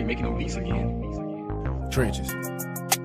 you making them beats again? Trenches.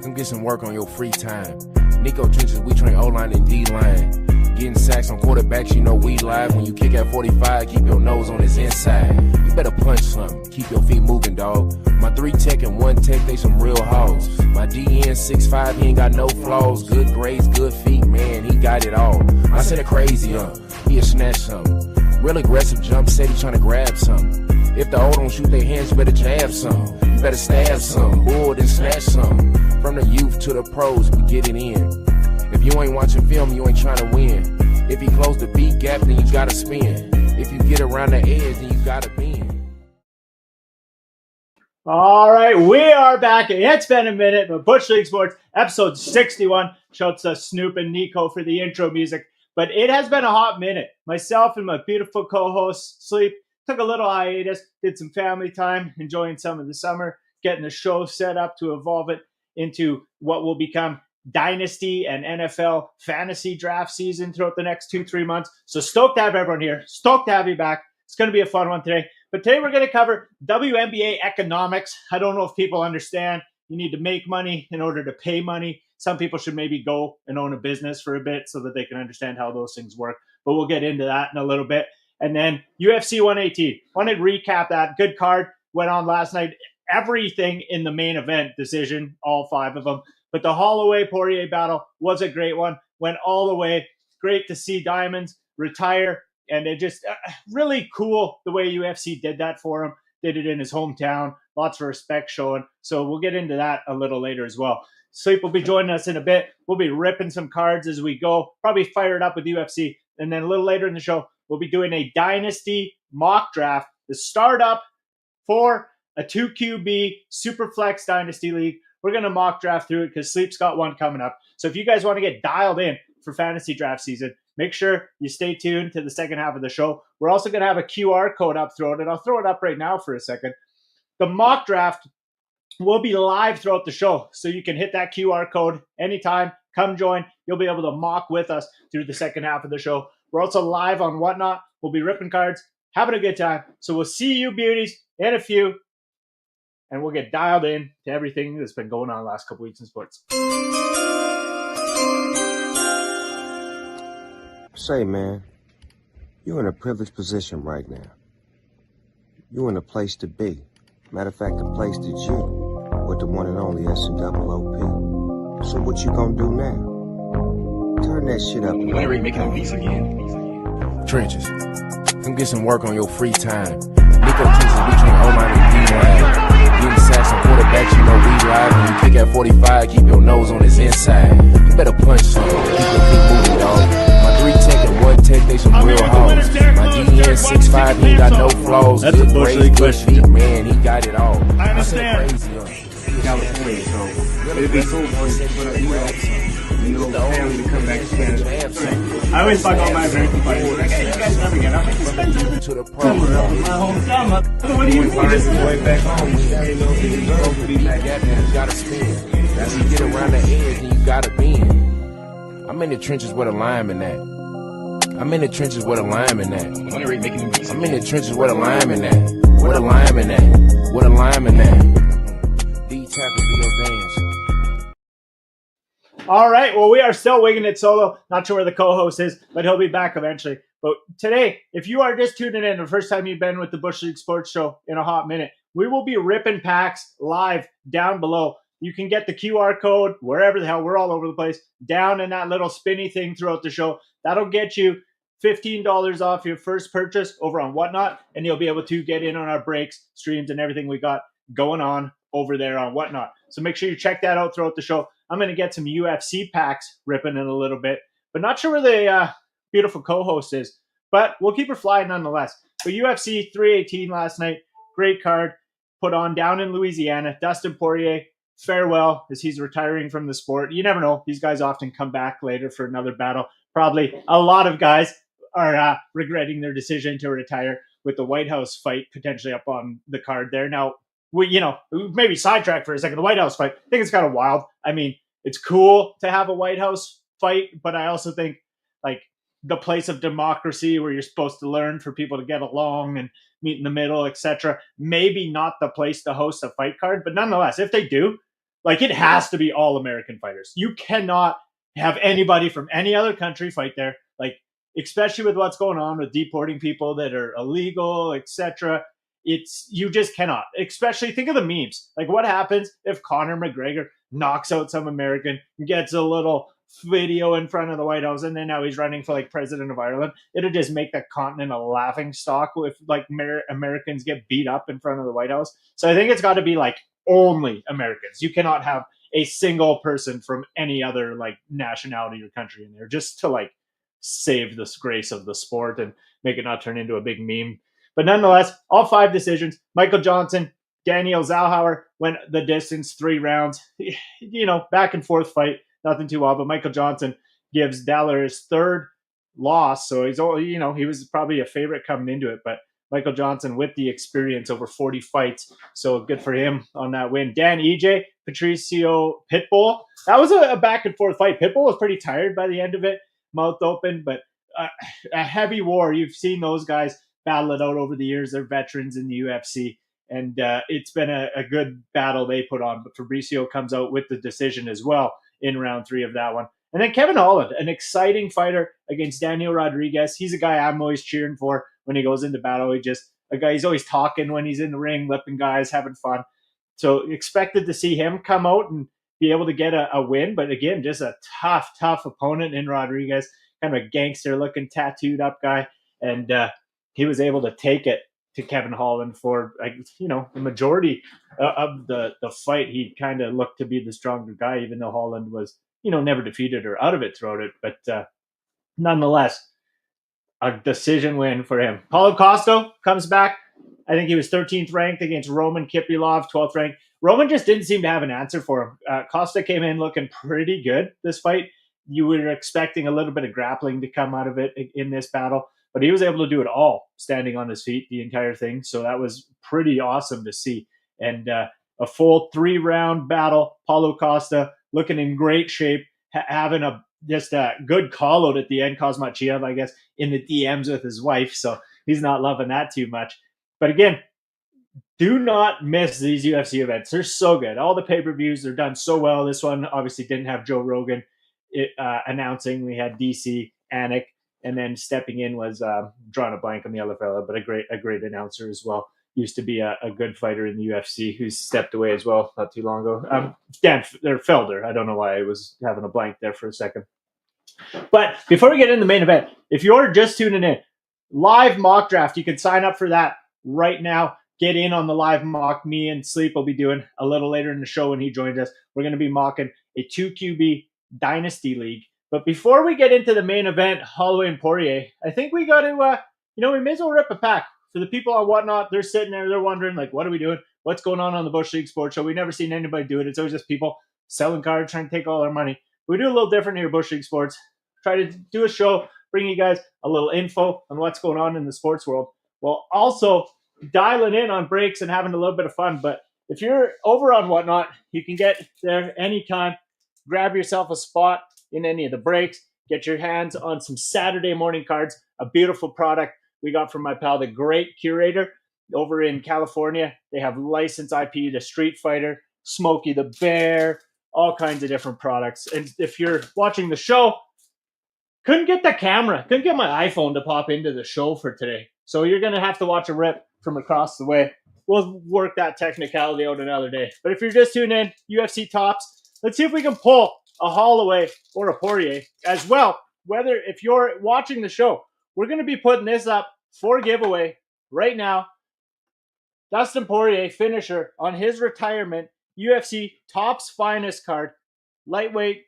Come get some work on your free time. Nico Trenches, we train O-line and D-line. Getting sacks on quarterbacks, you know we live. When you kick at 45, keep your nose on his inside. You better punch something, keep your feet moving, dog. My 3 tech and 1 tech, they some real hoes. My DN 6'5", he ain't got no flaws. Good grades, good feet, man, he got it all. I said a crazy, he'll snatch something. Real aggressive jump, said he tryna grab something. If the old don't shoot their hands, you better jab some. You better stab some, bull then snatch some. From the youth to the pros, we get it in. If you ain't watching film, you ain't trying to win. If you close the beat gap, then you gotta spin. If you get around the edge, then you gotta bend. All right, we are back. It's been a minute, but Bushleague Sports, episode 61. Shouts to Snoop and Nico for the intro music. But it has been a hot minute. Myself and my beautiful co-host, Sleep, took a little hiatus, did some family time, enjoying some of the summer, getting the show set up to evolve it into what will become Dynasty and NFL fantasy draft season throughout the next 2-3 months. So stoked to have everyone here. Stoked to have you back. It's going to be a fun one today. But today we're going to cover WNBA economics. I don't know if people understand. You need to make money in order to pay money. Some people should maybe go and own a business for a bit so that they can understand how those things work. But we'll get into that in a little bit. And then UFC 118. Want to recap that. Good card. Went on last night. Everything in the main event decision, all 5 of them. But the Holloway Poirier battle was a great one. Went all the way. Great to see Diamonds retire. And it just really cool the way UFC did that for him. Did it in his hometown. Lots of respect showing. So we'll get into that a little later as well. Sleep will be joining us in a bit. We'll be ripping some cards as we go. Probably fired up with UFC. And then a little later in the show, we'll be doing a Dynasty mock draft. The startup for a 2QB Superflex Dynasty League. We're going to mock draft through it because Sleep's got one coming up. So if you guys want to get dialed in for fantasy draft season, make sure you stay tuned to the second half of the show. We're also going to have a QR code up thrown, and I'll throw it up right now for a second. The mock draft will be live throughout the show, so you can hit that QR code anytime. Come join. You'll be able to mock with us through the second half of the show. We're also live on Whatnot. We'll be ripping cards, having a good time. So we'll see you beauties in a few. And we'll get dialed in to everything that's been going on the last couple weeks in sports. Say, man, you're in a privileged position right now. You're in a place to be. Matter of fact, the place that you with the one and only SNOOP. So what you gonna do now? Turn that shit up. When are you making them beats again? Trenches. Come get some work on your free time. Nico Trenches, we train O-line and D-line. Getting sacks on quarterbacks, you know we live. When you kick at 45, keep your nose on his inside. You better punch something, keep your feet moving, dog. My 3 tech and 1 tech, they some real hoes. My DN 6'5", he ain't got no flaws. That's a Bushleague question. Feet, man, he got it all. I understand. California, so it'd be cool for you know, family to come back to Canada. I always fuck all my American buddies. Like, hey, you guys never get up. To the pro. My hometown. What do you Find his way back home. You know, he deserves to be back at that. You gotta spin. As you get around the edge, then you gotta bend. I'm in the trenches where the lineman at. I'm in the trenches where the lineman at. When are you making them beats I'm again? in the trenches where the lineman at. Where the lineman at. Where the lineman at. D-tackle do your dance. All right. Well, we are still winging it solo. Not sure where the co-host is, but he'll be back eventually. But today, if you are just tuning in, the first time you've been with the Bushleague Sports Show in a hot minute, we will be ripping packs live down below. You can get the QR code wherever the hell, we're all over the place, down in that little spinny thing throughout the show. That'll get you $15 off your first purchase over on Whatnot, and you'll be able to get in on our breaks, streams, and everything we got going on over there on Whatnot. So make sure you check that out throughout the show. I'm going to get some UFC packs ripping in a little bit, but not sure where the beautiful co-host is, but we'll keep her flying nonetheless. But UFC 318 last night, great card put on down in Louisiana. Dustin Poirier, farewell as he's retiring from the sport. You never know. These guys often come back later for another battle. Probably a lot of guys are regretting their decision to retire with the White House fight potentially up on the card there. Now, we maybe sidetrack for a second. The White House fight, I think it's kind of wild. I mean, it's cool to have a White House fight, but I also think, like, the place of democracy where you're supposed to learn for people to get along and meet in the middle, etc. Maybe not the place to host a fight card, but nonetheless, if they do, like, it has to be all American fighters. You cannot have anybody from any other country fight there. Like, especially with what's going on with deporting people that are illegal, etc. You just cannot. Especially think of the memes. Like, what happens if Conor McGregor knocks out some American, gets a little video in front of the White House, and then now he's running for like president of Ireland? It'll just make the continent a laughing stock if like Americans get beat up in front of the White House. So I think it's got to be like only Americans. You cannot have a single person from any other like nationality or country in there, just to like save the grace of the sport and make it not turn into a big meme. But nonetheless, all 5 decisions. Michael Johnson, Daniel Zellhauer went the distance, 3 rounds. You know, back and forth fight, nothing too wild. But Michael Johnson gives Daller his 3rd loss, so he's all, you know, he was probably a favorite coming into it. But Michael Johnson with the experience, over 40 fights, so good for him on that win. Dan EJ, Patricio Pitbull. That was a back and forth fight. Pitbull was pretty tired by the end of it, mouth open, but a heavy war. You've seen those guys battle it out over the years. They're veterans in the UFC, and it's been a good battle they put on. But Fabricio comes out with the decision as well in round 3 of that one. And then Kevin Holland, an exciting fighter against Daniel Rodriguez. He's a guy I'm always cheering for when he goes into battle. He's always talking when he's in the ring, lipping guys, having fun. So expected to see him come out and be able to get a win. But again, just a tough opponent in Rodriguez, kind of a gangster-looking, tattooed-up guy. And he was able to take it to Kevin Holland for, like, you know, the majority of the fight. He kind of looked to be the stronger guy, even though Holland was, you know, never defeated or out of it throughout it. But nonetheless, a decision win for him. Paulo Costa comes back. I think he was 13th ranked against Roman Kipylov, 12th ranked. Roman just didn't seem to have an answer for him. Costa came in looking pretty good this fight. You were expecting a little bit of grappling to come out of it in this battle, but he was able to do it all standing on his feet, the entire thing. So that was pretty awesome to see. And a full 3-round battle. Paulo Costa looking in great shape, having just a good call out at the end. Kazmachiev, I guess, in the DMs with his wife. So he's not loving that too much. But again, do not miss these UFC events. They're so good. All the pay-per-views, they're done so well. This one obviously didn't have Joe Rogan announcing. We had DC, Anik, and then stepping in was drawing a blank on the other fella, but a great announcer as well. Used to be a good fighter in the UFC who's stepped away as well not too long ago. Dan Felder. I don't know why I was having a blank there for a second. But before we get into the main event, if you're just tuning in, live mock draft, you can sign up for that right now. Get in on the live mock. Me and Sleep will be doing a little later in the show when he joins us. We're going to be mocking a 2QB Dynasty League. But before we get into the main event, Holloway and Poirier, I think we got to, we may as well rip a pack. For the people on Whatnot, they're sitting there, they're wondering, like, what are we doing? What's going on the Bushleague Sports Show? We've never seen anybody do it. It's always just people selling cards, trying to take all our money. We do a little different here at Bushleague Sports. Try to do a show, bring you guys a little info on what's going on in the sports world, while also dialing in on breaks and having a little bit of fun. But if you're over on Whatnot, you can get there anytime. Grab yourself a spot in any of the breaks. Get your hands on some Saturday morning cards, a beautiful product we got from my pal, the great curator over in California. They have licensed IP to Street Fighter, Smokey the Bear, all kinds of different products. And if you're watching the show, couldn't get the camera, couldn't get my iPhone to pop into the show for today. So you're going to have to watch a rip from across the way. We'll work that technicality out another day. But if you're just tuning in, UFC Tops, let's see if we can pull a Holloway or a Poirier as well. Whether if you're watching the show, we're going to be putting this up for giveaway right now. Dustin Poirier, finisher on his retirement, UFC Topps Finest card, lightweight,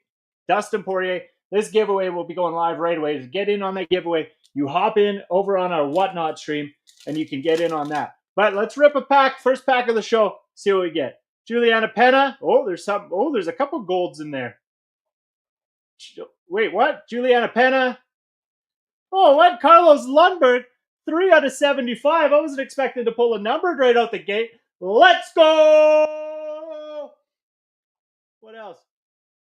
Dustin Poirier. This giveaway will be going live right away. To get in on that giveaway, you hop in over on our Whatnot stream, and you can get in on that. But let's rip a pack, first pack of the show, see what we get. Juliana Pena. There's a couple golds in there. Wait, what? Juliana Pena. What? Carlos Lundberg, 3 out of 75. I wasn't expecting to pull a numbered right out the gate. Let's go! What else?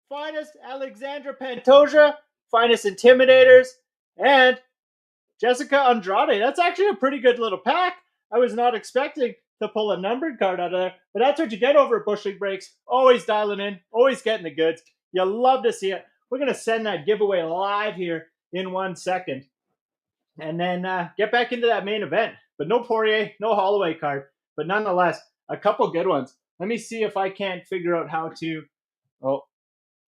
Finest Alexandra Pantoja, Finest Intimidators, And Jessica Andrade. That's actually a pretty good little pack. I was not expecting to pull a numbered card out of there, but that's what you get over at Bushleague Breaks. Always dialing in, always getting the goods. You love to see it. We're going to send that giveaway live here in 1 second and then get back into that main event. But no Poirier, no Holloway card, but nonetheless, a couple good ones. Let me see if I can't figure out how to. Oh,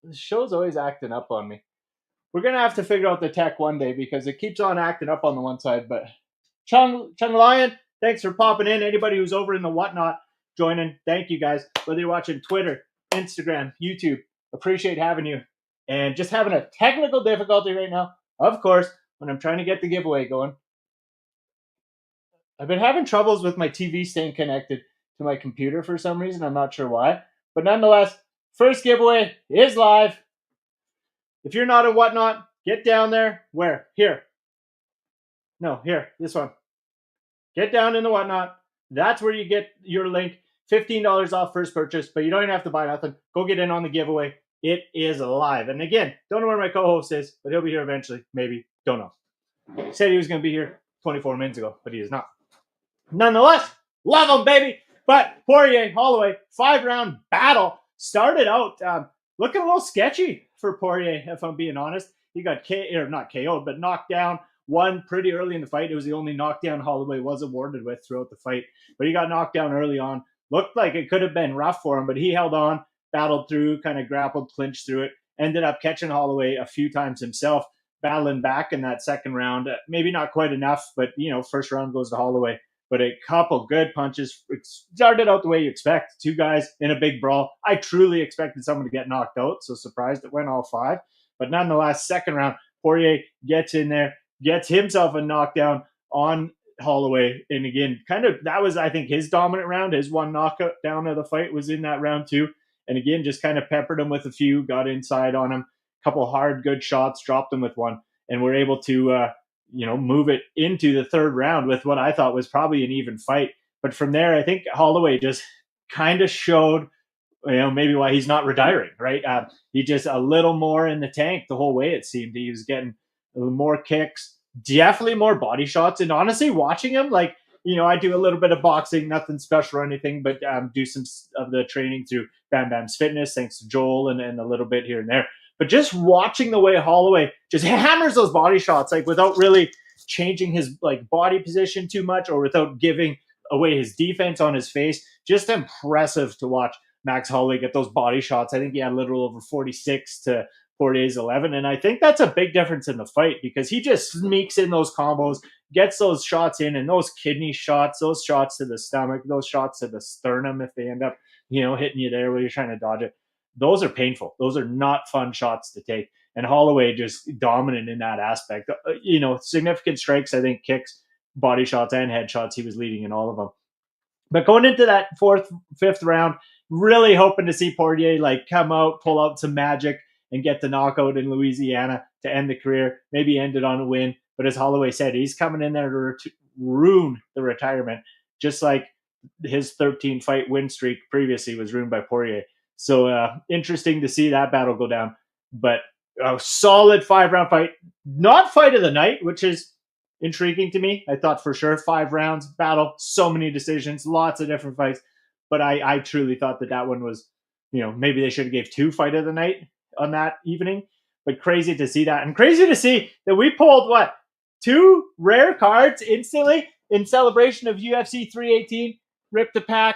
the show's always acting up on me. We're going to have to figure out the tech one day because it keeps on acting up on the one side. But Chung Lion, thanks for popping in. Anybody who's over in the whatnot joining, thank you guys. Whether you're watching Twitter, Instagram, YouTube, appreciate having you. And just having a technical difficulty right now, of course, when I'm trying to get the giveaway going. I've been having troubles with my TV staying connected to my computer for some reason. I'm not sure why. But nonetheless, first giveaway is live. If you're not a whatnot, get down there. Where? Here. No, here. This one. Get down in the whatnot. That's where you get your link. $15 off first purchase, but you don't even have to buy nothing. Go get in on the giveaway. It is live. And again, don't know where my co-host is, but he'll be here eventually. Maybe. Don't know. He said he was going to be here 24 minutes ago, but he is not. Nonetheless, love him, baby. But Poirier, Holloway, 5-round battle. Started out looking a little sketchy for Poirier, if I'm being honest. He got not KO'd, but knocked down. Won pretty early in the fight. It was the only knockdown Holloway was awarded with throughout the fight. But he got knocked down early on. Looked like it could have been rough for him, but he held on, battled through, kind of grappled, clinched through it. Ended up catching Holloway a few times himself, battling back in that second round. Maybe not quite enough, but, first round goes to Holloway. But a couple good punches. It started out the way you expect. Two guys in a big brawl. I truly expected someone to get knocked out, so surprised it went all 5. But nonetheless, second round, Poirier gets in there, gets himself a knockdown on Holloway. And again, that was, I think, his dominant round. His one knockdown of the fight was in that round too. And again, just kind of peppered him with a few, got inside on him, a couple hard, good shots, dropped him with one, and were able to move it into the third round with what I thought was probably an even fight. But from there, I think Holloway just kind of showed, maybe why he's not retiring, right? He just a little more in the tank the whole way, it seemed. He was getting more kicks, definitely more body shots. And honestly, watching him, I do a little bit of boxing, nothing special or anything, but do some of the training through Bam Bam's Fitness, thanks to Joel, and a little bit here and there. But just watching the way Holloway just hammers those body shots, without really changing his body position too much or without giving away his defense on his face, just impressive to watch Max Holloway get those body shots. I think he had a little over 46 to Poirier's 11. And I think that's a big difference in the fight because he just sneaks in those combos, gets those shots in, and those kidney shots, those shots to the stomach, those shots to the sternum if they end up, hitting you there while you're trying to dodge it. Those are painful. Those are not fun shots to take. And Holloway just dominant in that aspect. Significant strikes, I think, kicks, body shots, and head shots. He was leading in all of them. But going into that fifth round, really hoping to see Poirier come out, pull out some magic, and get the knockout in Louisiana to end the career. Maybe end it on a win. But as Holloway said, he's coming in there to ruin the retirement, just like his 13-fight win streak previously was ruined by Poirier. So interesting to see that battle go down. But a solid 5-round fight. Not fight of the night, which is intriguing to me. I thought for sure 5 rounds, battle, so many decisions, lots of different fights. But I truly thought that one was, maybe they should have gave 2 fight of the night on that evening. But crazy to see that. And crazy to see that we pulled, 2 rare cards instantly in celebration of UFC 318. Ripped a pack.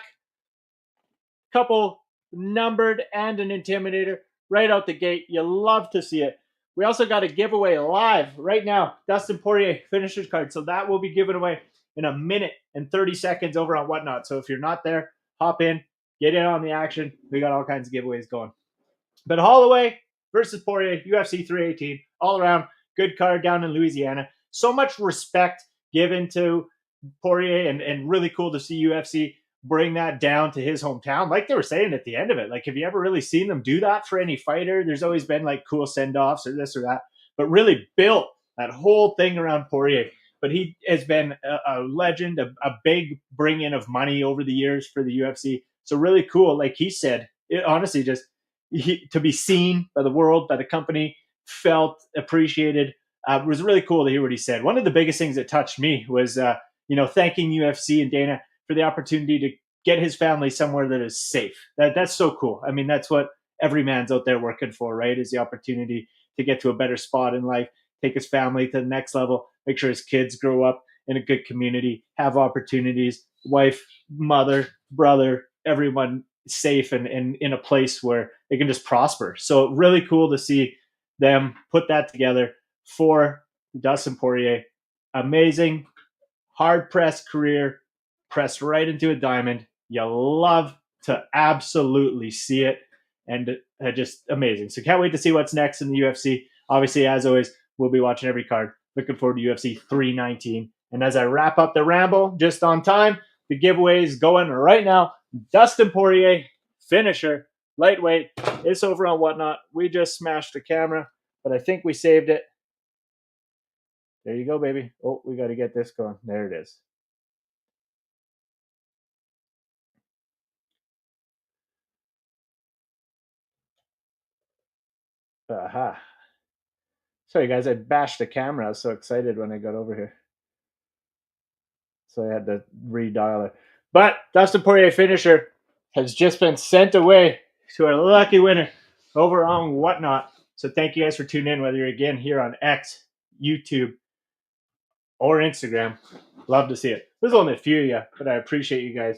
Couple numbered and an intimidator right out the gate. You love to see it. We also got a giveaway live right now. Dustin Poirier finisher's card. So that will be given away in a minute and 30 seconds over on Whatnot. So if you're not there, hop in, get in on the action. We got all kinds of giveaways going. But Holloway versus Poirier, UFC 318, all around good card down in Louisiana. So much respect given to Poirier and really cool to see UFC bring that down to his hometown. Like they were saying at the end of it, have you ever really seen them do that for any fighter? There's always been cool send-offs or this or that, but really built that whole thing around Poirier. But he has been a legend, a big bring-in of money over the years for the UFC. So really cool. Like he said, it honestly just to be seen by the world, by the company, felt appreciated. It was really cool to hear what he said. One of the biggest things that touched me was, thanking UFC and Dana for the opportunity to get his family somewhere that is safe. That's so cool. I mean, that's what every man's out there working for, right? Is the opportunity to get to a better spot in life, take his family to the next level, make sure his kids grow up in a good community, have opportunities, wife, mother, brother, everyone safe and in a place where they can just prosper. So really cool to see them put that together for Dustin Poirier. Amazing, hard-pressed career, pressed right into a diamond. You love to absolutely see it, and just amazing. So can't wait to see what's next in the UFC. Obviously, as always, we'll be watching every card. Looking forward to UFC 319. And as I wrap up the ramble, just on time, the giveaway is going right now. Dustin Poirier, finisher, lightweight. It's over on Whatnot. We just smashed the camera, but I think we saved it. There you go, baby. Oh, we got to get this going. There it is. Aha. Sorry, guys. I bashed the camera. I was so excited when I got over here. So I had to redial it. But Dustin Poirier finisher has just been sent away to our lucky winner over on Whatnot. So thank you guys for tuning in, whether you're again here on X, YouTube, or Instagram. Love to see it. There's only a few of you, but I appreciate you guys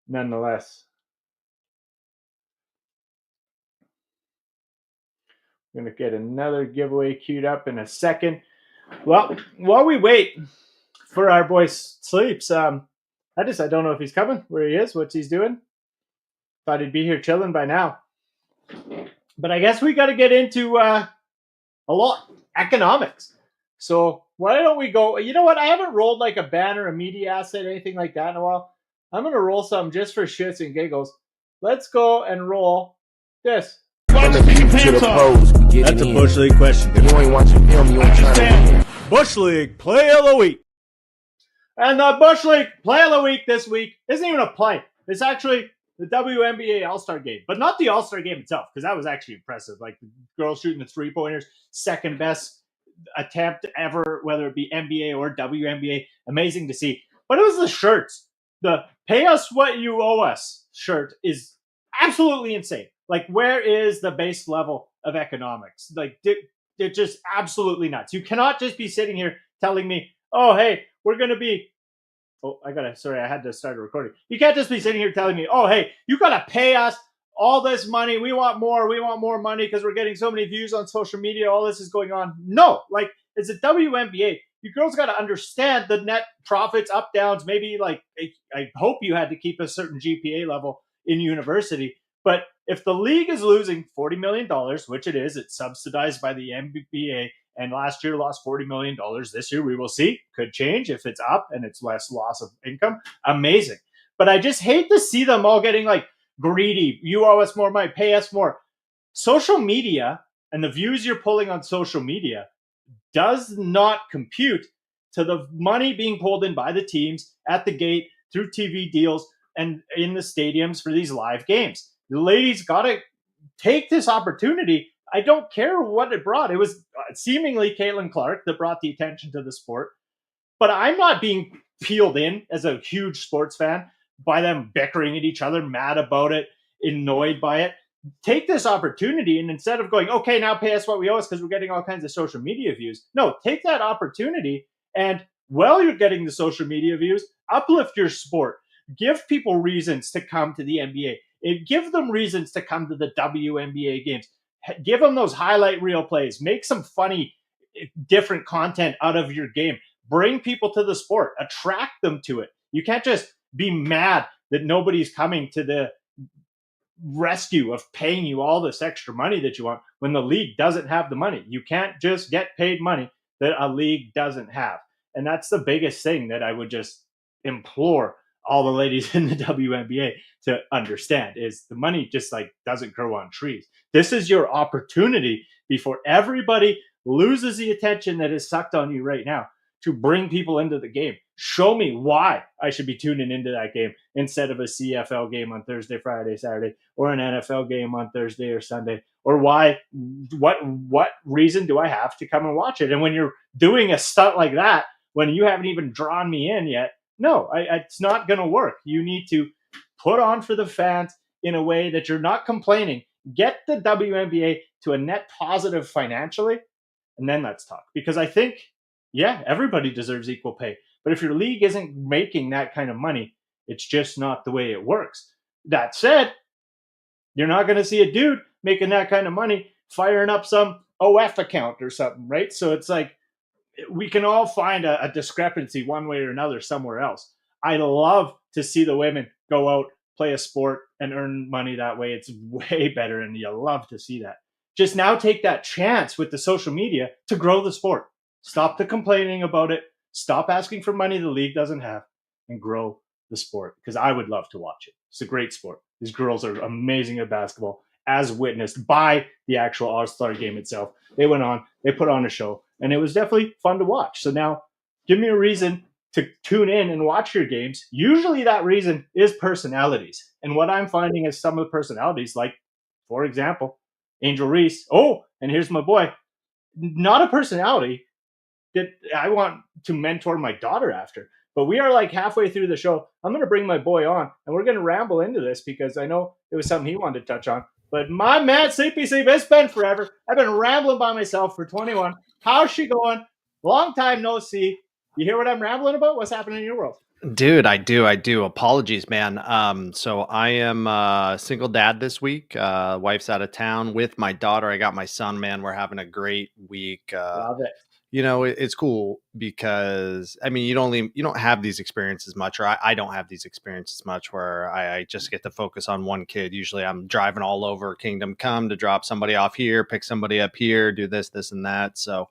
nonetheless. I'm going to get another giveaway queued up in a second. Well, while we wait for our boy Sleeps, I don't know if he's coming, where he is, what he's doing. Thought he'd be here chilling by now. But I guess we got to get into a lot economics. So why don't we go? You know what? I haven't rolled like a banner, a media asset, anything like that in a while. I'm going to roll some just for shits and giggles. Let's go and roll this. From the beat to the pros, we get That's it a in. Bush League question. If you ain't watching film, you ain't trying to win. Bush League Play of the Week. And the Bush League Play of the Week this week isn't even a play. It's actually the WNBA All-Star Game. But not the All-Star Game itself, because that was actually impressive. Like the girls shooting the three-pointers, second best attempt ever, whether it be NBA or WNBA. Amazing to see. But it was the shirts. The pay us what you owe us shirt is absolutely insane. Like, where is the base level of economics? Like, they're just absolutely nuts. You cannot just be sitting here telling me, oh, hey, we're going to be, I had to start a recording. You can't just be sitting here telling me, oh, hey, you got to pay us all this money. We want more money because we're getting so many views on social media. All this is going on. No, like, it's a WNBA. You girls got to understand the net profits, up, downs. Maybe, like, I hope you had to keep a certain GPA level in university. But if the league is losing $40 million, which it is, it's subsidized by the NBA, and last year lost $40 million. This year we will see. Could change if it's up and it's less loss of income. Amazing. But I just hate to see them all getting like greedy. You owe us more money, pay us more. Social media and the views you're pulling on social media does not compute to the money being pulled in by the teams at the gate through TV deals and in the stadiums for these live games. The ladies got to take this opportunity. I don't care what it brought. It was seemingly Caitlin Clark that brought the attention to the sport. But I'm not being peeled in as a huge sports fan by them bickering at each other, mad about it, annoyed by it. Take this opportunity, and instead of going, okay, now pay us what we owe us because we're getting all kinds of social media views. No, take that opportunity, and while you're getting the social media views, uplift your sport. Give people reasons to come to the NBA. Give them reasons to come to the WNBA games. Give them those highlight reel plays. Make some funny, different content out of your game. Bring people to the sport. Attract them to it. You can't just be mad that nobody's coming to the rescue of paying you all this extra money that you want when the league doesn't have the money. You can't just get paid money that a league doesn't have. And that's the biggest thing that I would just implore all the ladies in the WNBA to understand is the money just like doesn't grow on trees. This is your opportunity before everybody loses the attention that is sucked on you right now to bring people into the game. Show me why I should be tuning into that game instead of a CFL game on Thursday, Friday, Saturday, or an NFL game on Thursday or Sunday. Or what reason do I have to come and watch it? And when you're doing a stunt like that, when you haven't even drawn me in yet, no, it's not going to work. You need to put on for the fans in a way that you're not complaining. Get the WNBA to a net positive financially, and then let's talk. Because I think, yeah, everybody deserves equal pay. But if your league isn't making that kind of money, it's just not the way it works. That said, you're not going to see a dude making that kind of money firing up some OF account or something, right? So it's like we can all find a discrepancy one way or another somewhere else. I love to see the women go out, play a sport, and earn money that way. It's way better, and you love to see that. Just now take that chance with the social media to grow the sport. Stop the complaining about it. Stop asking for money the league doesn't have, and grow the sport, because I would love to watch it. It's a great sport. These girls are amazing at basketball, as witnessed by the actual All-Star game itself. They went on, they put on a show, and it was definitely fun to watch. So now give me a reason to tune in and watch your games. Usually that reason is personalities. And what I'm finding is some of the personalities, like, for example, Angel Reese. Oh, and here's my boy. Not a personality that I want to mentor my daughter after. But we are like halfway through the show. I'm going to bring my boy on, and we're going to ramble into this because I know it was something he wanted to touch on. But my man, Sleepy Sleep, it's been forever. I've been rambling by myself for 21. How's she going? Long time no see. You hear what I'm rambling about? What's happening in your world? Dude, I do. Apologies, man. So I am a single dad this week. Wife's out of town with my daughter. I got my son, man. We're having a great week. Love it. It's cool because I mean, you don't have these experiences much, or I don't have these experiences much where I just get to focus on one kid. Usually I'm driving all over Kingdom Come to drop somebody off here, pick somebody up here, do this and that. So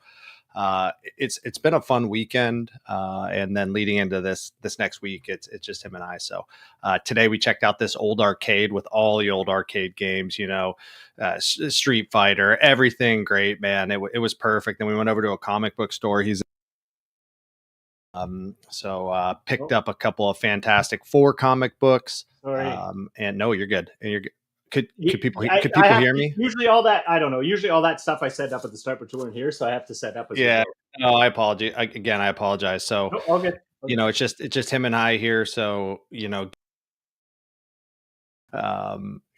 it's been a fun weekend. And then leading into this next week, it's just him and I. So today we checked out this old arcade with all the old arcade games, Street Fighter, everything great, man. It was perfect. Then we went over to a comic book store. Picked up a couple of Fantastic Four comic books. Sorry. And no, you're good. And you're good. Could people hear me? Usually all that, I don't know. Usually all that stuff I set up at the start, but you weren't here, so I have to set up. Yeah. No, I apologize. I apologize. So, all good. It's just him and I here. So, getting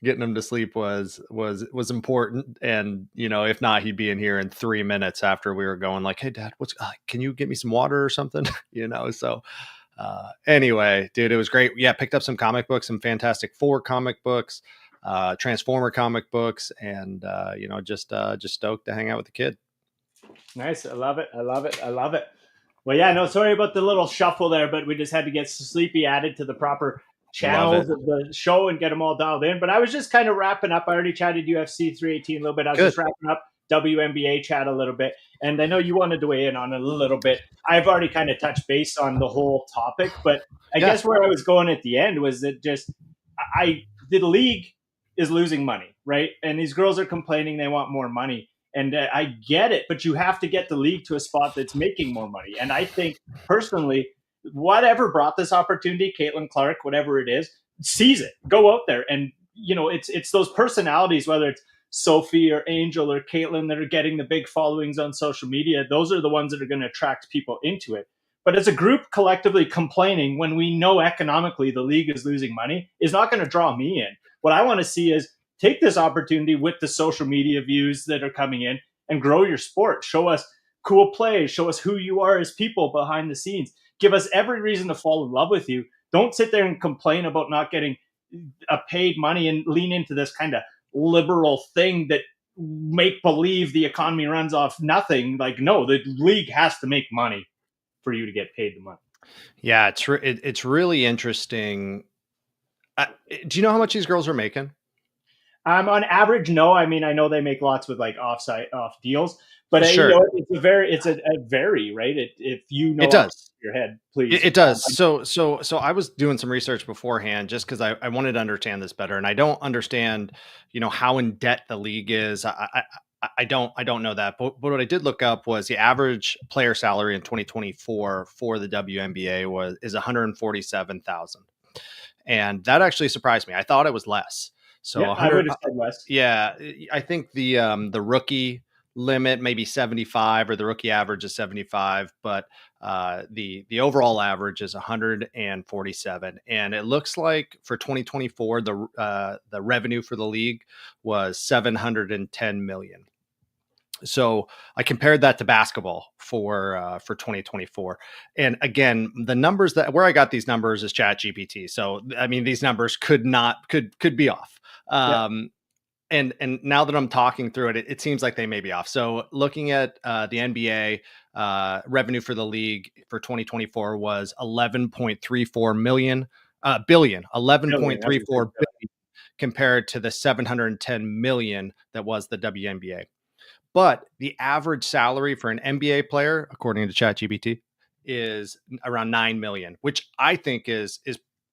him to sleep was important. And, if not, he'd be in here in 3 minutes after we were going like, hey, Dad, can you get me some water or something? So anyway, dude, it was great. Yeah. Picked up some comic books, some Fantastic Four comic books, Transformer comic books, and just stoked to hang out with the kid. Nice. I love it. Well, yeah, no, sorry about the little shuffle there, but we just had to get Sleepy added to the proper channels of the show and get them all dialed in. But I was just kind of wrapping up. I already chatted UFC 318 a little bit. I was just wrapping up WNBA chat a little bit. And I know you wanted to weigh in on it a little bit. I've already kind of touched base on the whole topic, but I guess where I was going at the end was that just the league is losing money, right? And these girls are complaining they want more money. And I get it, but you have to get the league to a spot that's making more money. And I think personally, whatever brought this opportunity, Caitlin Clark, whatever it is, seize it. Go out there. And, it's those personalities, whether it's Sophie or Angel or Caitlin, that are getting the big followings on social media. Those are the ones that are going to attract people into it. But as a group collectively complaining when we know economically the league is losing money is not going to draw me in. What I want to see is take this opportunity with the social media views that are coming in and grow your sport. Show us cool plays. Show us who you are as people behind the scenes. Give us every reason to fall in love with you. Don't sit there and complain about not getting a paid money and lean into this kind of liberal thing that make believe the economy runs off nothing. Like, no, the league has to make money for you to get paid the money. Yeah, it's really interesting. Do you know how much these girls are making? On average, no. I mean, I know they make lots with like off deals, but sure. It's a vary, right? It does your head, please. It does. So I was doing some research beforehand just because I wanted to understand this better, and I don't understand, how in debt the league is. I I don't know that, but what I did look up was the average player salary in 2024 for the WNBA is 147,000, and that actually surprised me. I thought it was less. So Yeah, I would have said less. yeah, I think the rookie limit maybe 75, or the rookie average is 75, but the overall average is 147, and it looks like for 2024 the revenue for the league was 710 million. So I compared that to basketball for 2024, and again, the numbers where I got these numbers is ChatGPT. So I mean, these numbers could be off. And now that I'm talking through it, it seems like they may be off. So looking at the NBA revenue for the league for 2024 was 11.34 billion, 11.34 billion, compared to the 710 million that was the WNBA. But the average salary for an NBA player, according to ChatGPT, is around 9 million, which I think is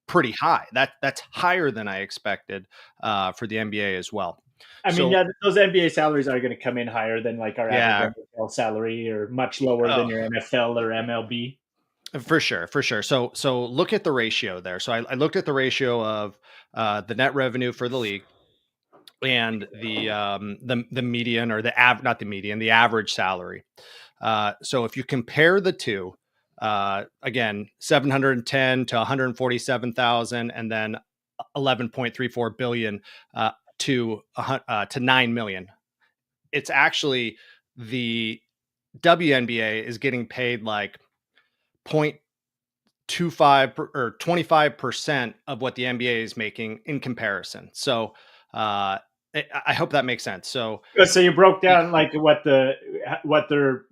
pretty high. That's higher than I expected for the NBA as well. I mean, yeah, those NBA salaries are going to come in higher than like our average NFL salary, or much lower than your NFL or MLB. For sure. So look at the ratio there. So I looked at the ratio of the net revenue for the league and the median, or not the median, the average salary. So if you compare the two, again, 710 to 147,000, and then 11.34 billion to 9 million. It's actually the WNBA is getting paid like 0.25 or 25% of what the NBA is making in comparison. So I hope that makes sense. So you broke down like what their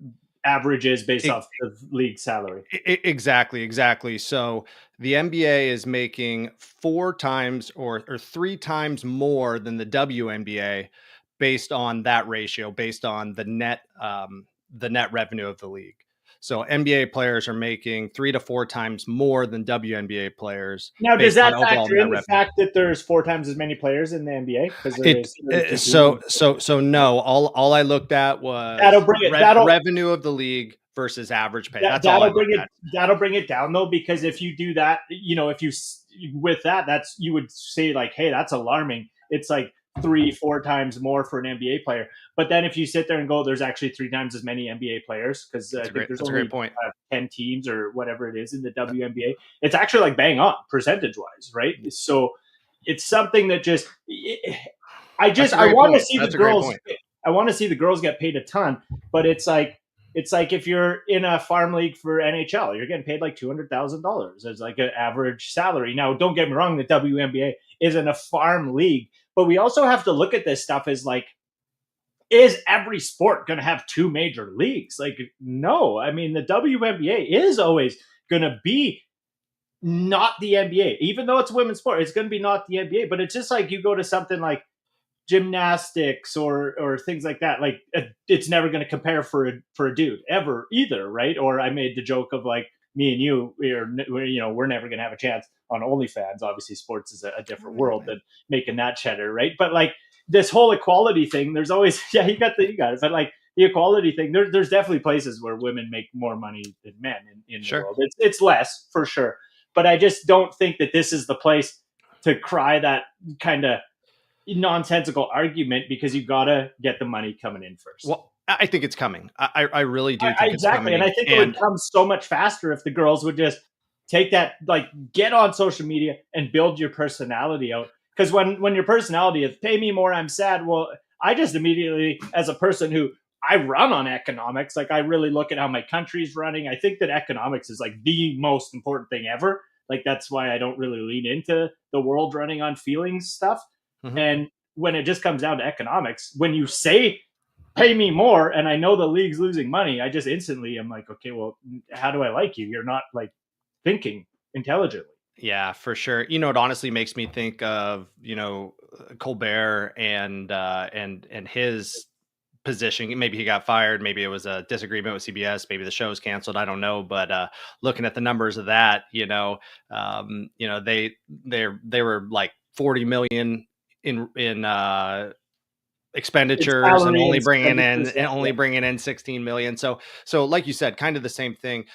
average is based off the league salary. Exactly. So the NBA is making 4 times or 3 times more than the WNBA based on that ratio, based on the net revenue of the league. So NBA players are making 3 to 4 times more than WNBA players. Now, does that factor in the fact that there's 4 times as many players in the NBA? So no. All I looked at was revenue of the league versus average pay. That'll bring it down though, because if you do that, you would say like, hey, that's alarming. It's like 3-4 times more for an NBA player. But then if you sit there and go, there's actually 3 times as many NBA players, because I think there's only 10 teams or whatever it is in the WNBA. It's actually like bang on percentage wise, right? So it's something that I want to see the girls. I want to see the girls get paid a ton, but it's like if you're in a farm league for NHL, you're getting paid like $200,000 as like an average salary. Now, don't get me wrong, the WNBA isn't a farm league, but we also have to look at this stuff as like, is every sport going to have 2 major leagues? Like, no. I mean, the WNBA is always going to be not the NBA. Even though it's a women's sport, it's going to be not the NBA. But it's just like you go to something like gymnastics or things like that. Like, it's never going to compare for a dude ever either, right? Or I made the joke of like, me and we're never going to have a chance on OnlyFans. Obviously, sports is a different world than making that cheddar, right? But like this whole equality thing, there's always you got it. But like the equality thing, there's definitely places where women make more money than men in the world. It's less for sure, but I just don't think that this is the place to cry that kind of nonsensical argument, because you got to get the money coming in first. Well, I think it's coming. I really do think it's coming. And I think it would come so much faster if the girls would just take that, like, get on social media and build your personality out. Because when your personality is pay me more, I'm sad. Well, I just immediately, as a person who I run on economics, like I really look at how my country's running. I think that economics is like the most important thing ever. Like that's why I don't really lean into the world running on feelings stuff. Mm-hmm. And when it just comes down to economics, when you say pay me more, and I know the league's losing money, I just instantly am like, okay, well, how do I like you? You're not like thinking intelligently. Yeah, for sure. It honestly makes me think of, Colbert and his position. Maybe he got fired. Maybe it was a disagreement with CBS. Maybe the show was canceled. I don't know. But looking at the numbers of that, they were like 40 million in expenditures and only bringing in expenditures, bringing in 16 million. So like you said, kind of the same thing.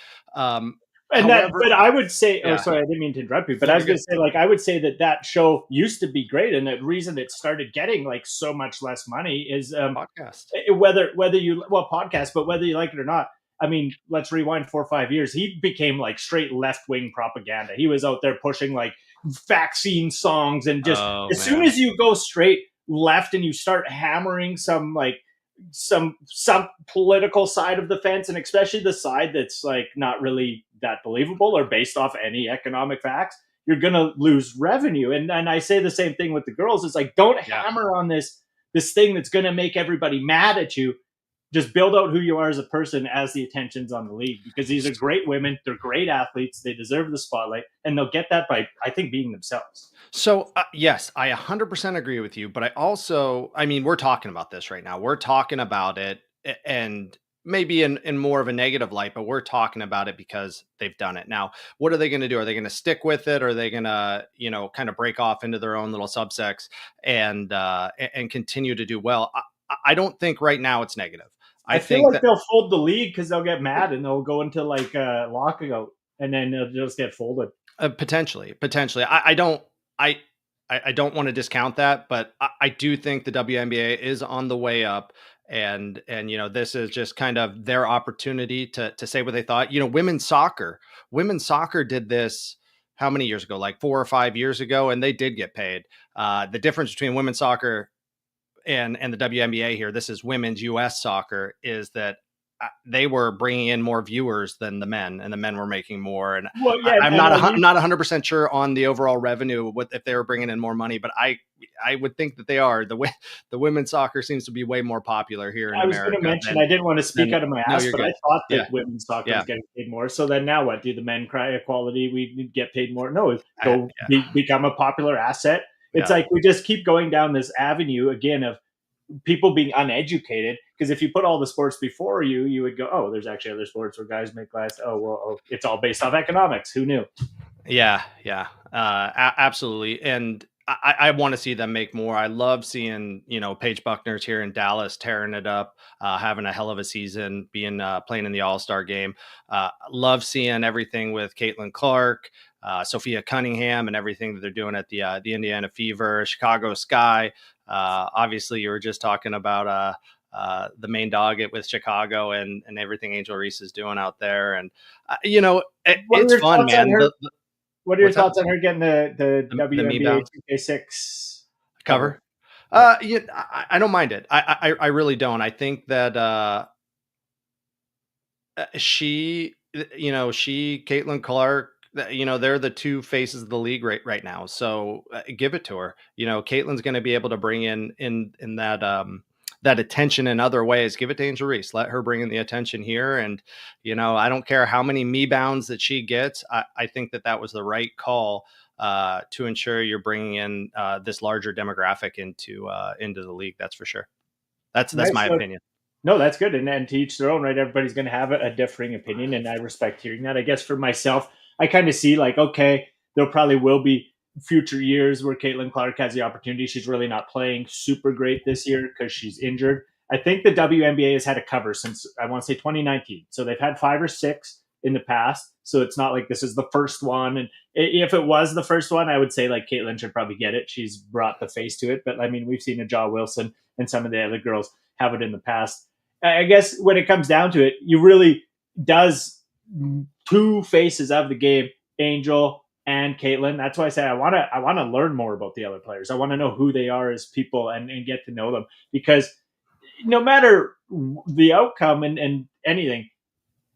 And but I would say, Yeah. sorry, I didn't mean to interrupt you, but No, I was you're going to say, like, I would say that show used to be great, and the reason it started getting like so much less money is podcast. whether you podcast, but whether you like it or not. I mean, let's rewind 4 or 5 years. He became like straight left wing propaganda. He was out there pushing like vaccine songs, and just soon as you go straight left and you start hammering some political side of the fence, and especially the side that's like not really that believable or based off any economic facts, you're gonna lose revenue. And I say the same thing with the girls. It's like, don't hammer on this thing that's gonna make everybody mad at you. Just build out who you are as a person as the attention's on the league, because these are great women. They're great athletes. They deserve the spotlight, and they'll get that by, I think, being themselves. So yes, I 100% agree with you. But I mean, we're talking about this right now. We're talking about it, and maybe in more of a negative light, but we're talking about it because they've done it. Now, what are they going to do? Are they going to stick with it? Or are they going to, kind of break off into their own little subsects and continue to do well? I don't think right now it's negative. I feel like they'll fold the league because they'll get mad and they'll go into like lockout, and then they'll just get folded. Potentially. I don't want to discount that, but I do think the WNBA is on the way up. And this is just kind of their opportunity to say what they thought. Women's soccer did this how many years ago? Like 4 or 5 years ago, and they did get paid. The difference between women's soccer and the WNBA here, this is women's US soccer, is that they were bringing in more viewers than the men, and the men were making more. And I'm not 100% sure on the overall revenue if they were bringing in more money, but I would think that they are. The women's soccer seems to be way more popular here in America. I was going to mention, I didn't want to speak out of my ass, but good. I thought that women's soccer was getting paid more. So then now what? Do the men cry equality? We get paid more? No, become a popular asset. It's like we just keep going down this avenue again of people being uneducated, because if you put all the sports before you would go, oh, there's actually other sports where guys make less. It's all based off economics. Who knew? Absolutely. And I want to see them make more. I love seeing, Paige Buckner's here in Dallas tearing it up, having a hell of a season, playing in the All-Star game. Love seeing everything with Caitlin Clark, Sophia Cunningham, and everything that they're doing at the Indiana Fever, Chicago Sky. Obviously, you were just talking about the main dog with Chicago and everything Angel Reese is doing out there. And, it's fun, man. What are your thoughts on her getting the WNBA 2K6 cover? I don't mind it. I really don't. I think that Caitlin Clark, they're the two faces of the league right now. So give it to her. Caitlin's going to be able to bring in that attention in other ways. Give it to Angel Reese. Let her bring in the attention here. And, I don't care how many me bounds that she gets. I think that was the right call to ensure you're bringing in this larger demographic into the league. That's for sure. That's my opinion. No, that's good. And to each their own, right? Everybody's going to have a differing opinion, and I respect hearing that. I guess for myself, I kind of see like, okay, there probably will be future years where Caitlin Clark has the opportunity. She's really not playing super great this year because she's injured. I think the WNBA has had a cover since, I want to say 2019. So they've had 5 or 6 in the past. So it's not like this is the first one. And if it was the first one, I would say like Caitlin should probably get it. She's brought the face to it. But I mean, we've seen Ja Wilson and some of the other girls have it in the past. I guess when it comes down to it, you really does two faces of the game, Angel and Caitlin. That's why I say I want to learn more about the other players. I want to know who they are as people and get to know them, because no matter the outcome and anything,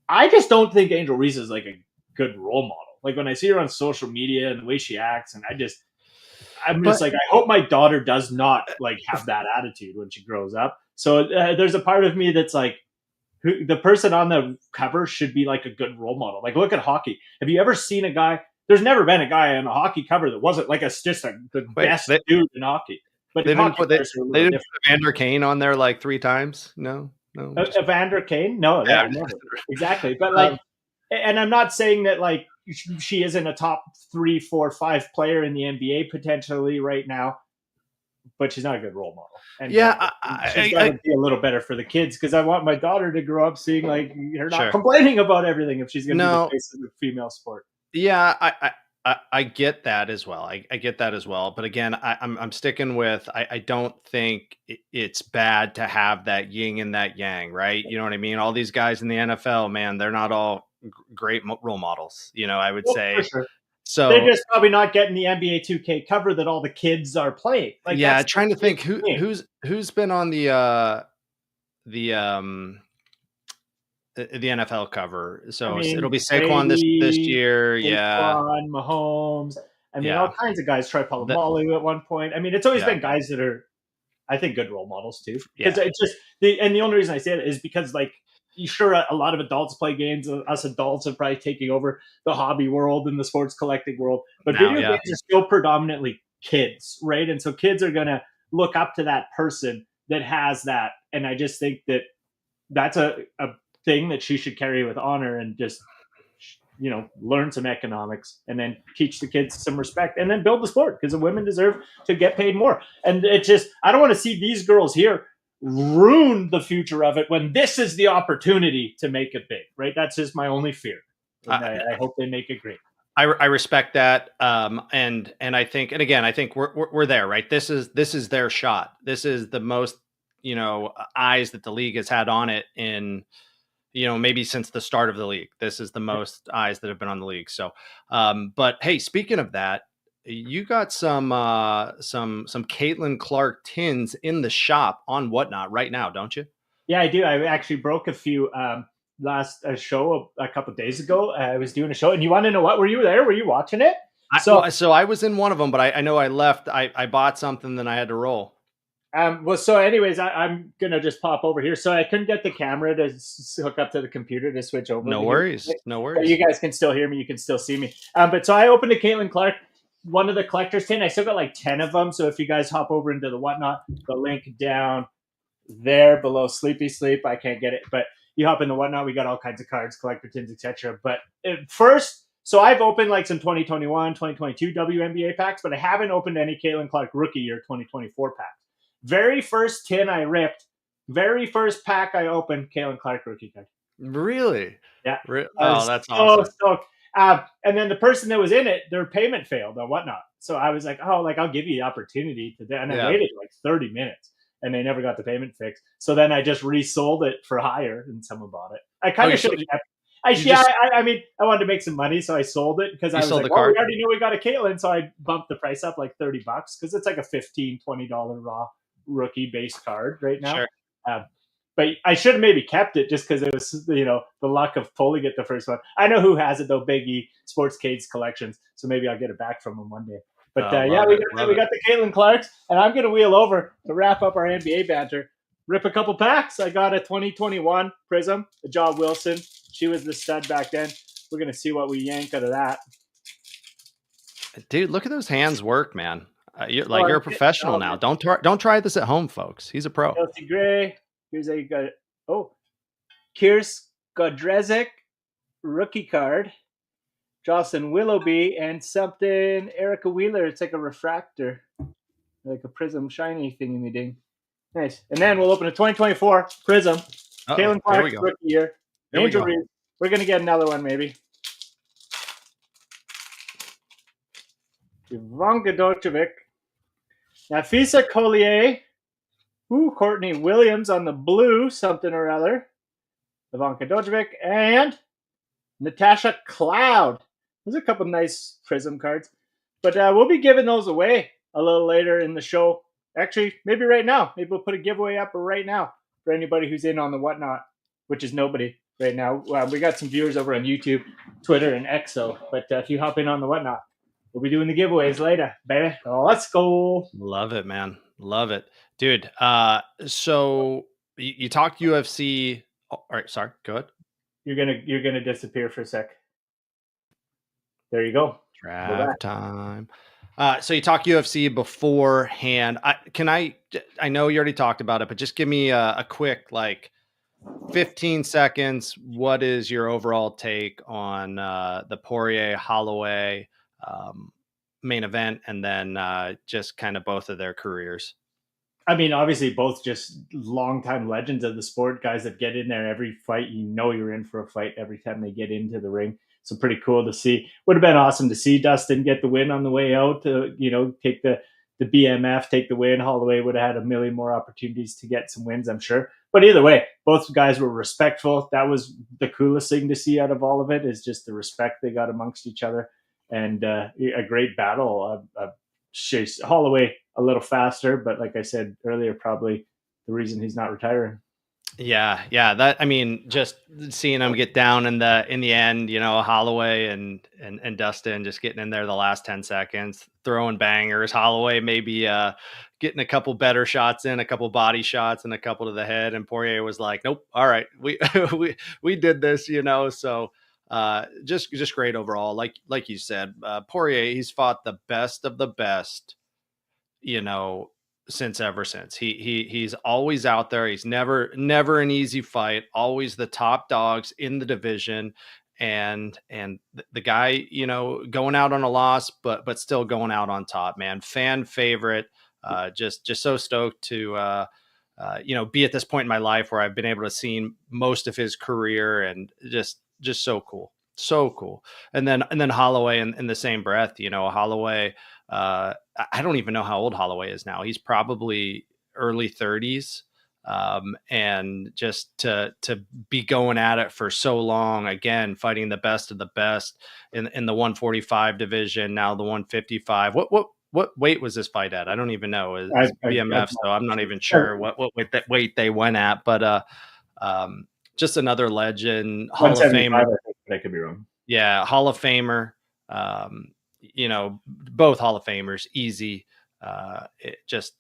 I just don't think Angel Reese is like a good role model. Like when I see her on social media and the way she acts, and I'm just like, I hope my daughter does not like have that attitude when she grows up. So there's a part of me that's like, the person on the cover should be like a good role model. Like look at hockey. Have you ever seen a guy? There's never been a guy on a hockey cover that wasn't like the best dude in hockey. But they didn't put Evander Kane on there like 3 times. No. Evander Kane? No, never. Exactly. But like, and I'm not saying that like she isn't a top 3, 4, 5 player in the NBA potentially right now. but she's not a good role model. And Yeah, she's got to be a little better for the kids, because I want my daughter to grow up seeing like her not Sure. complaining about everything if she's going to be No. the face of the female sport. Yeah, I get that as well. I get that as well. But again, I'm sticking with I don't think it's bad to have that yin and that yang, right? You know what I mean? All these guys in the NFL, man, they're not all great role models. You know, I would say. For sure. So They're just probably not getting the NBA 2K cover that all the kids are playing. Like, yeah, that's trying to think thing. who's been on the NFL cover. So I mean, it'll be Saquon this year. Yeah. Saquon, Mahomes. I mean, Yeah. all kinds of guys. Troy Polamalu at one point. I mean, it's always been guys that are, I think, good role models too. Because it's just and the only reason I say it is because, like, sure, a lot of adults play games. Us adults are probably taking over the hobby world and the sports collecting world. But video games are still predominantly kids, right? And so kids are going to look up to that person that has that. And I just think that that's a thing that she should carry with honor, and just, you know, learn some economics and then teach the kids some respect and then build the sport, because the women deserve to get paid more. And it just, I don't want to see these girls here ruin the future of it when this is the opportunity to make it big, right? That's just my only fear. I hope they make it great. I respect that. And I think, and again, I think we're there, right? This is their shot. This is the most, you know, eyes that the league has had on it in, you know, maybe since the start of the league. This is the most eyes that have been on the league. So, but hey, speaking of that, you got some Caitlin Clark tins in the shop on Whatnot right now, don't you? Yeah, I do. I actually broke a few last show a couple of days ago. I was doing a show, and you want to know what? Were you there? Were you watching it? So I was in one of them, but I know I left. I bought something, then I had to roll. Well, so anyways, I'm going to just pop over here. So I couldn't get the camera to hook up to the computer to switch over. No worries. No worries. You guys can still hear me. You can still see me. But so I opened a Caitlin Clark, one of the collector's tin. I still got like 10 of them. So if you guys hop over into the Whatnot, the link down there below Sleepy Sleep. I can't get it, but you hop into Whatnot. We got all kinds of cards, collector tins, etc. But first, so I've opened like some 2021, 2022 WNBA packs, but I haven't opened any Caitlin Clark rookie year 2024 packs. Very first tin I ripped, very first pack I opened, Caitlin Clark rookie card. Really? Yeah. Oh, that's awesome. And then the person that was in it, their payment failed on Whatnot. So I was like, oh, like, I'll give you the opportunity to do. And I waited like 30 minutes, and they never got the payment fixed. So then I just resold it for higher, and someone bought it. I kind of should have kept. I mean, I wanted to make some money, so I sold it because I was like, well, we already knew we got a Caitlin, so I bumped the price up like $30 because it's like a $15, $20 raw rookie base card right now. Sure. But I should have maybe kept it just because it was, you know, the luck of pulling it the first one. I know who has it though, Big E Sports Cades Collections, so maybe I'll get it back from him one day. But we got the Caitlin Clarks, and I'm going to wheel over to wrap up our NBA banter. Rip a couple packs. I got a 2021 Prism, a John Wilson. She was the stud back then. We're going to see what we yank out of that. Dude, look at those hands work, man. You're a professional now. Don't try this at home, folks. He's a pro. Chelsea Gray. Here's how you got it. Oh, Kiers Godrezek rookie card. Jocelyn Willoughby and something Erica Wheeler. It's like a refractor, like a prism shiny thingy ding. Nice. And then we'll open a 2024 Prism. Caitlin Clark rookie year. Angel Reese. We're gonna get another one maybe. Ivanka Dojovic. Nafisa Collier. Courtney Williams on the blue, something or other. Ivanka Dojovic and Natasha Cloud. There's a couple nice Prism cards. But we'll be giving those away a little later in the show. Actually, maybe right now. Maybe we'll put a giveaway up right now for anybody who's in on the Whatnot, which is nobody right now. We got some viewers over on YouTube, Twitter, and Exo. But if you hop in on the Whatnot, we'll be doing the giveaways later, baby. Let's go. Love it, man. Love it. Dude, so you talked UFC. Oh, all right, sorry. Go ahead. You're gonna disappear for a sec. There you go. Draft time. So you talked UFC beforehand. I know you already talked about it, but just give me a quick 15 seconds. What is your overall take on the Poirier Holloway main event, and then just kind of both of their careers? I mean, obviously, both just longtime legends of the sport, guys that get in there every fight. You know, you're in for a fight every time they get into the ring. So pretty cool to see. Would have been awesome to see Dustin get the win on the way out to, take the BMF, take the win. Holloway would have had a million more opportunities to get some wins, I'm sure. But either way, both guys were respectful. That was the coolest thing to see out of all of it, is just the respect they got amongst each other, and a great battle. Chase Holloway a little faster, but like I said earlier, probably the reason he's not retiring. Yeah. That, I mean, just seeing them get down in the end, Holloway and Dustin just getting in there the last 10 seconds, throwing bangers. Holloway maybe getting a couple better shots in, a couple body shots and a couple to the head. And Poirier was like, nope, all right, we we did this, So just great overall. Like you said, Poirier, he's fought the best of the best, since he's always out there. He's never an easy fight, always the top dogs in the division. And the guy, going out on a loss, but still going out on top, man. Fan favorite. Just so stoked to be at this point in my life where I've been able to see most of his career, and just so cool. So cool. And then Holloway in the same breath, Holloway, I don't even know how old Holloway is now. He's probably early 30s. And just to be going at it for so long, again, fighting the best of the best in the 145 division, now the 155. What weight was this fight at? I don't even know. It's BMF, so I'm not even sure what weight they went at, but just another legend, Hall of Famer. I think I could be wrong. Yeah, Hall of Famer. Both Hall of Famers, easy. Just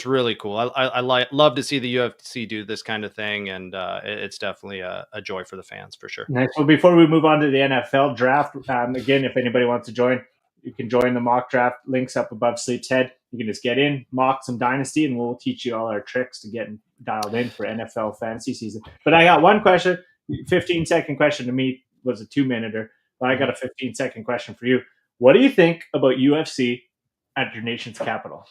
really cool. I love to see the UFC do this kind of thing, and it's definitely a joy for the fans, for sure. Nice. Well, before we move on to the NFL draft, again, if anybody wants to join, you can join the mock draft. Links up above Sleep's head. You can just get in, mock some Dynasty, and we'll teach you all our tricks to get dialed in for NFL fantasy season. But I got one question, 15-second question. To me was a 2-minuter, but I got a 15-second question for you. What do you think about UFC at your nation's capital?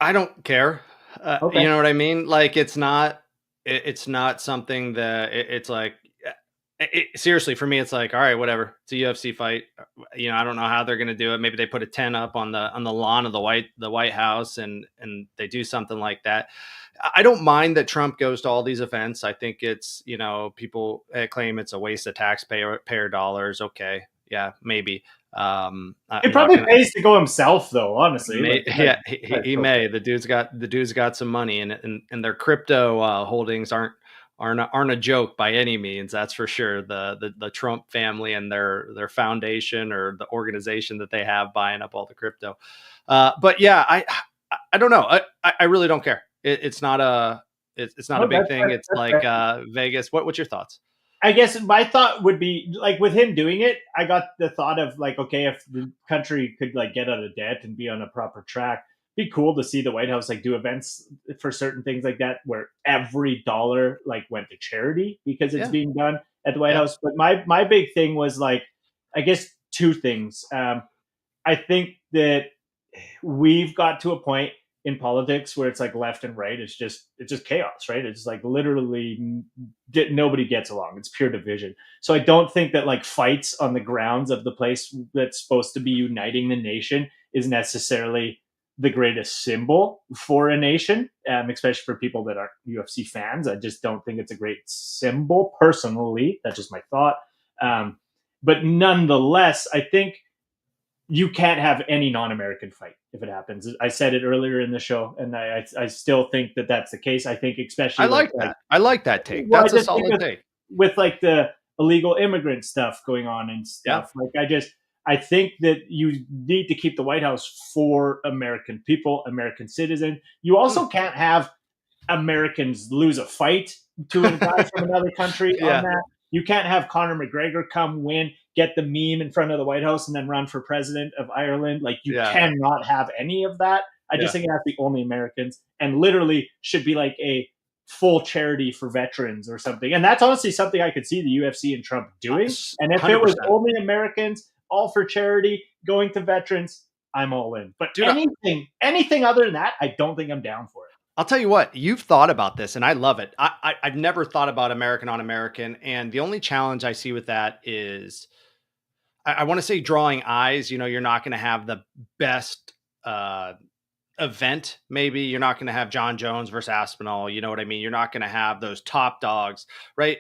I don't care. Okay. You know what I mean? Like, it's not something that it's like, seriously, for me, it's like, all right, whatever. It's a UFC fight. I don't know how they're going to do it. Maybe they put a tent up on the lawn of the White House and they do something like that. I don't mind that Trump goes to all these events. I think it's, people claim it's a waste of taxpayer dollars. Okay. Yeah, maybe. He probably pays to go himself, though. Honestly, he may. The dude's got some money, and their crypto holdings aren't a joke by any means. That's for sure. The Trump family and their foundation or the organization that they have buying up all the crypto. But yeah, I don't know. I really don't care. It's not a big thing. It's like Vegas. What's your thoughts? I guess my thought would be, like, with him doing it, I got the thought of, like, okay, if the country could, like, get out of debt and be on a proper track, it'd be cool to see the White House, like, do events for certain things like that where every dollar, like, went to charity because it's being done at the White House. But my big thing was, like, I guess two things. I think that we've got to a point in politics where it's like left and right. It's just chaos, right? It's like literally nobody gets along. It's pure division. So I don't think that, like, fights on the grounds of the place that's supposed to be uniting the nation is necessarily the greatest symbol for a nation, especially for people that aren't UFC fans. I just don't think it's a great symbol personally. That's just my thought. But nonetheless, I think you can't have any non-American fight if it happens. I said it earlier in the show, and I still think that that's the case. I think especially I like that take. Well, that's a solid take. With like the illegal immigrant stuff going on and stuff. Yeah. Like I think that you need to keep the White House for American people, American citizens. You also can't have Americans lose a fight to a guy from another country on that. You can't have Conor McGregor come win, get the meme in front of the White House, and then run for president of Ireland. Like, you cannot have any of that. I just think it has to be only Americans, and literally should be like a full charity for veterans or something. And that's honestly something I could see the UFC and Trump doing. And if 100%. It was only Americans, all for charity, going to veterans, I'm all in. But Dude, anything other than that, I don't think I'm down for it. I'll tell you what, you've thought about this and I love it. I've never thought about American on American. And the only challenge I see with that is I want to say drawing eyes. You're not going to have the best event. Maybe you're not going to have John Jones versus Aspinall. You know what I mean? You're not going to have those top dogs, right?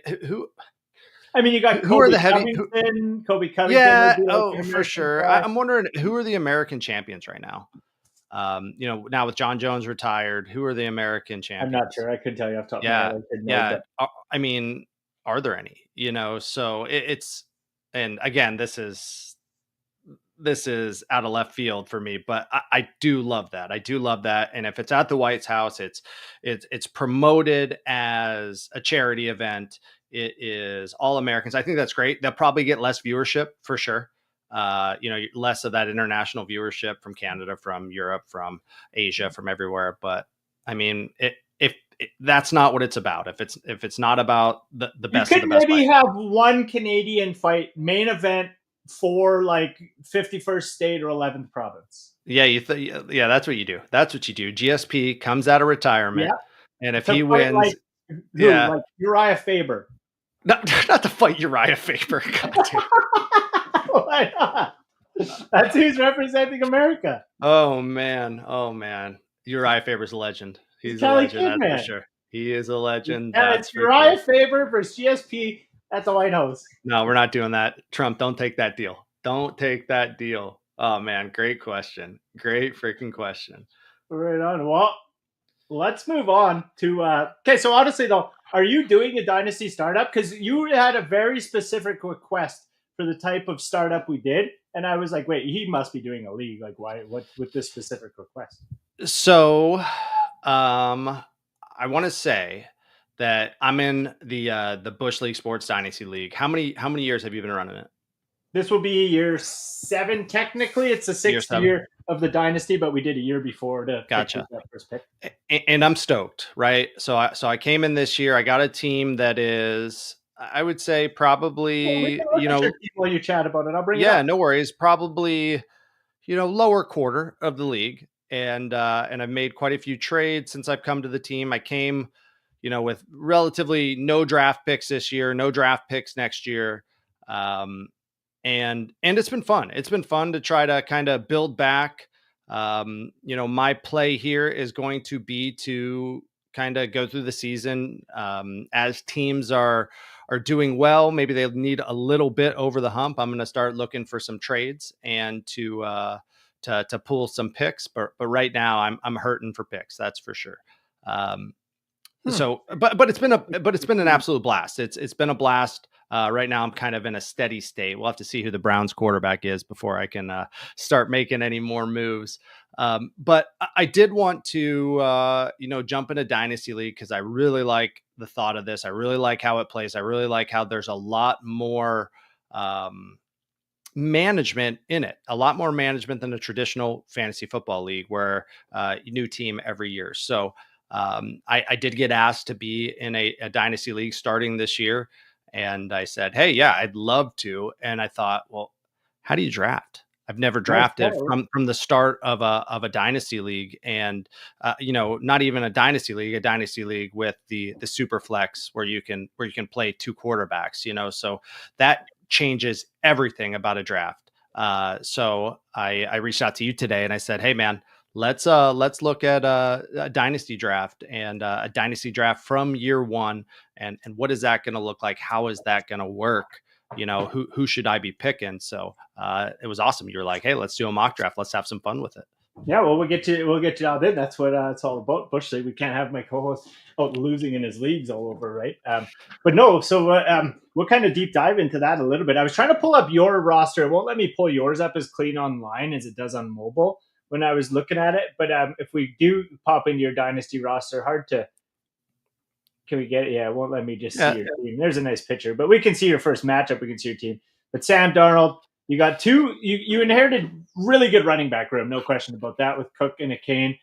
I mean, you got who are the heavy? Kobe Covington. Yeah, Like for sure. I'm wondering who are the American champions right now. Now with John Jones retired, who are the American champions? I'm not sure. I couldn't tell you off the top of my head. I mean, are there any? So it's, and again, this is out of left field for me, but I do love that. I do love that. And if it's at the White House, it's promoted as a charity event. It is all Americans. I think that's great. They'll probably get less viewership for sure. Less of that international viewership from Canada, from Europe, from Asia, from everywhere. But I mean, if that's not what it's about, if it's not about the best, you could of the best, maybe have one Canadian fight main event for like 51st state or 11th province. Yeah, yeah, that's what you do. That's what you do. GSP comes out of retirement, and if he wins, like Uriah Faber. Not to fight Uriah Faber. Why not? That's who's representing America. Oh man. Uriah Faber's a legend. He's a legend, that's for sure. He is a legend. Yeah, it's Uriah Faber versus GSP at the White House. No, we're not doing that. Trump, don't take that deal. Don't take that deal. Oh man, great question. Great freaking question. Right on. Well, let's move on to okay, so honestly though, are you doing a dynasty startup? Because you had a very specific request for the type of startup we did. And I was like, wait, he must be doing a league. Like, why? What with this specific request? So I want to say that I'm in the Bushleague Sports Dynasty League. How many years have you been running it? This will be year 7. Technically, it's the 6th year of the dynasty, but we did a year before to gotcha that first pick. And I'm stoked, right? So I came in this year. I got a team that is, I would say, probably while you chat about it, I'll bring it up. No worries. Probably lower quarter of the league, and I've made quite a few trades since I've come to the team. I came, with relatively no draft picks this year, no draft picks next year. And it's been fun. It's been fun to try to kind of build back. My play here is going to be to kind of go through the season as teams are doing well. Maybe they need a little bit over the hump. I'm going to start looking for some trades and to pull some picks. But right now I'm hurting for picks. That's for sure. So, but it's been an absolute blast. It's been a blast. Right now I'm kind of in a steady state. We'll have to see who the Browns quarterback is before I can start making any more moves. But I did want to, jump in a dynasty league because I really like the thought of this. I really like how it plays. I really like how there's a lot more management in it, a lot more management than a traditional fantasy football league where new team every year. So I did get asked to be in a dynasty league starting this year. And I said, hey, yeah, I'd love to. And I thought, well, how do you draft? I've never drafted from the start of a dynasty league, and not even a dynasty league with the super flex where you can play 2 quarterbacks, so that changes everything about a draft. So I reached out to you today and I said, hey man, let's look at a dynasty draft and a dynasty draft from year 1. And what is that going to look like? How is that going to work? Who should I be picking? So it was awesome. You were like, hey, let's do a mock draft. Let's have some fun with it. Yeah, well, we'll get you all in. That's what it's all about. Bush League. We can't have my co-host out losing in his leagues all over, right? But no. So we'll kind of deep dive into that a little bit. I was trying to pull up your roster. It won't let me pull yours up as clean online as it does on mobile when I was looking at it. But if we do pop into your dynasty roster, hard to. Can we get it? Yeah, it won't let me just see your team. There's a nice picture, but we can see your first matchup. We can see your team. But Sam Darnold, you got 2. You inherited really good running back room, no question about that, with Cook and Kane.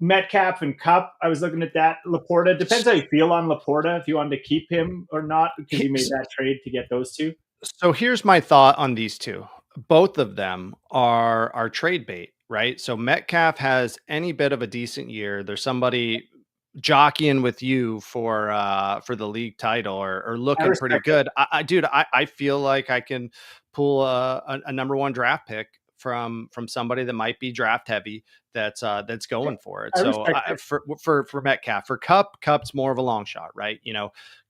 Metcalf and Cup, I was looking at that. Laporta, depends how you feel on Laporta, if you wanted to keep him or not, because you made that trade to get those 2. So here's my thought on these 2. both of them are trade bait, right? So Metcalf has any bit of a decent year. There's somebody jockeying with you for the league title or I looking pretty respect it. good. I feel like I can pull a number one draft pick from somebody that might be draft heavy that's going for it. I So respect it. for Metcalf, for Cup's more of a long shot, right?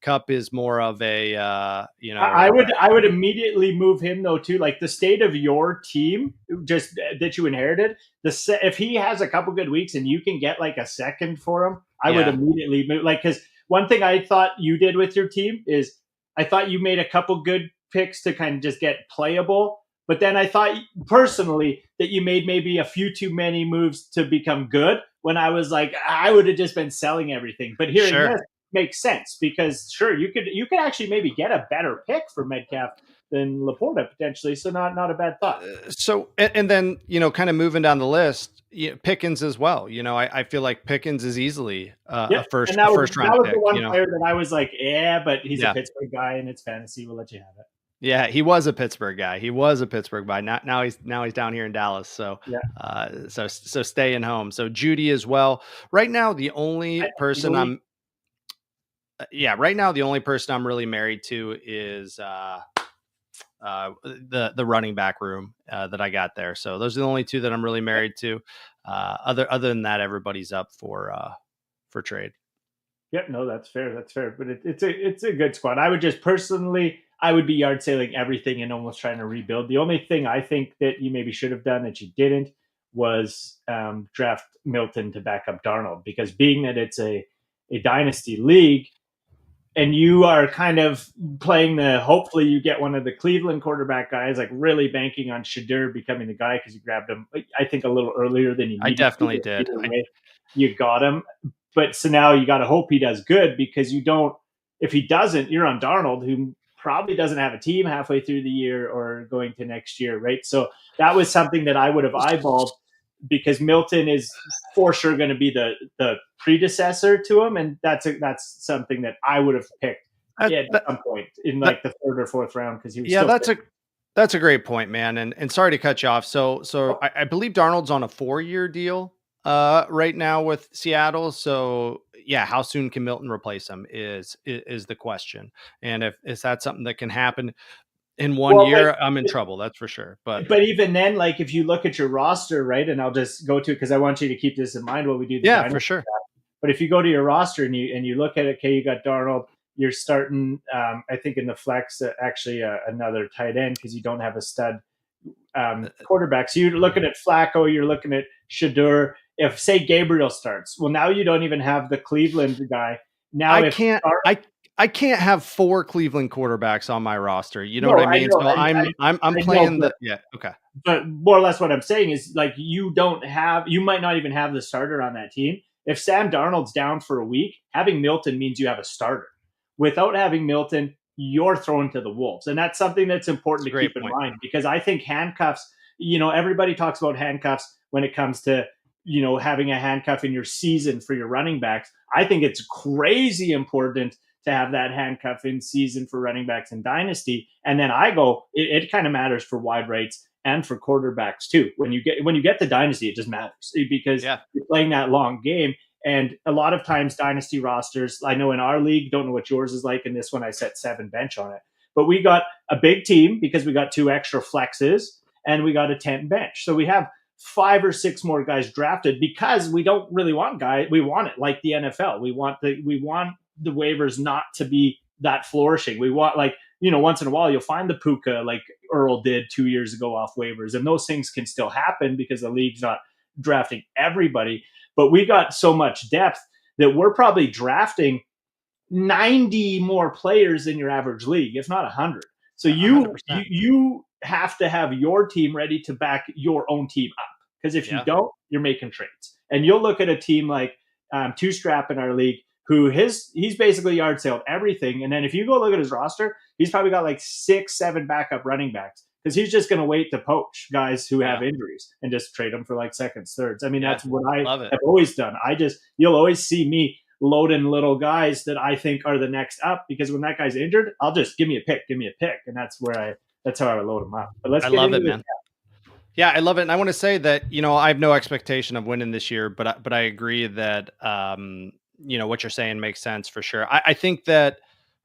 Cup is more of a I would immediately move him though too. Like the state of your team, just that you inherited. If he has a couple good weeks and you can get like a second for him, I would Yeah. immediately move. Like because one thing I thought you did with your team is I thought you made a couple good picks to kind of just get playable. But then I thought personally that you made maybe a few too many moves to become good. When I was like, I would have just been selling everything. But hearing Sure. this makes sense because sure you could actually maybe get a better pick for Metcalf than Laporta potentially. So not a bad thought. So and then kind of moving down the list, Pickens as well. I feel like Pickens is easily Yeah, a first and that was round pick. the one player that I was like, yeah, but he's Yeah. a Pittsburgh guy and it's fantasy. We'll let you have it. Yeah, he was a Pittsburgh guy. He was a Pittsburgh guy. Now he's down here in Dallas. So Yeah. so staying home. So Judy as well. Right now, the only person right now the only person I'm really married to is the running back room that I got there. So those are the only two that I'm really married to. Other than that, everybody's up for trade. Yep, no, that's fair. That's fair. But it's a good squad. I would just personally, I would be yard sailing everything and almost trying to rebuild. The only thing I think that you maybe should have done that you didn't was draft Milton to back up Darnold, because being that it's a dynasty league and you are kind of playing hopefully you get one of the Cleveland quarterback guys, like really banking on Shadur becoming the guy because you grabbed him, I think, a little earlier than you needed. I definitely did. You got him. But so now you got to hope he does good, because if he doesn't, you're on Darnold, who probably doesn't have a team halfway through the year or going to next year, right? So that was something that I would have eyeballed, because Milton is for sure going to be the predecessor to him, and that's something that I would have picked at some point in like the third or fourth round, because he was that's a great point, man. And sorry to cut you off. So I believe Darnold's on a 4-year deal right now with Seattle. So yeah, how soon can Milton replace him is the question. And if that's something that can happen in 1 year, I'm in trouble. That's for sure. But even then, like if you look at your roster, right, and I'll just go to it because I want you to keep this in mind while we do. For sure. But if you go to your roster and you look at it, okay, you got Darnold. You're starting, I think, in the flex, actually another tight end, because you don't have a stud quarterback. So you're looking at Flacco, you're looking at Shadur. If, say, Gabriel starts, well, now you don't even have the Cleveland guy. Now I can't have 4 Cleveland quarterbacks on my roster. You know what I mean? So I'm playing okay. But more or less what I'm saying is, like, you might not even have the starter on that team. If Sam Darnold's down for a week, having Milton means you have a starter. Without having Milton, you're thrown to the wolves. And that's something that's important to keep in mind, because I think handcuffs, everybody talks about handcuffs when it comes to, having a handcuff in your season for your running backs. I think it's crazy important to have that handcuff in season for running backs in Dynasty. And then it kind of matters for wide rights and for quarterbacks too. When you get to Dynasty, it just matters, because you're playing that long game. And a lot of times Dynasty rosters, I know in our league, don't know what yours is like. In this one, I set 7 bench on it. But we got a big team because we got 2 extra flexes and we got a 10 bench. So we have 5 or 6 more guys drafted, because we don't really want guys. We want it like the NFL. We want the waivers not to be that flourishing. We want, like, once in a while you'll find the Puka like Earl did 2 years ago off waivers. And those things can still happen because the league's not drafting everybody. But we got so much depth that we're probably drafting 90 more players than your average league, if not 100. So you have to have your team ready to back your own team up, because if you don't, you're making trades. And you'll look at a team like Two Strap in our league, who he's basically yard sailed everything. And then if you go look at his roster, he's probably got like 6-7 backup running backs, because he's just going to wait to poach guys who have injuries and just trade them for like seconds, thirds. I mean, that's what I have always done. You'll always see me loading little guys that I think are the next up, because when that guy's injured, I'll just give me a pick. And that's where that's how I would load them up. But let's I get love into it, man. Yeah, I love it. And I want to say that, I have no expectation of winning this year, but I agree that, what you're saying makes sense for sure. I think that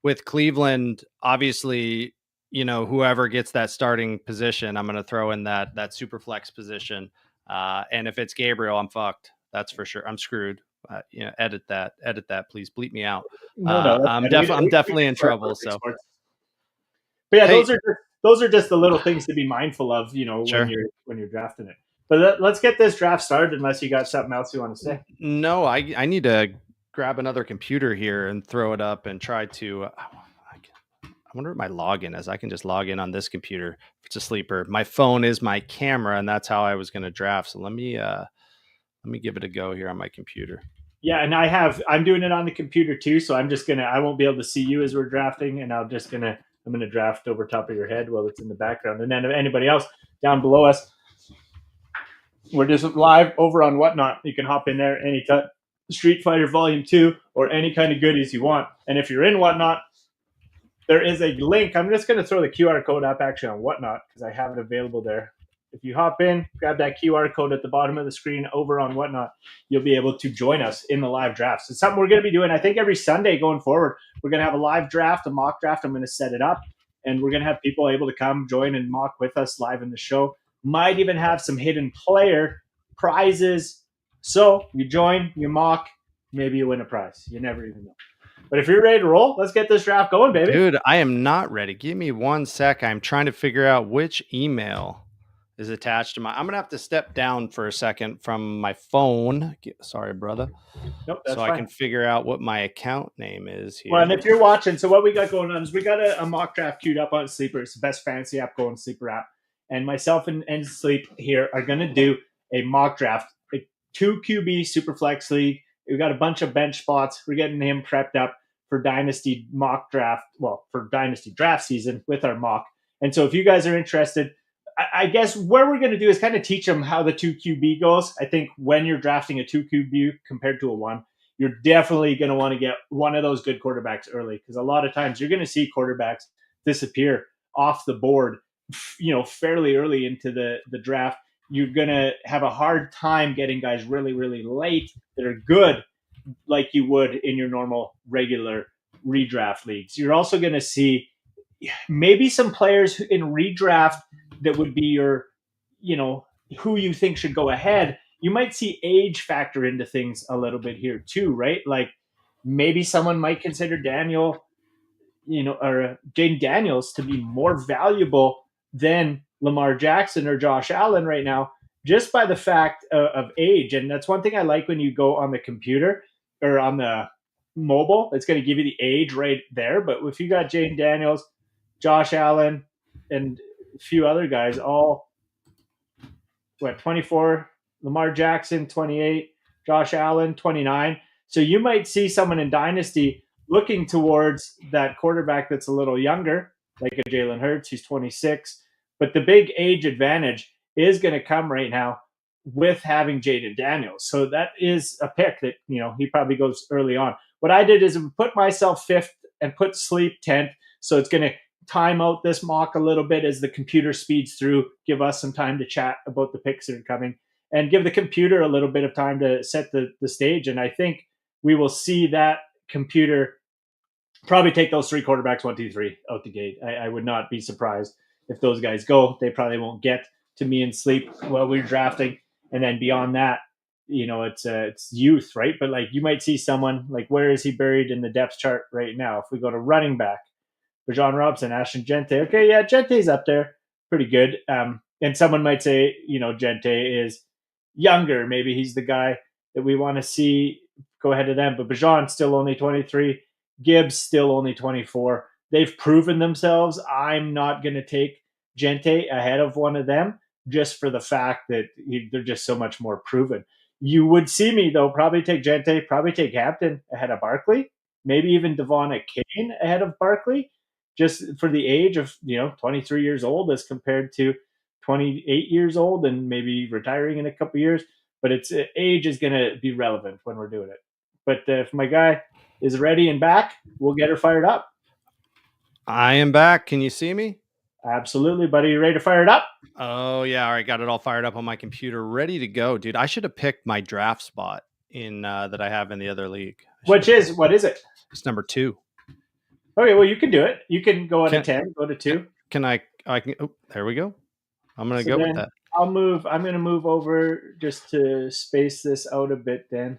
with Cleveland, obviously, whoever gets that starting position, I'm going to throw in that super flex position. And if it's Gabriel, I'm fucked. That's for sure. I'm screwed. Edit that, please bleep me out. No, that's I'm fine. I'm definitely in trouble. So, but yeah, hey, those are just the little things to be mindful of, sure. when you're drafting it. But let's get this draft started. Unless you got something else you want to say. No, I need to grab another computer here and throw it up and try to. I wonder what my login is. I can just log in on this computer. It's a sleeper. My phone is my camera, and that's how I was going to draft. So let me give it a go here on my computer. Yeah, and I'm doing it on the computer too. So I won't be able to see you as we're drafting, and I'm gonna draft over top of your head while it's in the background. And then if anybody else down below us, we're just live over on Whatnot. You can hop in there anytime. Street Fighter Volume 2 or any kind of goodies you want. And if you're in Whatnot, there is a link. I'm just going to throw the QR code up actually on Whatnot because I have it available there. If you hop in, grab that QR code at the bottom of the screen over on Whatnot, you'll be able to join us in the live drafts. It's something we're going to be doing, I think, every Sunday going forward. We're going to have a live draft, a mock draft. I'm going to set it up, and we're going to have people able to come join and mock with us live in the show. Might even have some hidden player prizes. So you join, you mock, maybe you win a prize. You never even know. But if you're ready to roll, let's get this draft going, baby. Dude, I am not ready. Give me 1 sec. I'm trying to figure out which email is attached to I'm going to have to step down for a second from my phone. Sorry, brother. Nope, that's so fine. I can figure out what my account name is here. Well, and if you're watching, so what we got going on is we got a mock draft queued up on Sleeper. It's the best fantasy app going, Sleeper app. And myself and Nsleep here are going to do a mock draft, a 2 QB super flex league. We've got a bunch of bench spots. We're getting him prepped up for Dynasty mock draft, for Dynasty draft season with our mock. And so if you guys are interested, I guess where we're going to do is kind of teach them how the 2 QB goes. I think when you're drafting a 2 QB compared to a 1, you're definitely going to want to get one of those good quarterbacks early because a lot of times you're going to see quarterbacks disappear off the board, fairly early into the draft. You're going to have a hard time getting guys really, really late that are good like you would in your normal regular redraft leagues. You're also going to see maybe some players in redraft that would be your, who you think should go ahead. You might see age factor into things a little bit here too, right? Like maybe someone might consider Daniel, or Jaden Daniels to be more valuable than Lamar Jackson or Josh Allen right now, just by the fact of age. And that's one thing I like when you go on the computer or on the mobile, it's going to give you the age right there. But if you got Jaden Daniels, Josh Allen, and a few other guys, all 24, Lamar Jackson 28, Josh Allen 29. So you might see someone in Dynasty looking towards that quarterback that's a little younger, like a Jalen Hurts, who's 26. But the big age advantage is going to come right now with having Jaden Daniels. So that is a pick that, he probably goes early on. What I did is put myself 5th and put Sleep 10th. So it's going to time out this mock a little bit as the computer speeds through, give us some time to chat about the picks that are coming, and give the computer a little bit of time to set the stage. And I think we will see that computer probably take those 3 quarterbacks, 1, 2, 3 out the gate. I would not be surprised if those guys go. They probably won't get to me and Sleep while we're drafting. And then beyond that, it's youth, right? But like you might see someone like, where is he buried in the depth chart right now? If we go to running back, Bijan Robinson, Ashton Gente. Okay, yeah, Gente's up there. Pretty good. And someone might say, Gente is younger. Maybe he's the guy that we want to see go ahead of them. But Bijan's still only 23. Gibbs still only 24. They've proven themselves. I'm not going to take Gente ahead of one of them just for the fact that they're just so much more proven. You would see me, though, probably take Gente, probably take Hampton ahead of Barkley, maybe even Devon Kane ahead of Barkley, just for the age of, 23 years old as compared to 28 years old and maybe retiring in a couple of years. But age is going to be relevant when we're doing it. But if my guy is ready and back, we'll get her fired up. I am back. Can you see me? Absolutely, buddy. You ready to fire it up? Oh yeah, all right, got it all fired up on my computer, ready to go, dude. I should have picked my draft spot in that I have in the other league. What is it? It's number 2. Okay, well, you can do it. You can go out of Can- 10, go to 2. Can I can? Oh, there we go. I'm gonna So go with then that. I'm going to move over just to space this out a bit. Then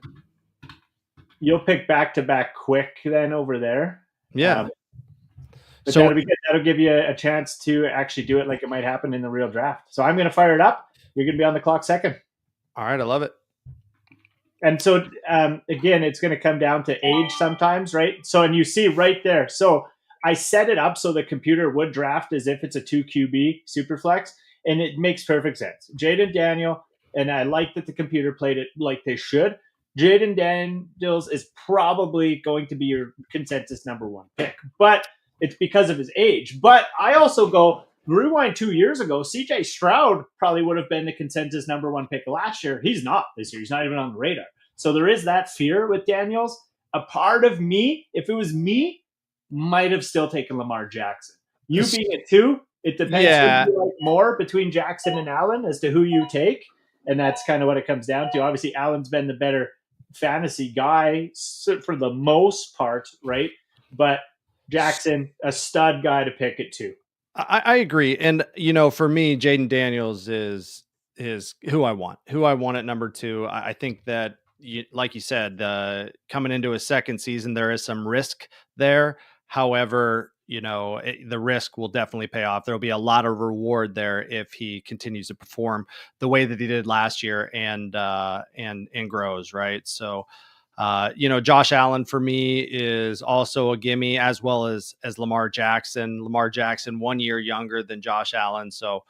you'll pick back to back quick then over there. Yeah. But So that'll give you a chance to actually do it like it might happen in the real draft. So I'm going to fire it up. You're going to be on the clock second. all right, I love it. And so, again, it's going to come down to age sometimes, right? So, and you see right there. So I set it up so the computer would draft as if it's a 2QB Superflex, and it makes perfect sense. Jaden Daniel, and I like that the computer played it like they should. Jaden Daniels is probably going to be your consensus number 1 pick, but it's because of his age. But I also go, rewind 2 years ago, CJ Stroud probably would have been the consensus number 1 pick last year. He's not this year. He's not even on the radar. So there is that fear with Daniels. A part of me, if it was me, might have still taken Lamar Jackson. You being it 2, it depends who you like more between Jackson and Allen as to who you take. And that's kind of what it comes down to. Obviously, Allen's been the better fantasy guy for the most part, right? But Jackson, a stud guy to pick at 2. I agree, and for me, Jaden Daniels is who I want. Who I want at number 2. I think that, like you said, coming into a second season, there is some risk there. However, the risk will definitely pay off. There'll be a lot of reward there if he continues to perform the way that he did last year and grows, right? So, Josh Allen for me is also a gimme, as well as Lamar Jackson. Lamar Jackson 1 year younger than Josh Allen, so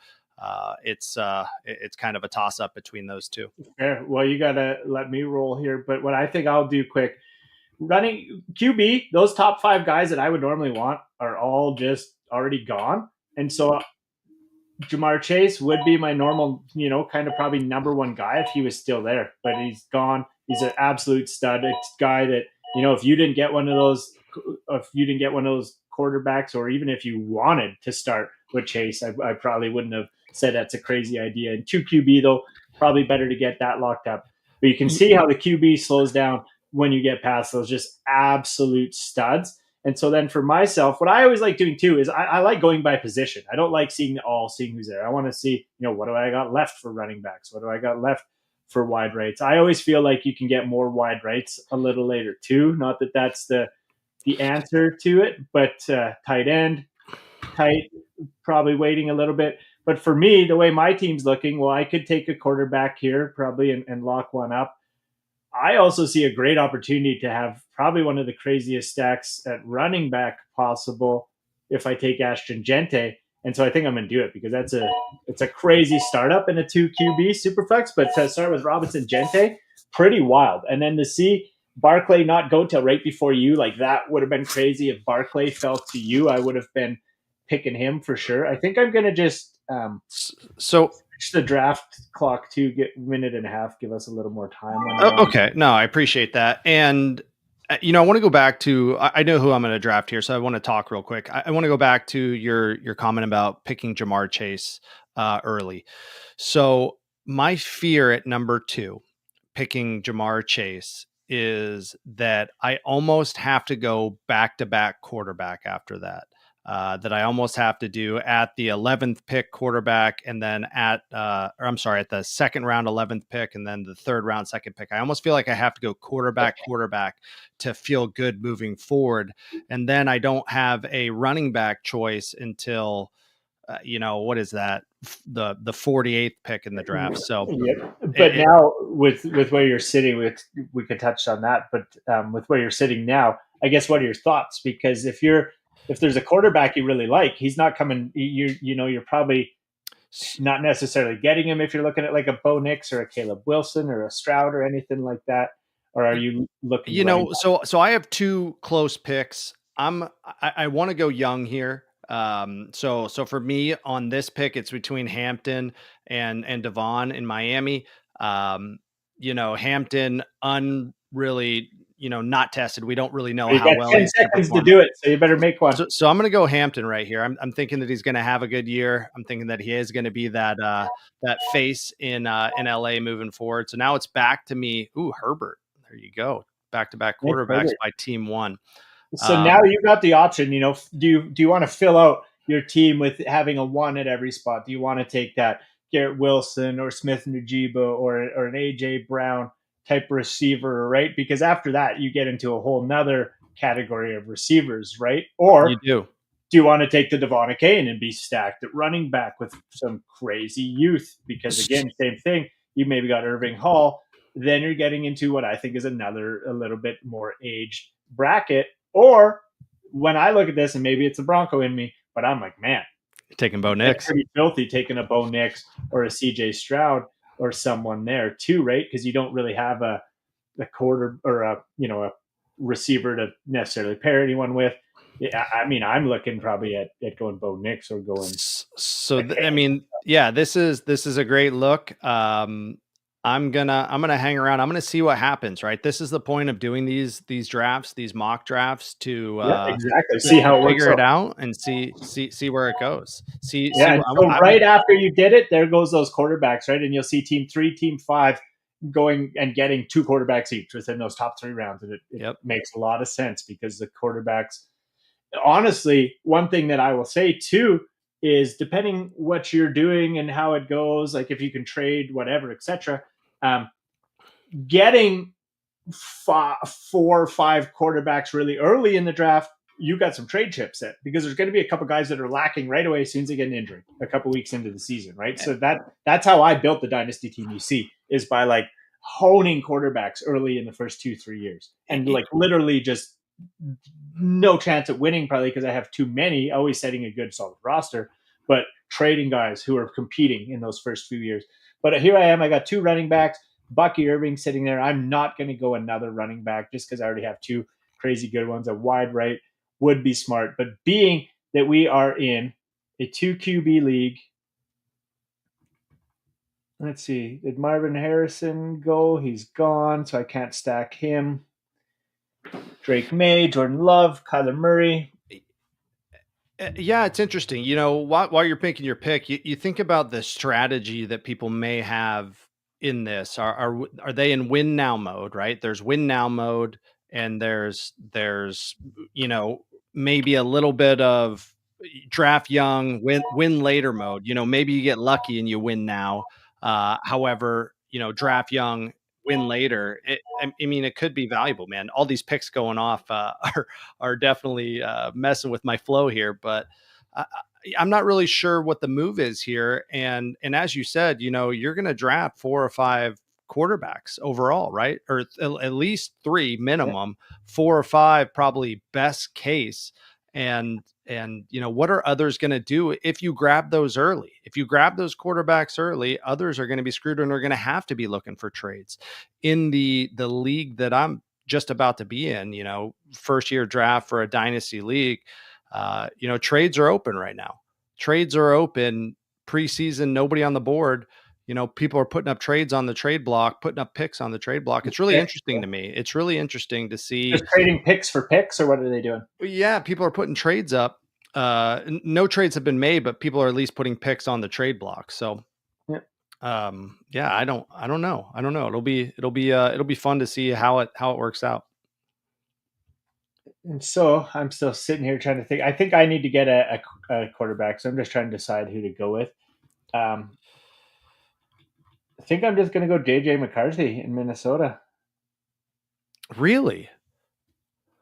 it's kind of a toss up between those two. Fair. Well, you gotta let me roll here, but what I think I'll do quick, running QB, those top 5 guys that I would normally want are all just already gone, and so Jamar Chase would be my normal, kind of probably number 1 guy if he was still there, but he's gone. He's an absolute stud. It's a guy that, if you didn't get one of those quarterbacks, or even if you wanted to start with Chase, I probably wouldn't have said that's a crazy idea. And 2 QB, though, probably better to get that locked up. But you can see how the QB slows down when you get past those just absolute studs. And so then for myself, what I always like doing too is I like going by position. I don't like seeing who's there. I want to see, what do I got left for running backs? What do I got left for wide rights? I always feel like you can get more wide rights a little later too. Not that that's the answer to it, but tight end, probably waiting a little bit. But for me, the way my team's looking, well, I could take a quarterback here probably and lock one up. I also see a great opportunity to have probably one of the craziest stacks at running back possible if I take Ashton Gente. And so I think I'm going to do it because it's a crazy startup in a 2 QB Superflex. But to start with Robinson Gente, pretty wild. And then to see Barclay not go till right before you, like that would have been crazy. If Barclay fell to you, I would have been picking him for sure. I think I'm going to just switch the draft clock to get a minute and a half, give us a little more time. Okay. No, I appreciate that. And, I want to go back to, I know who I'm going to draft here, so I want to talk real quick. I want to go back to your comment about picking Jamar Chase early. So my fear at number 2, picking Jamar Chase, is that I almost have to go back-to-back quarterback after that. That I almost have to do at the 11th pick quarterback, and then at the second round 11th pick, and then the third round second pick. I almost feel like I have to go quarterback to feel good moving forward. And then I don't have a running back choice until, what is that? The 48th pick in the draft. So, but now with where you're sitting, we could touch on that, but with where you're sitting now, I guess, what are your thoughts? Because if there's a quarterback you really like, he's not coming. You're probably not necessarily getting him if you're looking at like a Bo Nix or a Caleb Wilson or a Stroud or anything like that. Or are you looking? So I have 2 close picks. I want to go young here. So for me on this pick, it's between Hampton and Devon in Miami. Hampton really, not tested. We don't really know You how got well 10 he's gonna seconds to perform. do it, so you better make one. So I'm going to go Hampton right here. I'm thinking that he's going to have a good year. I'm thinking that he is going to be that face in LA moving forward. So now it's back to me. Ooh, Herbert. There you go. Back-to-back Nick quarterbacks Herbert. by team one. So now you got the option, do you want to fill out your team with having a one at every spot? Do you want to take that Garrett Wilson or Smith Najiba or an AJ Brown type receiver, right? Because after that, you get into a whole nother category of receivers, right? Or You do. do you want to take the Devon Kane and be stacked at running back with some crazy youth? Because again, same thing. You maybe got Irving Hall. Then you're getting into what I think is a little bit more aged bracket. Or when I look at this, and maybe it's a Bronco in me, but I'm like, man, Taking Bo that's Nix. pretty filthy taking a Bo Nix or a CJ Stroud or someone there too, right? Because you don't really have a quarter or a receiver to necessarily pair anyone with. Yeah, I mean, I'm looking probably at going Bo Nix or going. So I mean, yeah, this is a great look. I'm gonna hang around. I'm gonna see what happens. Right. This is the point of doing these drafts, these mock drafts, to exactly see how it figure works it out and see where it goes. See, and so right after you did it, there goes those quarterbacks, right? And you'll see team 3, team 5 going and getting 2 quarterbacks each within those top 3 rounds, and it makes a lot of sense because the quarterbacks. Honestly, one thing that I will say too is depending what you're doing and how it goes, like if you can trade whatever, etc. Getting 4 or 5 quarterbacks really early in the draft, you got some trade chips in because there's going to be a couple guys that are lacking right away as soon as they get an injury a couple weeks into the season, right? So that's how I built the dynasty team. You see, is by like honing quarterbacks early in the first 2-3 years, and like literally just no chance at winning probably because I have too many, always setting a good solid roster, but trading guys who are competing in those first few years. But here I am, I got 2 running backs, Bucky Irving sitting there. I'm not going to go another running back just because I already have 2 crazy good ones. A wide right would be smart, but being that we are in a 2 QB league, let's see, did Marvin Harrison go? He's gone, so I can't stack him. Drake May, Jordan Love, Kyler Murray. Yeah, it's interesting. While you're picking your pick, you think about the strategy that people may have in this. Are they in win now mode, right? There's win now mode, and there's maybe a little bit of draft young, win later mode. Maybe you get lucky and you win now. However, draft young, win later. I mean, it could be valuable, man. All these picks going off are definitely messing with my flow here, but I'm not really sure what the move is here. And as you said, you're going to draft 4 or 5 quarterbacks overall, right? Or at least 3 minimum, 4 or 5 probably best case. And what are others going to do if you grab those early? If you grab those quarterbacks early, others are going to be screwed and are going to have to be looking for trades. In the league that I'm just about to be in, first year draft for a dynasty league, trades are open right now. Trades are open preseason, nobody on the board. People are putting up trades on the trade block, putting up picks on the trade block. It's really interesting to me. It's really interesting to see. Just trading picks for picks, or what are they doing? Yeah, people are putting trades up. No trades have been made, but people are at least putting picks on the trade block. So, I don't know. It'll be fun to see how it works out. And so I'm still sitting here trying to think. I think I need to get a quarterback, so I'm just trying to decide who to go with. I think I'm just going to go JJ McCarthy in Minnesota. Really?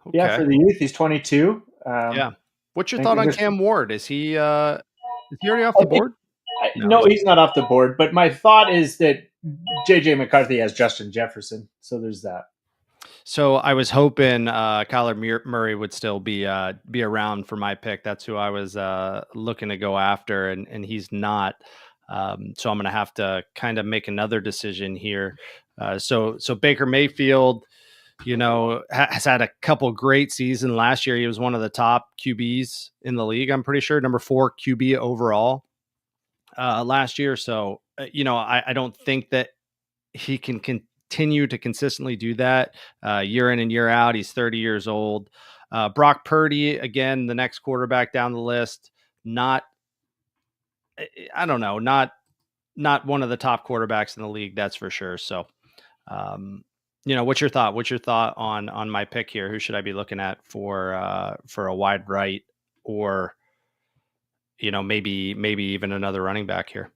Okay. Yeah, for the youth, he's 22. Yeah. What's your thought on Cam Ward? Is he already off the board? No, he's not off the board. But my thought is that JJ McCarthy has Justin Jefferson, so there's that. So I was hoping Kyler Murray would still be around for my pick. That's who I was looking to go after, and he's not. So I'm going to have to kind of make another decision here. So Baker Mayfield, has had a couple great seasons. Last year, he was one of the top QBs in the league. I'm pretty sure number 4 QB overall last year. So, I don't think that he can continue to consistently do that year in and year out. He's 30 years old. Brock Purdy, again, the next quarterback down the list. I don't know, not one of the top quarterbacks in the league, that's for sure. So, what's your thought? What's your thought on my pick here? Who should I be looking at for a wide right, or maybe even another running back here?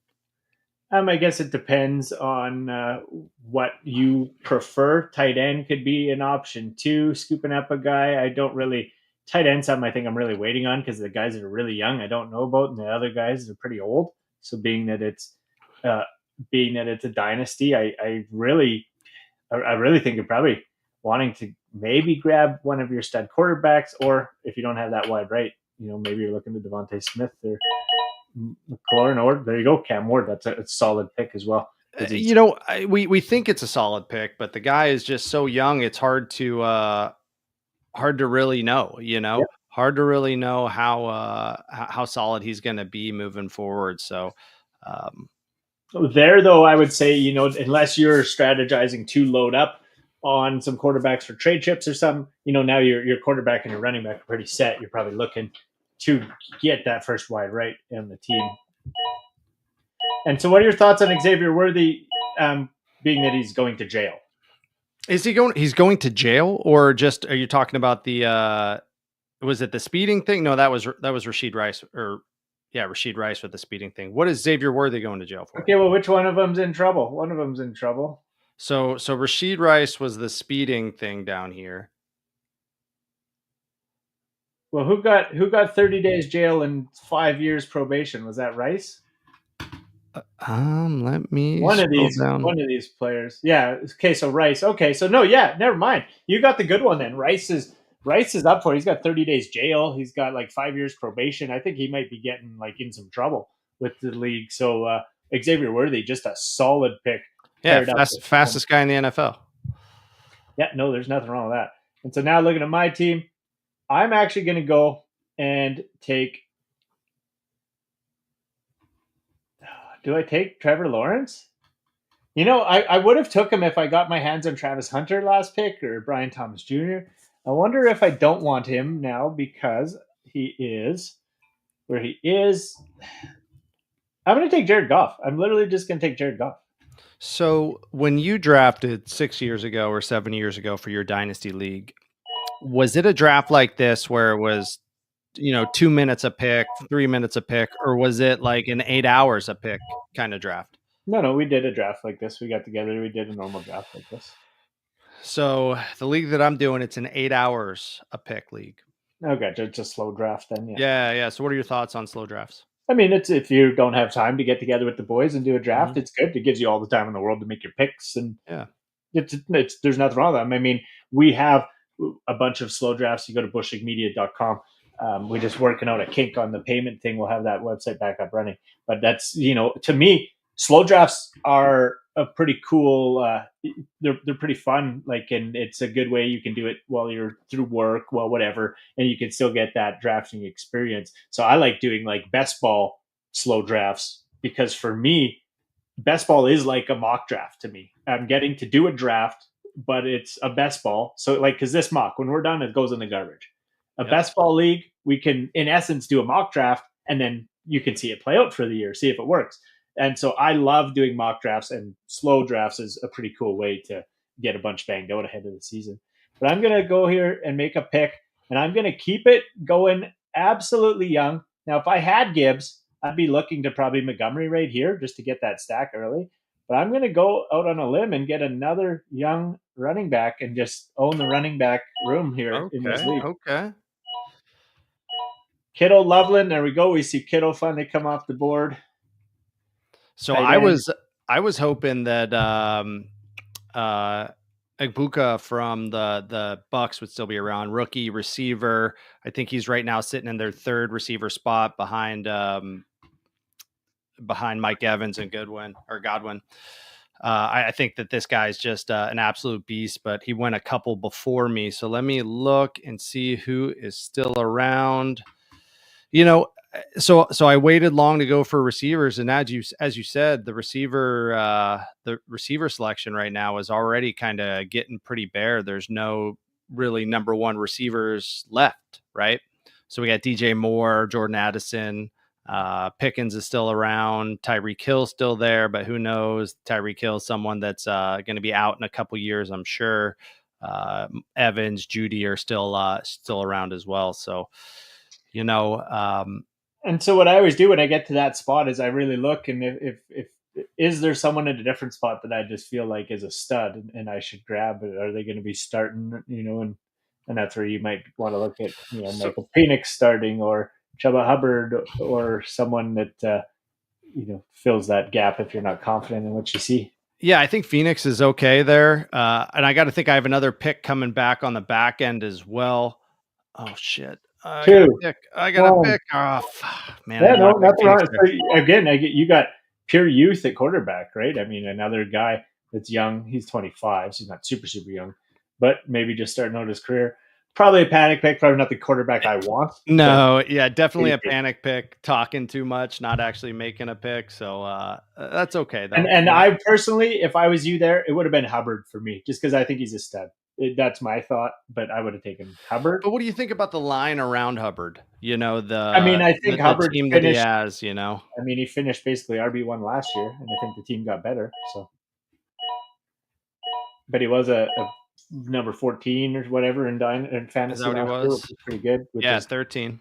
I guess it depends on what you prefer. Tight end could be an option too. Scooping up a guy, I don't really. Tight end something I think I'm really waiting on because the guys that are really young I don't know about, and the other guys are pretty old. So being that it's a dynasty, I really think you're probably wanting to maybe grab one of your stud quarterbacks, or if you don't have that wide right, maybe you're looking to Devontae Smith or McLaurin, or there you go, Cam Ward. That's a solid pick as well. We think it's a solid pick, but the guy is just so young. It's hard to really know. Yep. Hard to really know how solid he's going to be moving forward. So. There, though, I would say, unless you're strategizing to load up on some quarterbacks for trade chips or something, now your quarterback and your running back are pretty set. You're probably looking to get that first wide right in the team. And so what are your thoughts on Xavier Worthy, being that he's going to jail? Is he going? He's going to jail, or just are you talking about the? Was it the speeding thing? No, that was Rashid Rice, Rashid Rice with the speeding thing. What is Xavier Worthy going to jail for? Okay, well, which one of them's in trouble? One of them's in trouble. So Rashid Rice was the speeding thing down here. Well, who got 30 days jail and 5 years probation? Was that Rice? Let me one of these players. Yeah. Okay, so Rice. Okay, so no, yeah, never mind. You got the good one then. Rice is up for it. He's got 30 days jail. He's got like 5 years probation. I think he might be getting like in some trouble with the league. So Xavier Worthy, just a solid pick. Yeah, fastest guy in the NFL. Yeah, no, there's nothing wrong with that. And so now looking at my team, I'm actually going to go and take. Do I take Trevor Lawrence? I would have took him if I got my hands on Travis Hunter last pick or Brian Thomas Jr. I wonder if I don't want him now because he is where he is. I'm going to take Jared Goff. I'm literally just going to take Jared Goff. So when you drafted 6 years ago or 7 years ago for your dynasty league, was it a draft like this where it was, 2 minutes a pick, 3 minutes a pick, or was it like an 8 hours a pick kind of draft? No, we did a draft like this. We got together. We did a normal draft like this. So the league that I'm doing, it's an 8 hours a pick league. Okay, just a slow draft then. Yeah. So what are your thoughts on slow drafts? I mean, it's if you don't have time to get together with the boys and do a draft, It's good. It gives you all the time in the world to make your picks, and it's there's nothing wrong with them. I mean, we have a bunch of slow drafts. You go to bushleaguemedia.com. We're just working out a kink on the payment thing. We'll have that website back up running. But that's, to me, slow drafts are a pretty cool. They're pretty fun. And it's a good way you can do it while you're through work, whatever, and you can still get that drafting experience. So I like doing best ball slow drafts because for me, best ball is like a mock draft to me. I'm getting to do a draft, but it's a best ball. So because this mock, when we're done, it goes in the garbage. Best ball league, we can, in essence, do a mock draft, and then you can see it play out for the year, see if it works. And so I love doing mock drafts, and slow drafts is a pretty cool way to get a bunch banged out ahead of the season. But I'm going to go here and make a pick, and I'm going to keep it going absolutely young. Now, if I had Gibbs, I'd be looking to probably Montgomery right here just to get that stack early. But I'm going to go out on a limb and get another young running back and just own the running back room here in this league. Okay. Kittle, Loveland, there we go. We see Kittle finally come off the board. So I was hoping that Egbuka from the Bucks would still be around. Rookie receiver. I think he's right now sitting in their third receiver spot behind Mike Evans and Godwin. I think that this guy's just an absolute beast, but he went a couple before me. So let me look and see who is still around. So I waited long to go for receivers, and as you said, the receiver selection right now is already kind of getting pretty bare. There's no really number one receivers left, right? So we got DJ Moore, Jordan Addison, Pickens is still around, Tyreek Hill's still there, but who knows? Tyreek Hill's someone that's going to be out in a couple years, I'm sure. Evans, Judy are still around as well. So, and so what I always do when I get to that spot is I really look, and if is there someone in a different spot that I just feel like is a stud and I should grab it? Are they going to be starting, and that's where you might want to look at, Michael Penix starting, or Chuba Hubbard, or someone that, fills that gap if you're not confident in what you see. Yeah, I think Phoenix is okay there. And I got to think I have another pick coming back on the back end as well. Oh, shit. I got a pick. Oh, man. Yeah, no, nothing wrong. So again, you got pure youth at quarterback, right? I mean, another guy that's young. He's 25, so he's not super, super young, but maybe just starting out his career. Probably a panic pick. Probably not the quarterback I want. No, yeah, definitely a panic pick. Talking too much, not actually making a pick. So that's okay, though. And I personally, if I was you there, it would have been Hubbard for me, just because I think he's a stud. That's my thought, but I would have taken Hubbard. But what do you think about the line around Hubbard? I think Hubbard team finished, that he has, he finished basically RB1 last year, and I think the team got better. So, but he was a number 14 or whatever in fantasy. Is that what he was? Which is pretty good. Yeah, 13.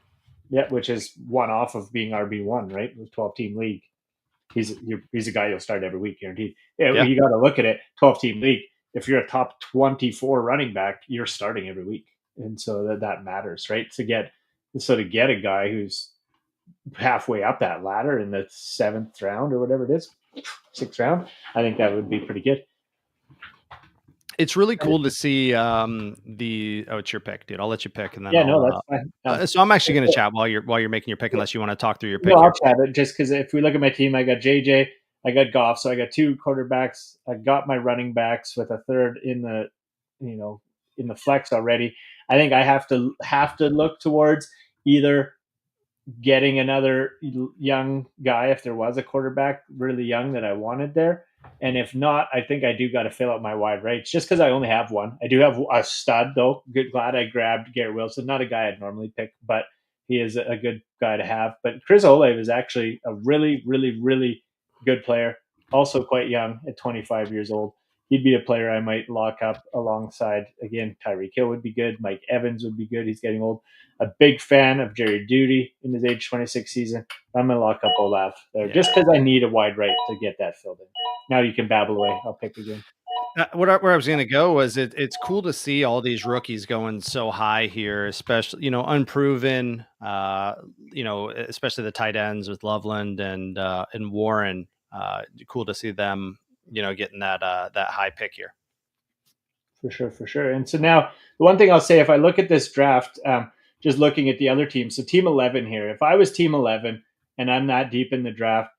Yeah, which is one off of being RB1, right? With 12-team league. He's a guy you'll start every week, guaranteed. Yeah. You got to look at it. 12-team league. If you're a top 24 running back, you're starting every week, and so that matters, right? To get a guy who's halfway up that ladder in the 7th round or whatever it is, 6th round, I think that would be pretty good. It's really cool to see it's your pick, dude. I'll let you pick, and then that's fine. No. So I'm actually going to chat while you're making your pick, unless you want to talk through your pick. No, I'll chat it just because if we look at my team, I got JJ, I got Goff, so I got 2 quarterbacks. I got my running backs with a third in the flex already. I think I have to look towards either getting another young guy if there was a quarterback really young that I wanted there. And if not, I think I do got to fill out my wide rights just because I only have one. I do have a stud, though. Glad I grabbed Garrett Wilson. Not a guy I'd normally pick, but he is a good guy to have. But Chris Olave is actually a really, really, really good player. Also quite young at 25 years old. He'd be a player I might lock up alongside. Again, Tyreek Hill would be good. Mike Evans would be good. He's getting old. A big fan of Jerry Jeudy in his age 26 season. I'm going to lock up Olave there just because I need a wide right to get that filled in. Now you can babble away. I'll pick again. Where I was going to go was it's cool to see all these rookies going so high here, especially, unproven, especially the tight ends with Loveland and Warren. Cool to see them, getting that high pick here. For sure. And so now the one thing I'll say, if I look at this draft, just looking at the other teams, so team 11 here, if I was team 11 and I'm that deep in the draft,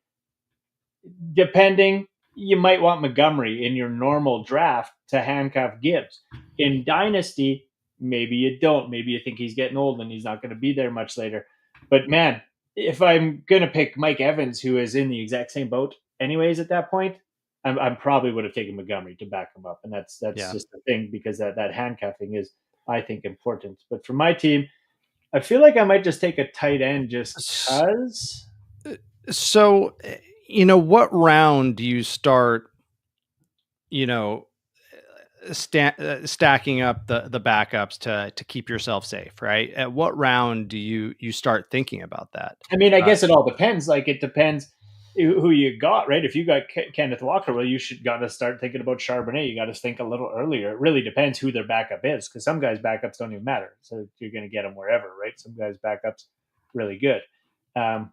depending, you might want Montgomery in your normal draft to handcuff Gibbs. In Dynasty, maybe you don't. Maybe you think he's getting old and he's not going to be there much later. But man, if I'm going to pick Mike Evans, who is in the exact same boat anyways at that point, I probably would have taken Montgomery to back him up. And that's just the thing, because that handcuffing is, I think, important. But for my team, I feel like I might just take a tight end just because. So, what round do you start, stacking up the backups to keep yourself safe, right? At what round do you start thinking about that? I mean, I guess it all depends. Like, it depends who you got, right? If you got Kenneth Walker, well, you got to start thinking about Charbonnet. You got to think a little earlier. It really depends who their backup is, because some guys' backups don't even matter. So you're going to get them wherever, right? Some guys' backups really good. I'm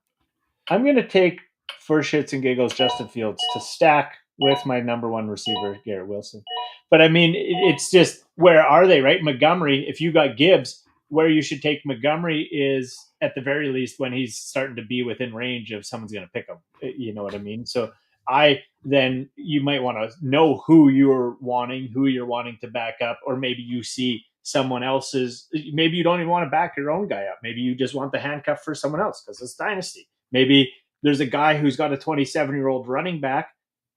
going to take, for shits and giggles, Justin Fields to stack with my number one receiver, Garrett Wilson. But I mean, it's just, where are they, right? Montgomery, if you got Gibbs, where you should take Montgomery is at the very least when he's starting to be within range of someone's going to pick him. You know what I mean? So you might want to know who you're wanting to back up, or maybe you see someone else's. Maybe you don't even want to back your own guy up. Maybe you just want the handcuff for someone else because it's dynasty. Maybe there's a guy who's got a 27-year-old running back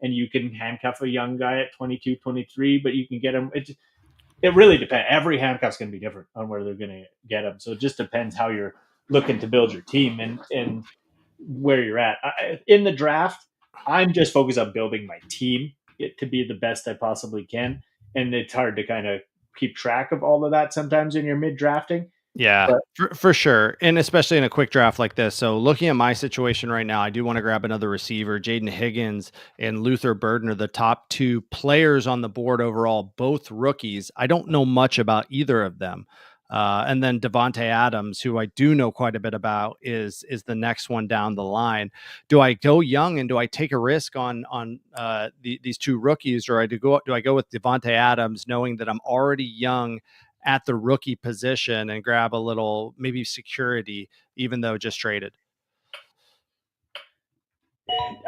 and you can handcuff a young guy at 22, 23, but you can get him. It really depends. Every handcuff's going to be different on where they're going to get him. So it just depends how you're looking to build your team and where you're at. In the draft, I'm just focused on building my team to be the best I possibly can. And it's hard to kind of keep track of all of that sometimes in your mid-drafting. Yeah, for sure. And especially in a quick draft like this. So looking at my situation right now, I do want to grab another receiver. Jaden Higgins and Luther Burden are the top two players on the board overall, both rookies. I don't know much about either of them. And then Devontae Adams, who I do know quite a bit about, is the next one down the line. Do I go young and do I take a risk on these two rookies, or do I go with Devontae Adams, knowing that I'm already young at the rookie position and grab a little maybe security, even though just traded?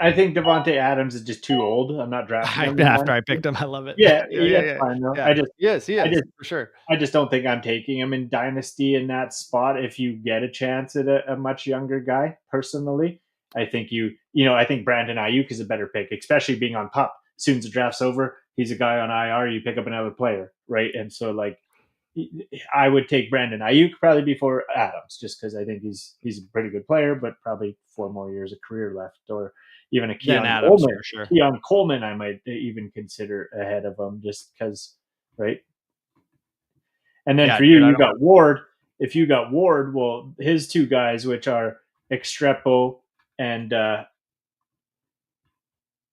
I think Devontae Adams is just too old. I'm not drafting him After I picked him, I love it. Yeah, that's fine though. Yeah. Yes, for sure. I just don't think I'm taking him in dynasty in that spot. If you get a chance at a much younger guy, personally, I think I think Brandon Ayuk is a better pick, especially being on PUP. As soon as the draft's over, he's a guy on IR. You pick up another player, right? And so I would take Brandon Ayuk probably before Adams, just because I think he's a pretty good player, but probably 4 more years of career left, or even a Keon Coleman. Sure. Keon Coleman, I might even consider ahead of him, just because, right? And then for you, you got Ward. If you got Ward, well, his two guys, which are Estrepo and I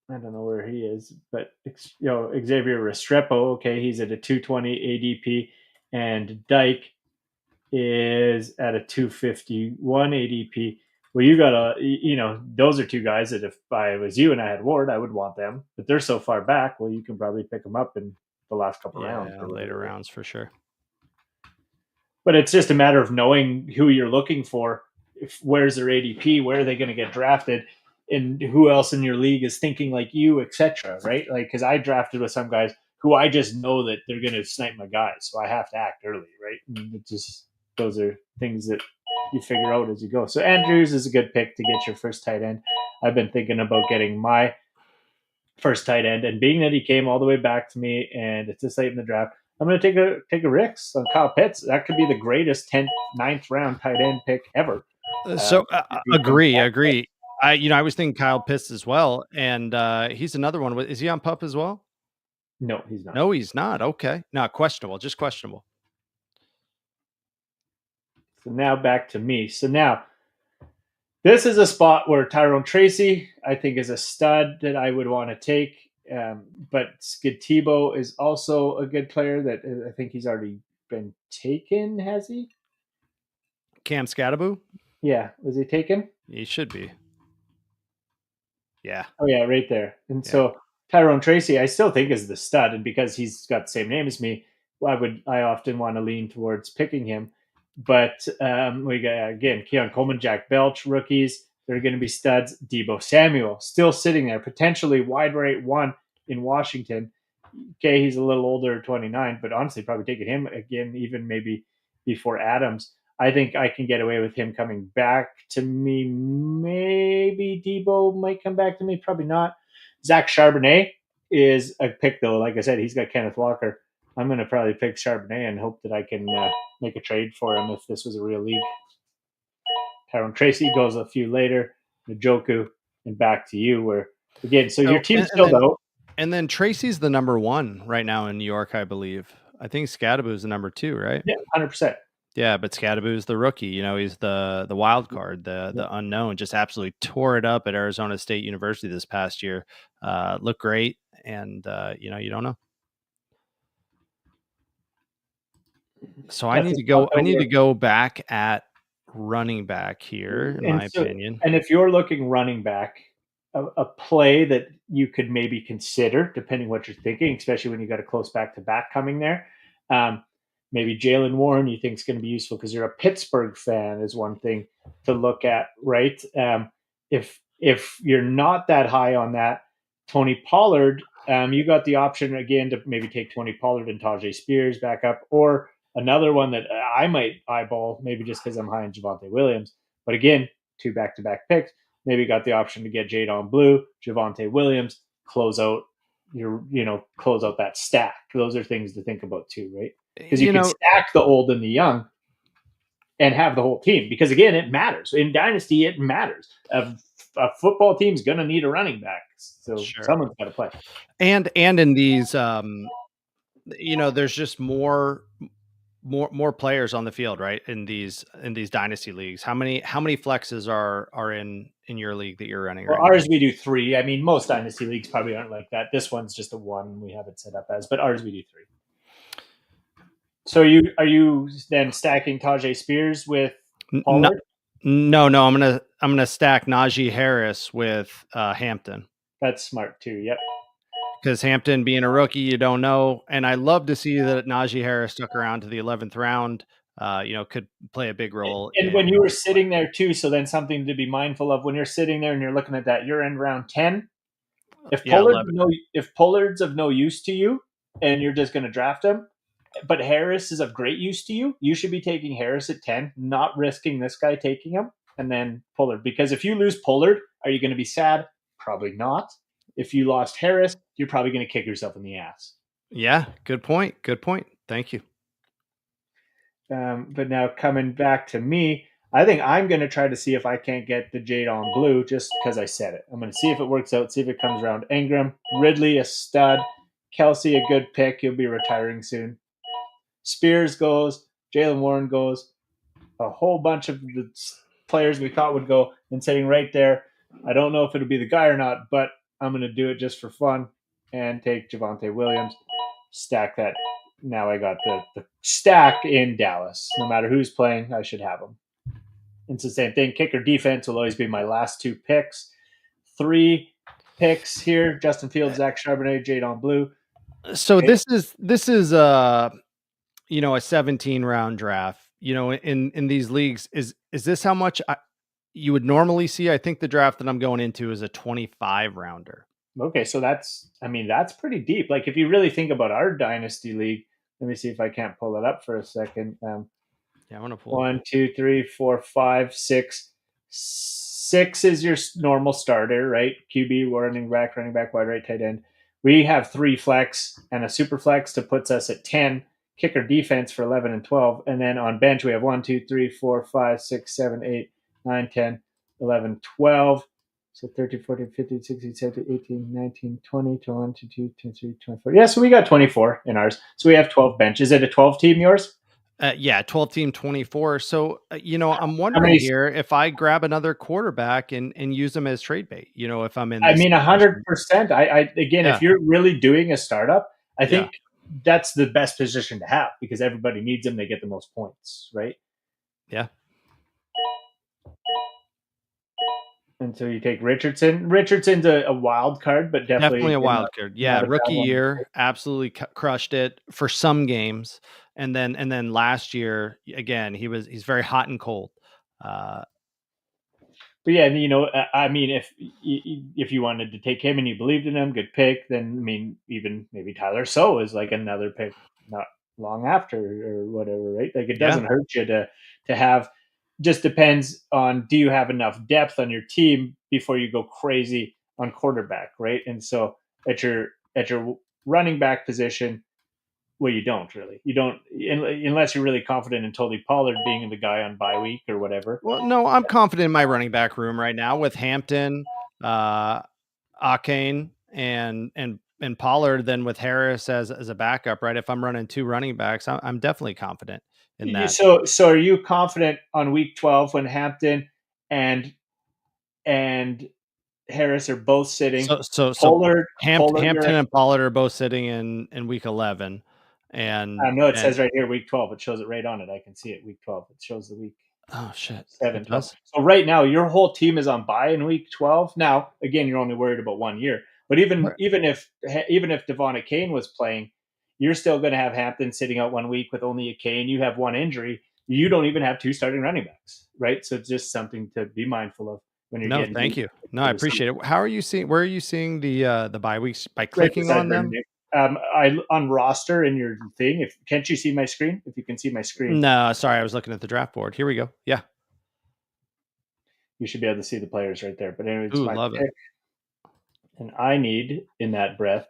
don't know where he is, but Xavier Restrepo. Okay, he's at a 220 ADP. And Dyke is at a 251 ADP. Well, you got those are two guys that if I was you and I had Ward, I would want them. But they're so far back, well, you can probably pick them up in the last couple rounds. Later rounds for sure. But it's just a matter of knowing who you're looking for. Where's their ADP? Where are they going to get drafted? And who else in your league is thinking like you, etc. Right? Because I drafted with some guys who I just know that they're going to snipe my guys. So I have to act early, right? And those are things that you figure out as you go. So Andrews is a good pick to get your first tight end. I've been thinking about getting my first tight end, and being that he came all the way back to me and it's this late in the draft, I'm going to take a risk on Kyle Pitts. That could be the greatest 10th, 9th round tight end pick ever. Agree. I was thinking Kyle Pitts as well. And he's another one. Is he on PUP as well? No, he's not. No, he's not. Okay. No, questionable. Just questionable. So now back to me. So now this is a spot where Tyrone Tracy, I think, is a stud that I would want to take. But Skid Tebow is also a good player that I think he's already been taken. Has he? Cam Scattaboo? Yeah. Was he taken? He should be. Yeah. Oh, yeah, right there. And so Tyrone Tracy, I still think is the stud, and because he's got the same name as me, I often want to lean towards picking him. But we got again Keon Coleman, Jack Belch, rookies. They're going to be studs. Deebo Samuel still sitting there, potentially wide right one in Washington. Okay, he's a little older, 29, but honestly, probably taking him again, even maybe before Adams. I think I can get away with him coming back to me. Maybe Deebo might come back to me. Probably not. Zach Charbonnet is a pick, though. Like I said, he's got Kenneth Walker. I'm going to probably pick Charbonnet and hope that I can make a trade for him if this was a real league. Tyrone Tracy goes a few later. Njoku, and back to you. Where again, so your team's filled out. And then Tracy's the number 1 right now in New York, I believe. I think Scattaboo's the number 2, right? Yeah, 100%. Yeah, but Scattaboo's the rookie. He's the wild card, the unknown. Just absolutely tore it up at Arizona State University this past year. Looked great, and you don't know. So I need to go back at running back here, in my opinion. And if you're looking running back, a play that you could maybe consider, depending what you're thinking, especially when you got a close back-to-back coming there. Maybe Jaylen Warren you think is going to be useful because you're a Pittsburgh fan is one thing to look at, right? If you're not that high on that, Tony Pollard, you got the option again to maybe take Tony Pollard and Tajay Spears back up, or Another one that I might eyeball, maybe just because I'm high on Javonte Williams. But again, 2 back-to-back picks. Maybe got the option to get Jadon Blue, Javonte Williams, close out close out that stack. Those are things to think about too, right? Because you can stack the old and the young and have the whole team. Because again, it matters. In Dynasty, it matters. A football team's going to need a running back. So someone's got to play. And in these, there's just more players on the field, right? In these dynasty leagues. How many flexes are in your league that you're running? Well, ours we do 3. I mean, most dynasty leagues probably aren't like that. This one's just a 1 we have it set up as, but ours we do 3. So are you then stacking Tajay Spears with Pollard? No. I'm gonna stack Najee Harris with Hampton. That's smart too. Yep. Because Hampton being a rookie, you don't know. And I love to see that Najee Harris stuck around to the 11th round, could play a big role. And when you were sitting there too, so then something to be mindful of when you're sitting there and you're looking at that, you're in round 10. If Pollard's of no use to you and you're just going to draft him, but Harris is of great use to you, you should be taking Harris at 10, not risking this guy taking him, and then Pollard. Because if you lose Pollard, are you going to be sad? Probably not. If you lost Harris, you're probably going to kick yourself in the ass. Yeah, good point. Thank you. But now coming back to me, I think I'm going to try to see if I can't get the Jadon Blue just because I said it. I'm going to see if it works out, see if it comes around. Ingram, Ridley, a stud. Kelsey, a good pick. He'll be retiring soon. Spears goes. Jaylen Warren goes. A whole bunch of the players we thought would go and sitting right there. I don't know if it'll be the guy or not, but I'm going to do it just for fun and take Javonte Williams. Stack that. Now I got the stack in Dallas. No matter who's playing, I should have them. It's the same thing. Kicker defense will always be my last 2 picks. 3 picks here. Justin Fields, Zach Charbonnet, Jadon Blue. So this is a 17 round draft. In these leagues, is this how much you would normally see? I think the draft that I'm going into is a 25 rounder. Okay, so that's pretty deep. Like if you really think about our dynasty league, let me see if I can't pull it up for a second. I want to pull 1, 2, 3, 4, 5, 6. 6 is your normal starter, right? QB, running back, wide right, tight end. We have 3 flex and a super flex that puts us at 10. Kicker defense for 11 and 12. And then on bench, we have 1, 2, 3, 4, 5, 6, 7, 8, 9, 10, 11, 12. So 13, 14, 15, 16, 17, 18, 19, 20, 21, 22, 23, 24. Yeah, so we got 24 in ours. So we have 12 bench. Is it a 12 team yours? Yeah, 12 team 24. So, I'm wondering here if I grab another quarterback and use them as trade bait, if I'm in. 100%. Again, if you're really doing a startup, I think that's the best position to have because everybody needs them. They get the most points, right? Yeah. And so you take Richardson. Richardson's a wild card, but definitely a wild card. Yeah, rookie year, absolutely crushed it for some games, and then last year again he's very hot and cold. But yeah, I mean, if you wanted to take him and you believed in him, good pick. Then I mean, even maybe Tyler So is like another pick, not long after or whatever, right? Like it doesn't hurt you to have. Just depends on do you have enough depth on your team before you go crazy on quarterback, right? And so at your running back position, well, you don't unless you're really confident in Tony Pollard being the guy on bye week or whatever. Well, no, I'm confident in my running back room right now with Hampton, Akane, and Pollard. Then with Harris as a backup, right? If I'm running 2 running backs, I'm definitely confident in that. So are you confident on week 12 when Hampton and Harris are both sitting? So Hampton and Pollard are both sitting in week 11. And I know it says right here week 12. It shows it right on it. I can see it week 12. It shows the week. Oh shit. 7, 12. So right now your whole team is on bye in week 12. Now again, you're only worried about 1 year. But even if Devon Akane was playing, you're still going to have Hampton sitting out 1 week with only Akane. You have 1 injury. You don't even have 2 starting running backs, right? So it's just something to be mindful of when you're getting. No, thank you. No, I appreciate it. How are you seeing? Where are you seeing the bye weeks? By clicking on them? I on roster in your thing. Can't you see my screen? If you can see my screen, No, sorry, I was looking at the draft board. Here we go. Yeah. you should be able to see the players right there. But anyway, it's Ooh, my love it. pick, and I need in that breath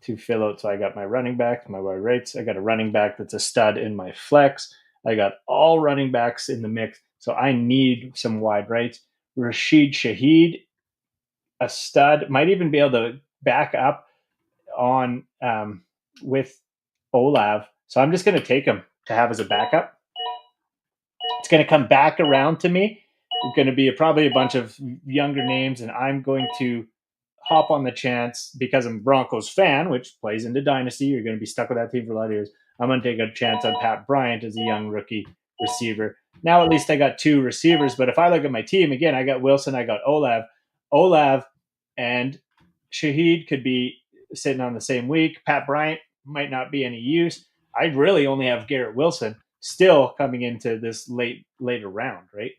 to fill out. So I got my running back, my wide rates. I got a running back that's a stud in my flex. I got all running backs in the mix. So I need some wide rates. Rashid Shaheed, a stud, might even be able to back up on with Olav. So I'm just going to take him to have as a backup. It's going to come back around to me. It's going to be probably a bunch of younger names, and I'm going to hop on the chance because I'm a Broncos fan, which plays into Dynasty. You're going to be stuck with that team for a lot of years. I'm going to take a chance on Pat Bryant as a young rookie receiver. Now at least I got 2 receivers, but if I look at my team, again, I got Wilson, I got Olav. Olav and Shaheed could be sitting on the same week. Pat Bryant might not be any use. I really only have Garrett Wilson still coming into this later round, right?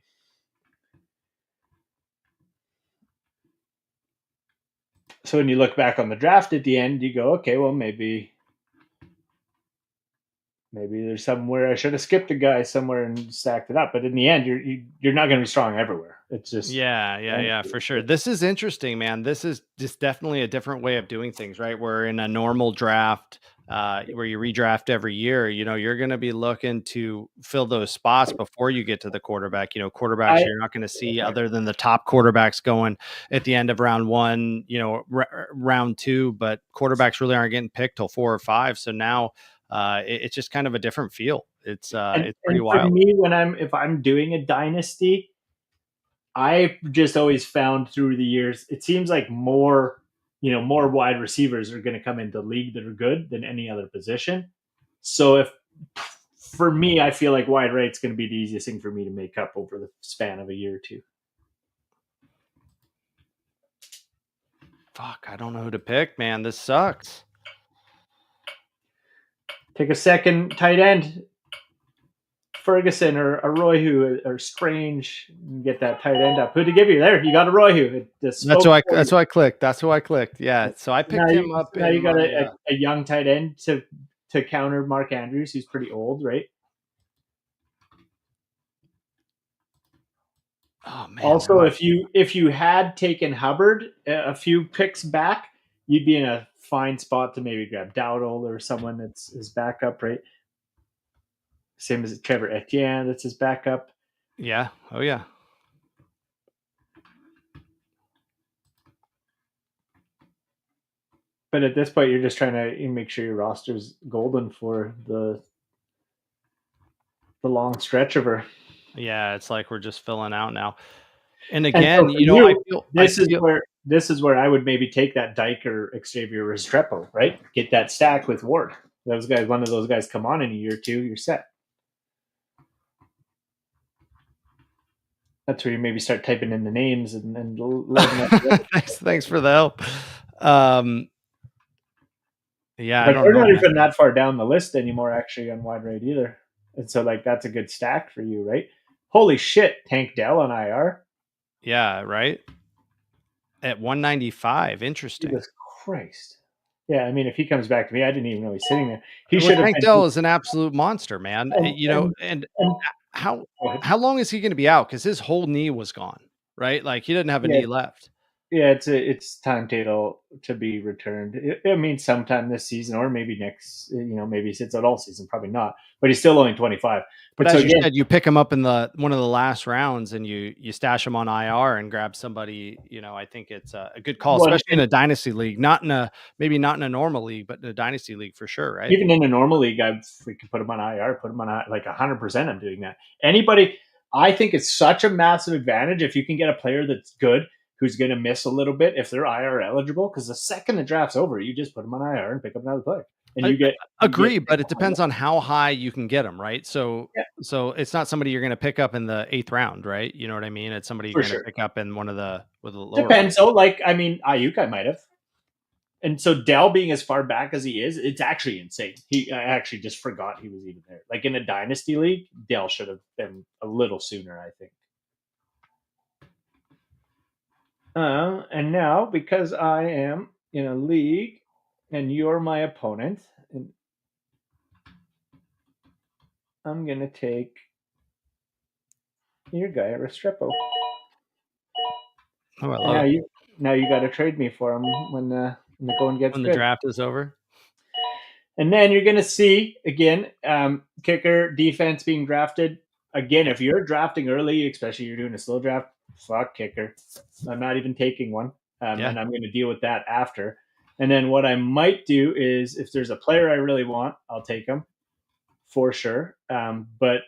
So when you look back on the draft at the end, you go, okay, well, maybe there's somewhere I should have skipped a guy somewhere and stacked it up. But in the end, you're not going to be strong everywhere. It's just Yeah, for sure. This is interesting, man. This is just definitely a different way of doing things, right? Where in a normal draft, where you redraft every year, you're going to be looking to fill those spots before you get to the quarterback. Quarterbacks you're not going to see other than the top quarterbacks going at the end of round 1, round 2, but quarterbacks really aren't getting picked till 4 or 5. So now it's just kind of a different feel. It's pretty wild. For me, if I'm doing a dynasty, I just always found through the years, it seems like more wide receivers are going to come into the league that are good than any other position. So for me, I feel like wide right's going to be the easiest thing for me to make up over the span of a year or two. Fuck, I don't know who to pick, man. This sucks. Take a second tight end, Ferguson or Royhu or Strange, and get that tight end up. Who to give you there? You got a Royhu. That's who I clicked. That's who I clicked. Yeah. So I picked him up. Now you got a young tight end to counter Mark Andrews, who's pretty old, right? Oh man. Also, if you had taken Hubbard a few picks back, you'd be in a fine spot to maybe grab Dowdle or someone that's his backup, right? Same as Trevor Etienne, that's his backup. Yeah. Oh yeah. But at this point, you're just trying to make sure your roster's golden for the long stretch of her. Yeah, it's like we're just filling out now. And again, I feel this is where I would maybe take that Dyke or Xavier Restrepo, right? Get that stack with Ward. One of those guys come on in a year or two, you're set. That's where you maybe start typing in the names and letting thanks for the help. Yeah, like we're not even that far down the list anymore, actually, on wide right either. And so, that's a good stack for you, right? Holy shit, Tank Dell on IR. Yeah, right. At 195, interesting. Jesus Christ. Yeah, I mean, if he comes back to me, I didn't even know he's sitting there. Tank Dell is an absolute monster, man. And how long is he going to be out? Because his whole knee was gone, right? Like he didn't have a knee left. Yeah, it's timetable to be returned. I mean, sometime this season or maybe next. Maybe he sits out all season. Probably not. But he's still only 25. But as you said, you pick him up in one of the last rounds and you stash him on IR and grab somebody. I think it's a good call, especially in a dynasty league. Maybe not in a normal league, but in a dynasty league for sure, right? Even in a normal league, we could put him on IR, put him on like 100%. I'm doing that. Anybody, I think it's such a massive advantage if you can get a player that's good, who's going to miss a little bit if they're IR eligible, because the second the draft's over, you just put them on IR and pick up another player. And but it depends on how high you can get them, right? So it's not somebody you're going to pick up in the 8th round, right? You know what I mean? It's somebody you're going to pick up in one of the lower. Depends. So, Ayuk, I might have. And so Dell being as far back as he is, it's actually insane. I actually just forgot he was even there. Like in a dynasty league, Dell should have been a little sooner, I think. And now, because I am in a league and you're my opponent. And I'm going to take your guy, Restrepo. Oh, I And love it. now you got to trade me for him when the going gets When the good. draft is over. And then you're going to see, again, kicker defense being drafted. Again, if you're drafting early, especially you're doing a slow draft, fuck kicker. I'm not even taking one. And I'm going to deal with that after. And then what I might do is if there's a player I really want, I'll take him for sure. But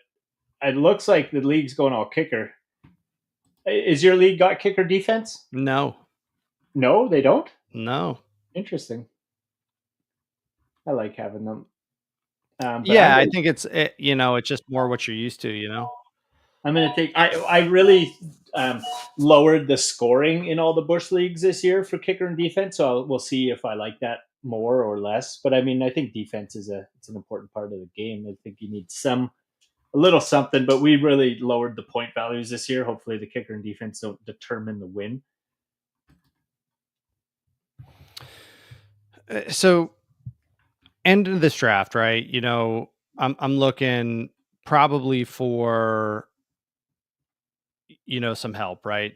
it looks like the league's going all kicker. Is your league got kicker defense? No. No, they don't? No. Interesting. I like having them. Yeah, I think it's just more what you're used to, I'm going to take. I really lowered the scoring in all the Bush leagues this year for kicker and defense, so we'll see if I like that more or less. But I mean, I think defense is it's an important part of the game. I think you need a little something. But we really lowered the point values this year. Hopefully, the kicker and defense don't determine the win. So, end of this draft, right? I'm looking probably for some help, right?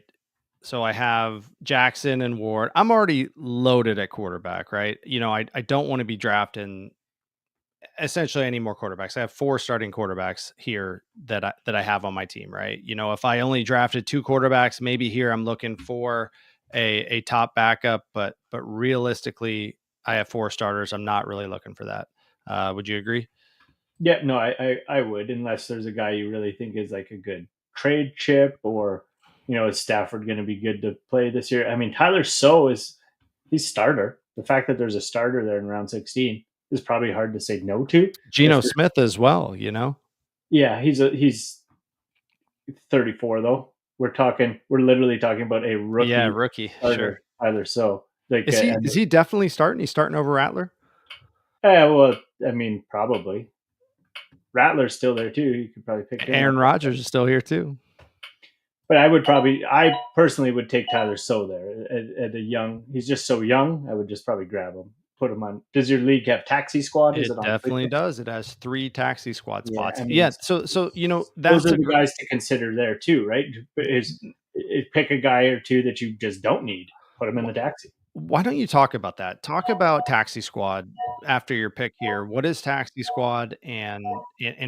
So I have Jackson and Ward. I'm already loaded at quarterback, right? I don't want to be drafting essentially any more quarterbacks. I have 4 starting quarterbacks here that I have on my team, right? If I only drafted 2 quarterbacks, maybe here I'm looking for a top backup, but realistically, I have 4 starters. I'm not really looking for that. Would you agree? Yeah, no, I would, unless there's a guy you really think is like a good trade chip, or is Stafford going to be good to play this year? I mean, Tyler So he's starter. The fact that there's a starter there in round 16 is probably hard to say no to. Geno Smith as well, Yeah, he's 34 though. We're literally talking about a rookie. Yeah, rookie. Sure. Tyler So. Like, is he definitely starting? He's starting over Rattler? Well, I mean, probably. Rattler's still there too. You could probably pick him. Aaron Rodgers is still here too. But I personally would take Tyler So there at a young. He's just so young. I would just probably grab him, put him on. Does your league have taxi squad? It definitely does. It has 3 taxi squad spots. I mean, yeah. So that's those are the guys to consider there too, right? Is pick a guy or two that you just don't need, put them in the taxi. Why don't you talk about that? Talk about taxi squad after your pick here. What is taxi squad and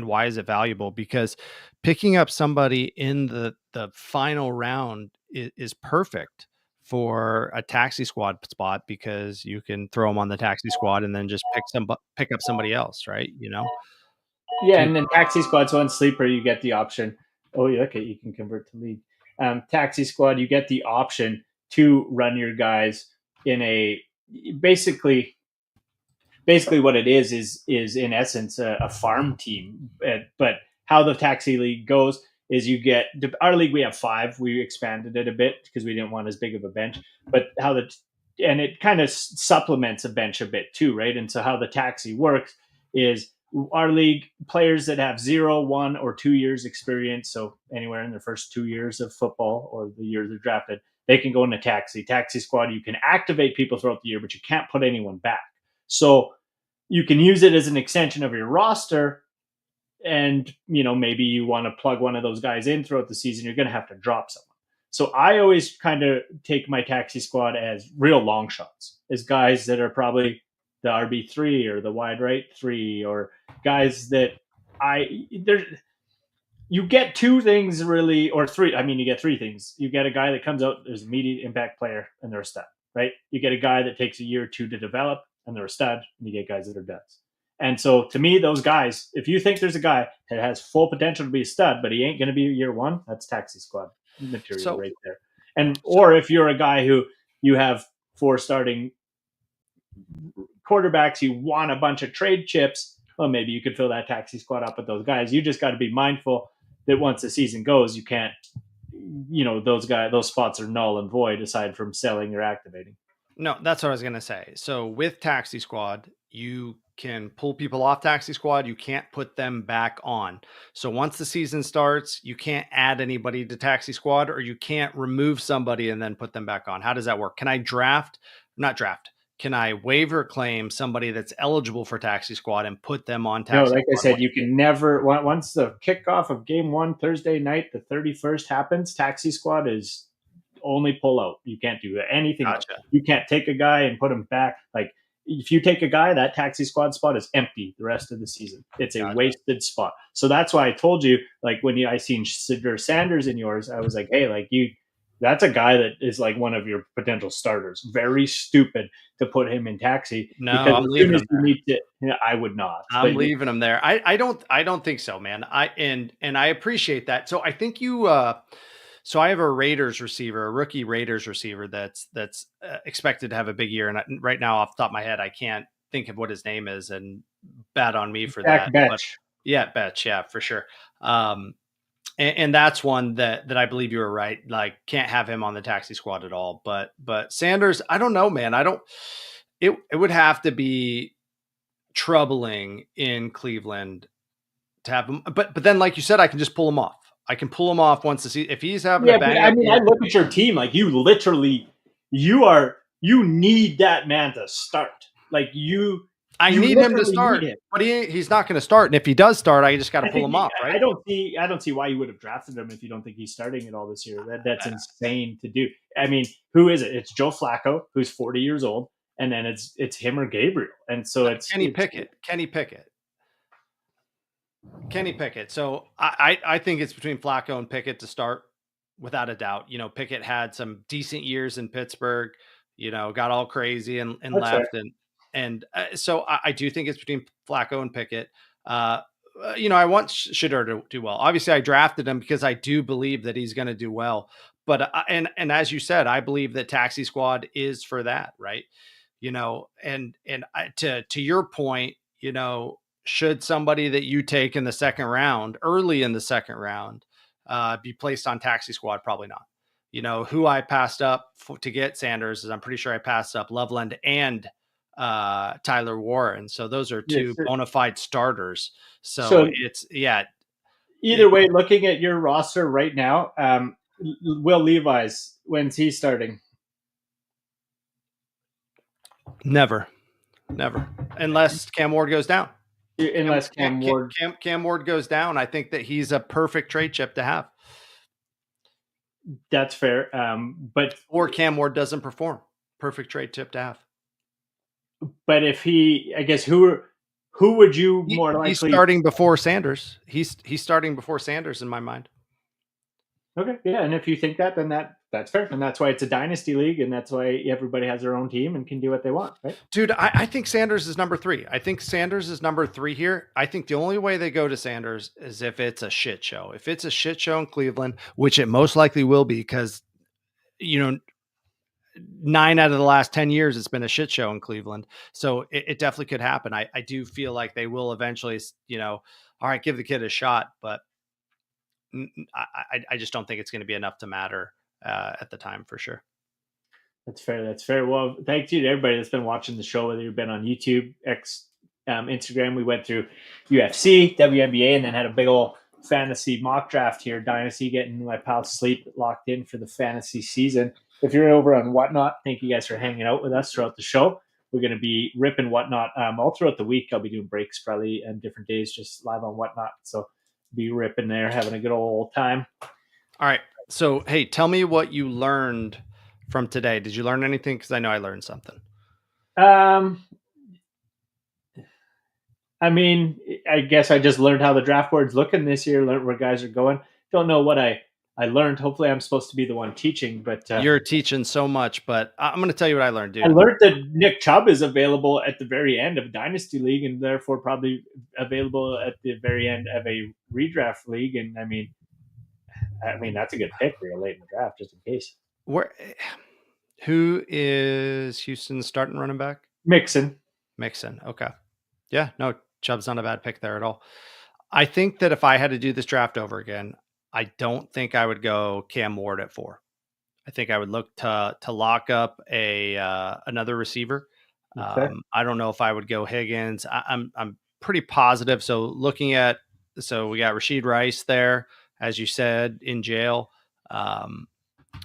why is it valuable? Because picking up somebody in the final round is perfect for a taxi squad spot, because you can throw them on the taxi squad and then just pick up somebody else, right? Yeah, and then taxi squad's one sleeper. You get the option. Oh, yeah, okay, you can convert to league. Taxi squad, you get the option to run your guys in a basically what it is in essence a farm team. But how the taxi league goes is you get our league. We have 5. We expanded it a bit because we didn't want as big of a bench. But and it kind of supplements a bench a bit too, right? And so how the taxi works is our league players that have 0, 1, or 2 years experience, so anywhere in their first 2 years of football or the year they're drafted, they can go in a taxi squad. You can activate people throughout the year, but you can't put anyone back. So you can use it as an extension of your roster. And, maybe you want to plug one of those guys in throughout the season. You're going to have to drop someone. So I always kind of take my taxi squad as real long shots, as guys that are probably the RB3 or the wide right 3, or guys that you get 2 things really, or 3. I mean, you get 3 things. You get a guy that comes out, there's immediate impact player, and they're a stud, right? You get a guy that takes a year or 2 to develop, and they're a stud, and you get guys that are duds. And so to me, those guys, if you think there's a guy that has full potential to be a stud, but he ain't going to be year 1, that's taxi squad material right there. And or if you're a guy who you have 4 starting quarterbacks, you want a bunch of trade chips, well, maybe you could fill that taxi squad up with those guys. You just got to be mindful that once the season goes, you can't, those spots are null and void aside from selling or activating. No, that's what I was going to say. So with taxi squad, you can pull people off taxi squad. You can't put them back on. So once the season starts, you can't add anybody to taxi squad, or you can't remove somebody and then put them back on. How does that work? Can I can I waiver claim somebody that's eligible for taxi squad and put them on No, taxi like I squad? said, you can never, once the kickoff of game 1 Thursday night, the 31st happens, taxi squad is only pull out. You can't do anything else. Gotcha. You can't take a guy and put him back. Like, if you take a guy, that taxi squad spot is empty the rest of the season. It's a Gotcha. wasted spot. So that's why I told you, like, when I seen Siddur Sanders in yours, I was like, hey, like, that's a guy that is like one of your potential starters. Very stupid to put him in taxi. No, because I'm as leaving soon as him you there. need to, I would not. I'm But leaving him there. I don't think so, man. And I appreciate that. So I think you so I have a Raiders receiver, a rookie Raiders receiver that's expected to have a big year. And right now, off the top of my head, I can't think of what his name is, and bad on me for Jack that. Betch. But yeah, Betch, yeah, for sure. And that's one that I believe you were right. Like, can't have him on the taxi squad at all. But Sanders, I don't know, man. It would have to be troubling in Cleveland to have him. But then, like you said, I can just pull him off. I can pull him off once if he's having a bang. I mean, I look at your team, like, you literally, you need that man to start. Like, I you need him to literally start, need him. but he's not going to start. And if he does start, I just got to pull him off, right? I don't see why you would have drafted him if you don't think he's starting at all this year. That's insane to do. I mean, who is it? It's Joe Flacco, who's 40 years old, and then it's him or Gabriel. And so it's Kenny Pickett. So I think it's between Flacco and Pickett to start, without a doubt. You know, Pickett had some decent years in Pittsburgh, you know, got all crazy and left. Fair. And so I do think it's between Flacco and Pickett. You know, I want Shedeur to do well. Obviously, I drafted him because I do believe that he's going to do well. But and as you said, I believe that taxi squad is for that, right? You know, and to your point, you know, should somebody that you take in the second round, early in the second round, be placed on taxi squad? Probably not. You know, who I passed up to get Sanders is, I'm pretty sure I passed up Loveland and Tyler Warren. So those are two bona fide starters. So it's, yeah. Either way, looking at your roster right now, Will Levi's, when's he starting? Never. Unless Cam Ward goes down. Unless Cam Ward goes down, I think that he's a perfect trade chip to have. That's fair. Or Cam Ward doesn't perform. Perfect trade chip to have. But if I guess who would you more likely? He's starting before Sanders. He's starting before Sanders in my mind. Okay, yeah, and if you think that, then that's fair, and that's why it's a dynasty league, and that's why everybody has their own team and can do what they want, right? Dude, I think Sanders is number 3. I think Sanders is number 3 here. I think the only way they go to Sanders is if it's a shit show. If it's a shit show in Cleveland, which it most likely will be, because, you know, 9 out of the last 10 years, it's been a shit show in Cleveland. So it definitely could happen. I do feel like they will eventually, you know, all right, give the kid a shot, but I just don't think it's going to be enough to matter at the time, for sure. That's fair. Well, thank you to everybody that's been watching the show, whether you've been on YouTube, Instagram. We went through UFC, WNBA, and then had a big old fantasy mock draft here. Dynasty, getting my pal Sleep locked in for the fantasy season. If you're over on Whatnot, thank you guys for hanging out with us throughout the show. We're going to be ripping Whatnot all throughout the week. I'll be doing breaks probably on different days, just live on Whatnot. So be ripping there, having a good old time. All right. So, hey, tell me what you learned from today. Did you learn anything? Because I know I learned something. I mean, I guess I just learned how the draft board's looking this year, learned where guys are going. Don't know what I learned. Hopefully I'm supposed to be the one teaching, but you're teaching so much, but I'm going to tell you what I learned, dude. I learned that Nick Chubb is available at the very end of Dynasty League and therefore probably available at the very end of a redraft league. And I mean, that's a good pick real late in the draft, just in case. Who is Houston's starting running back? Mixon. Okay. Yeah, no, Chubb's not a bad pick there at all. I think that if I had to do this draft over again, I don't think I would go Cam Ward at 4. I think I would look to lock up another receiver. Okay. I don't know if I would go Higgins. I'm pretty positive. So we got Rashid Rice there, as you said, in jail. And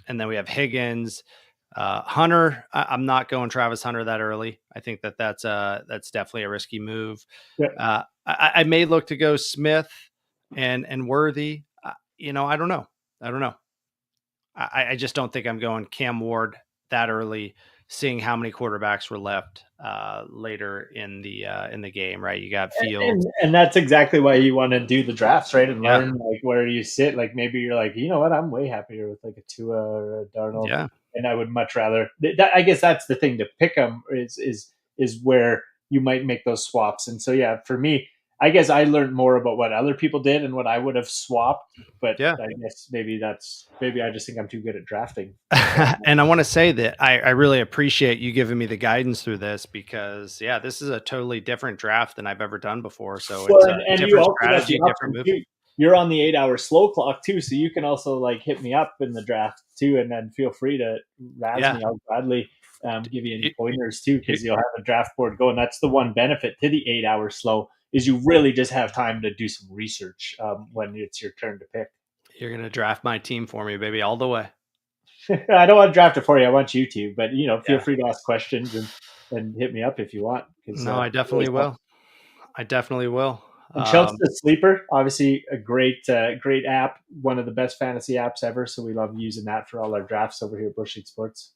then we have Higgins. Hunter, I'm not going Travis Hunter that early. I think that's definitely a risky move. Yeah. I may look to go Smith and Worthy. I don't know. I just don't think I'm going Cam Ward that early, seeing how many quarterbacks were left later in the game, right? You got Fields. And that's exactly why you want to do the drafts, right? And Yeah. learn like where you sit. Like maybe you're like, you know what, I'm way happier with like a Tua or a Darnold. Yeah. And I would much rather I guess that's the thing, to pick them is where you might make those swaps. And so yeah, for me, I guess I learned more about what other people did and what I would have swapped. But Yeah. I guess maybe I just think I'm too good at drafting. And I want to say that I really appreciate you giving me the guidance through this, because this is a totally different draft than I've ever done before. So it's a and you different also got strategy, the different option move. too. You're on the 8-hour slow clock too, so you can also like hit me up in the draft too, and then feel free to razz me. I'll gladly give you any pointers too, because you'll have a draft board going. That's the one benefit to the 8-hour slow, is you really just have time to do some research when it's your turn to pick. You're gonna draft my team for me, baby, all the way. I don't want to draft it for you. I want you to, but feel free to ask questions and hit me up if you want. No, I definitely will. I definitely will. And shouts to Sleeper, obviously a great app, one of the best fantasy apps ever. So we love using that for all our drafts over here at Bushleague Sports.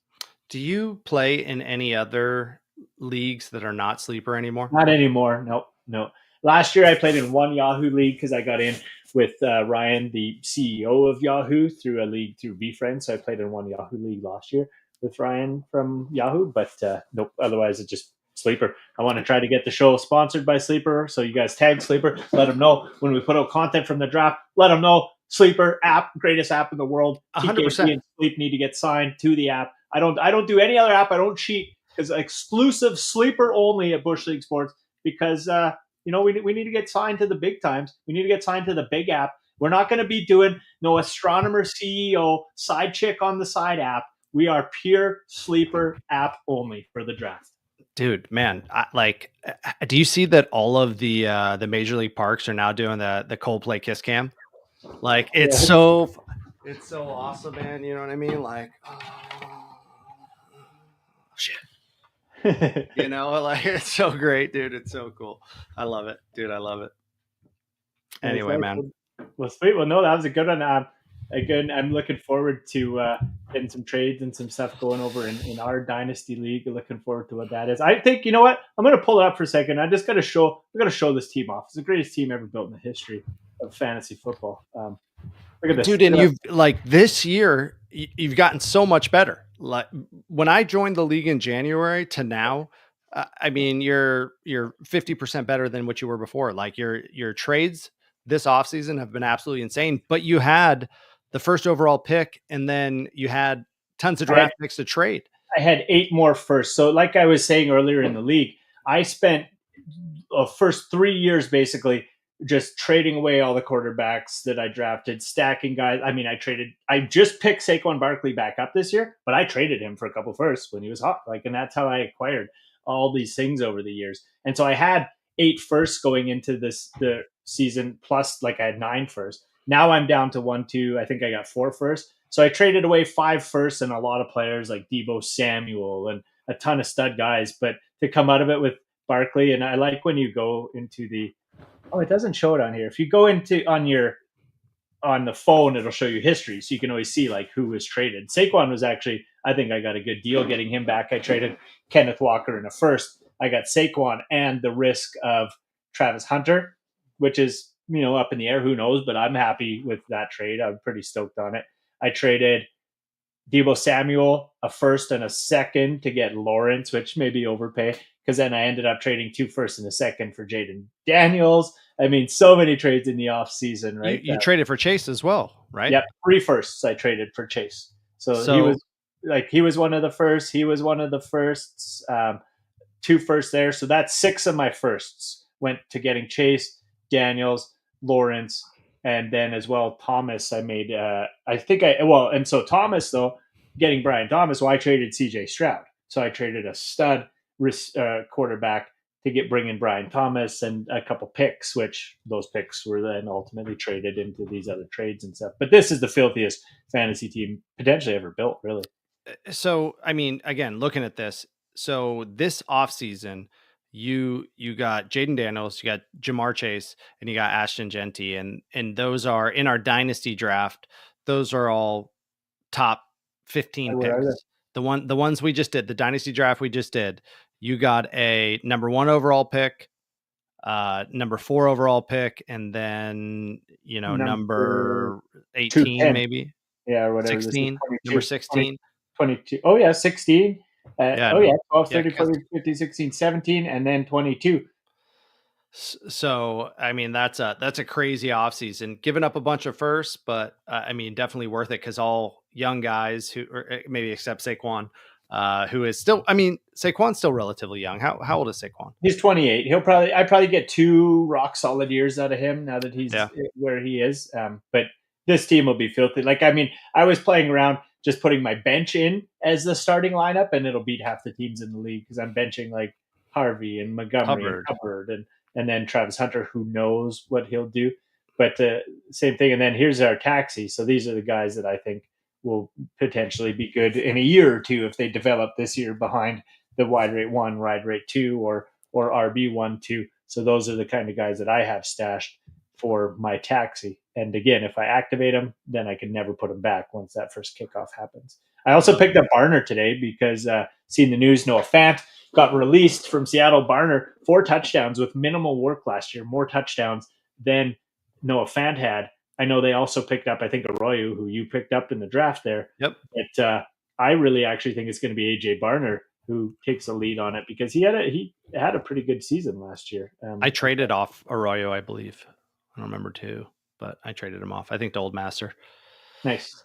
Do you play in any other leagues that are not Sleeper anymore? Not anymore. No. Last year I played in one Yahoo league because I got in with Ryan, the CEO of Yahoo, through a league through VFriend. So I played in one Yahoo league last year with Ryan from Yahoo, but nope. Otherwise, it's just Sleeper. I want to try to get the show sponsored by Sleeper. So you guys tag Sleeper. Let them know when we put out content from the draft. Let them know Sleeper app, greatest app in the world. 100%. and Sleep need to get signed to the app. I don't do any other app. I don't cheat. It's exclusive Sleeper only at Bushleague Sports, because we need to get signed to the big times. We need to get signed to the big app. We're not going to be doing no astronomer CEO side chick on the side app. We are pure Sleeper app only for the draft. Dude, man, do you see that all of the major league parks are now doing the Coldplay Kiss Cam? Like, it's so awesome, man. You know what I mean? Like, shit. It's so great, dude. It's so cool. I love it, dude. I love it. Anyway, man. Well, sweet. Well, no, that was a good one. I'm looking forward to getting some trades and some stuff going over in our dynasty league. Looking forward to what that is. I think, you know what? I'm going to pull it up for a second. I just got to show this team off. It's the greatest team ever built in the history of fantasy football. Look at this, dude. And you've this year, you've gotten so much better. Like when I joined the league in January to now, I mean, you're 50% better than what you were before. Like your trades this offseason have been absolutely insane, but you had the first overall pick, and then you had tons of draft picks to trade. I had 8 more first. So like I was saying earlier in the league, I spent the first 3 years basically just trading away all the quarterbacks that I drafted, stacking guys. I mean, I just picked Saquon Barkley back up this year, but I traded him for a couple firsts when he was hot. And that's how I acquired all these things over the years. And so I had 8 firsts going into the season, plus I had 9 firsts. Now I'm down to 1, 2. I think I got 4 firsts. So I traded away 5 firsts and a lot of players like Deebo Samuel and a ton of stud guys. But to come out of it with Barkley, and I like when you go into it doesn't show it on here. If you go on the phone, it'll show you history, so you can always see who was traded. Saquon was actually, I think I got a good deal getting him back. I traded Kenneth Walker in a first. I got Saquon and the risk of Travis Hunter, which is up in the air. Who knows? But I'm happy with that trade. I'm pretty stoked on it. I traded Deebo Samuel, a first and a second, to get Lawrence, which may be overpay, because then I ended up trading 2 firsts and a second for Jaden Daniels. I mean, so many trades in the off season, right? You traded for Chase as well, right? Yep, 3 firsts I traded for Chase. So he was one of the firsts. He was one of the firsts. 2 firsts there. So that's 6 of my firsts went to getting Chase, Daniels, Lawrence, and then as well Thomas. I made and so Thomas, though, getting Brian Thomas, I traded CJ Stroud. So I traded a stud quarterback to bring in Brian Thomas and a couple picks, which those picks were then ultimately traded into these other trades and stuff. But this is the filthiest fantasy team potentially ever built, really. So, I mean, again, looking at this, so this offseason, you got Jaden Daniels, you got Jamar Chase, and you got Ashton Genty, and those are in our dynasty draft. Those are all top 15 What are they? picks. The ones we just did, the dynasty draft we just did. You got a number 1 overall pick, number 4 overall pick, and then Number number 18 210. maybe Yeah, or whatever. 16, This is number 22, 16. 22. Oh, yeah, 16. Yeah, 12, yeah, 30, 40, 50, 16, 17, and then 22. So, I mean, that's a crazy offseason, giving up a bunch of firsts, but I mean, definitely worth it because all young guys who, or maybe except Saquon, who is still, I mean, Saquon's still relatively young. How old is Saquon? He's 28. I probably get 2 rock solid years out of him now that he's Yeah. where he is. But this team will be filthy. Like, I mean, I was playing around just putting my bench in as the starting lineup, and it'll beat half the teams in the league because I'm benching like Harvey and Montgomery and Hubbard and then Travis Hunter, who knows what he'll do. But same thing. And then here's our taxi. So these are the guys that I think will potentially be good in a year or two if they develop this year behind the wide rate 1, wide rate 2, or RB 1, 2. So those are the kind of guys that I have stashed for my taxi. And again, if I activate them, then I can never put them back once that first kickoff happens. I also picked up Barner today because seeing the news, Noah Fant got released from Seattle. Barner, 4 touchdowns with minimal work last year, more touchdowns than Noah Fant had. I know they also picked up, I think, Arroyo, who you picked up in the draft there. Yep. But I really actually think it's going to be AJ Barner who takes the lead on it because he had a pretty good season last year. I traded off Arroyo, I believe. I don't remember too, but I traded him off. I think to Old Master. Nice.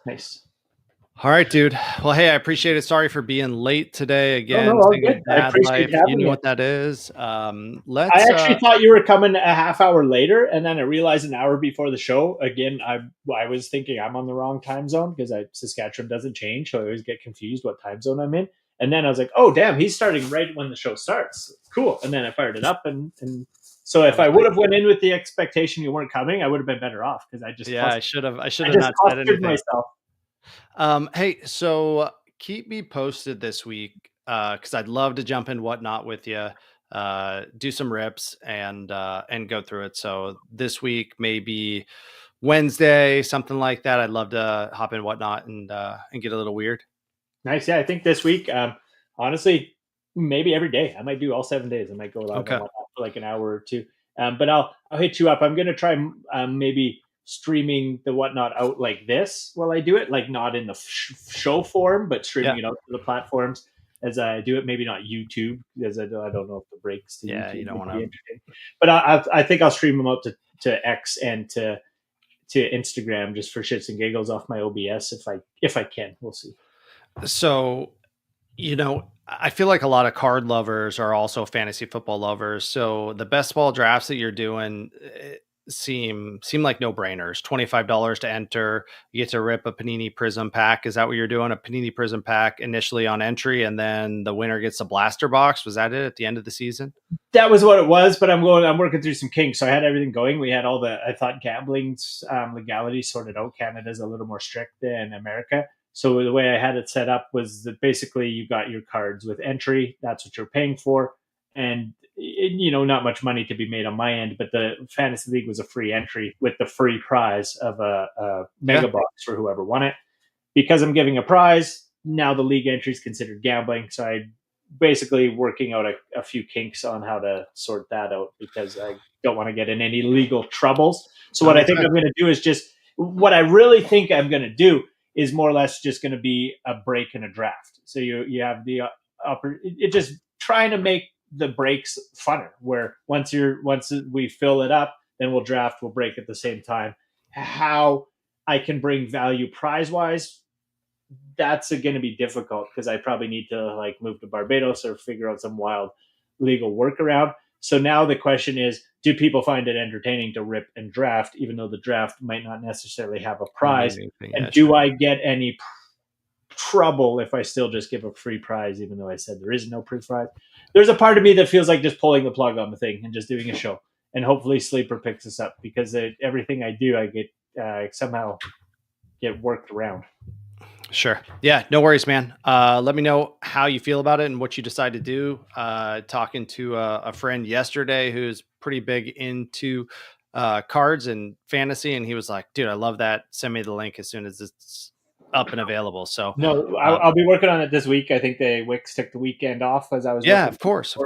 All right, dude. Well, hey, I appreciate it. Sorry for being late today again. No, all good. I appreciate having you know me. what that is. I actually thought you were coming a half hour later, and then I realized an hour before the show. Again, I was thinking I'm on the wrong time zone because Saskatchewan doesn't change, so I always get confused what time zone I'm in. And then I was like, oh, damn, he's starting right when the show starts. Cool. And then I fired it up. And so if I would have went in with the expectation you weren't coming, I would have been better off because I just I should have not said anything. Myself. Hey, so keep me posted this week because I'd love to jump in whatnot with you, do some rips and go through it. So this week, maybe Wednesday, something like that. I'd love to hop in whatnot and get a little weird. Nice. Yeah, I think this week, honestly, maybe every day. I might do all 7 days. I might go live for like an hour or 2. But I'll hit you up. I'm going to try maybe streaming the whatnot out like this while I do it, like not in the show form, but streaming it out to the platforms as I do it. Maybe not YouTube because I don't know if the breaks to YouTube. You don't want to. But I think I'll stream them out to X and to Instagram just for shits and giggles off my OBS if I can. We'll see. So, I feel like a lot of card lovers are also fantasy football lovers. So the best ball drafts that you're doing seem like no brainers. $25 to enter. You get to rip a Panini Prism pack. Is that what you're doing? A Panini Prism pack initially on entry, and then the winner gets a blaster box. Was that it at the end of the season? That was what it was, but I'm working through some kinks. So I had everything going. We had all I thought gambling's legality sorted out. Canada's a little more strict than America. So the way I had it set up was that basically you got your cards with entry. That's what you're paying for. And, not much money to be made on my end, but the Fantasy League was a free entry with the free prize of a mega box for whoever won it. Because I'm giving a prize, now the league entry is considered gambling. So I basically working out a few kinks on how to sort that out because I don't want to get in any legal troubles. So what I think I'm going to do is what I really think I'm going to do is more or less just going to be a break and a draft. So you have the it just trying to make the breaks funner. Where once we fill it up, then we'll draft, we'll break at the same time. How I can bring value prize wise, that's going to be difficult because I probably need to move to Barbados or figure out some wild legal workaround. So now the question is, do people find it entertaining to rip and draft, even though the draft might not necessarily have a prize? And do I get any trouble if I still just give a free prize, even though I said there is no free prize? There's a part of me that feels like just pulling the plug on the thing and just doing a show. And hopefully Sleeper picks us up because everything I do, I get somehow get worked around. Sure. Yeah, no worries, man. Let me know how you feel about it and what you decide to do. Talking to a friend yesterday who's pretty big into cards and fantasy, and he was like, dude, I love that. Send me the link as soon as it's up and available. So No, I'll be working on it this week. I think the Wicks took the weekend off as I was. Yeah, of course.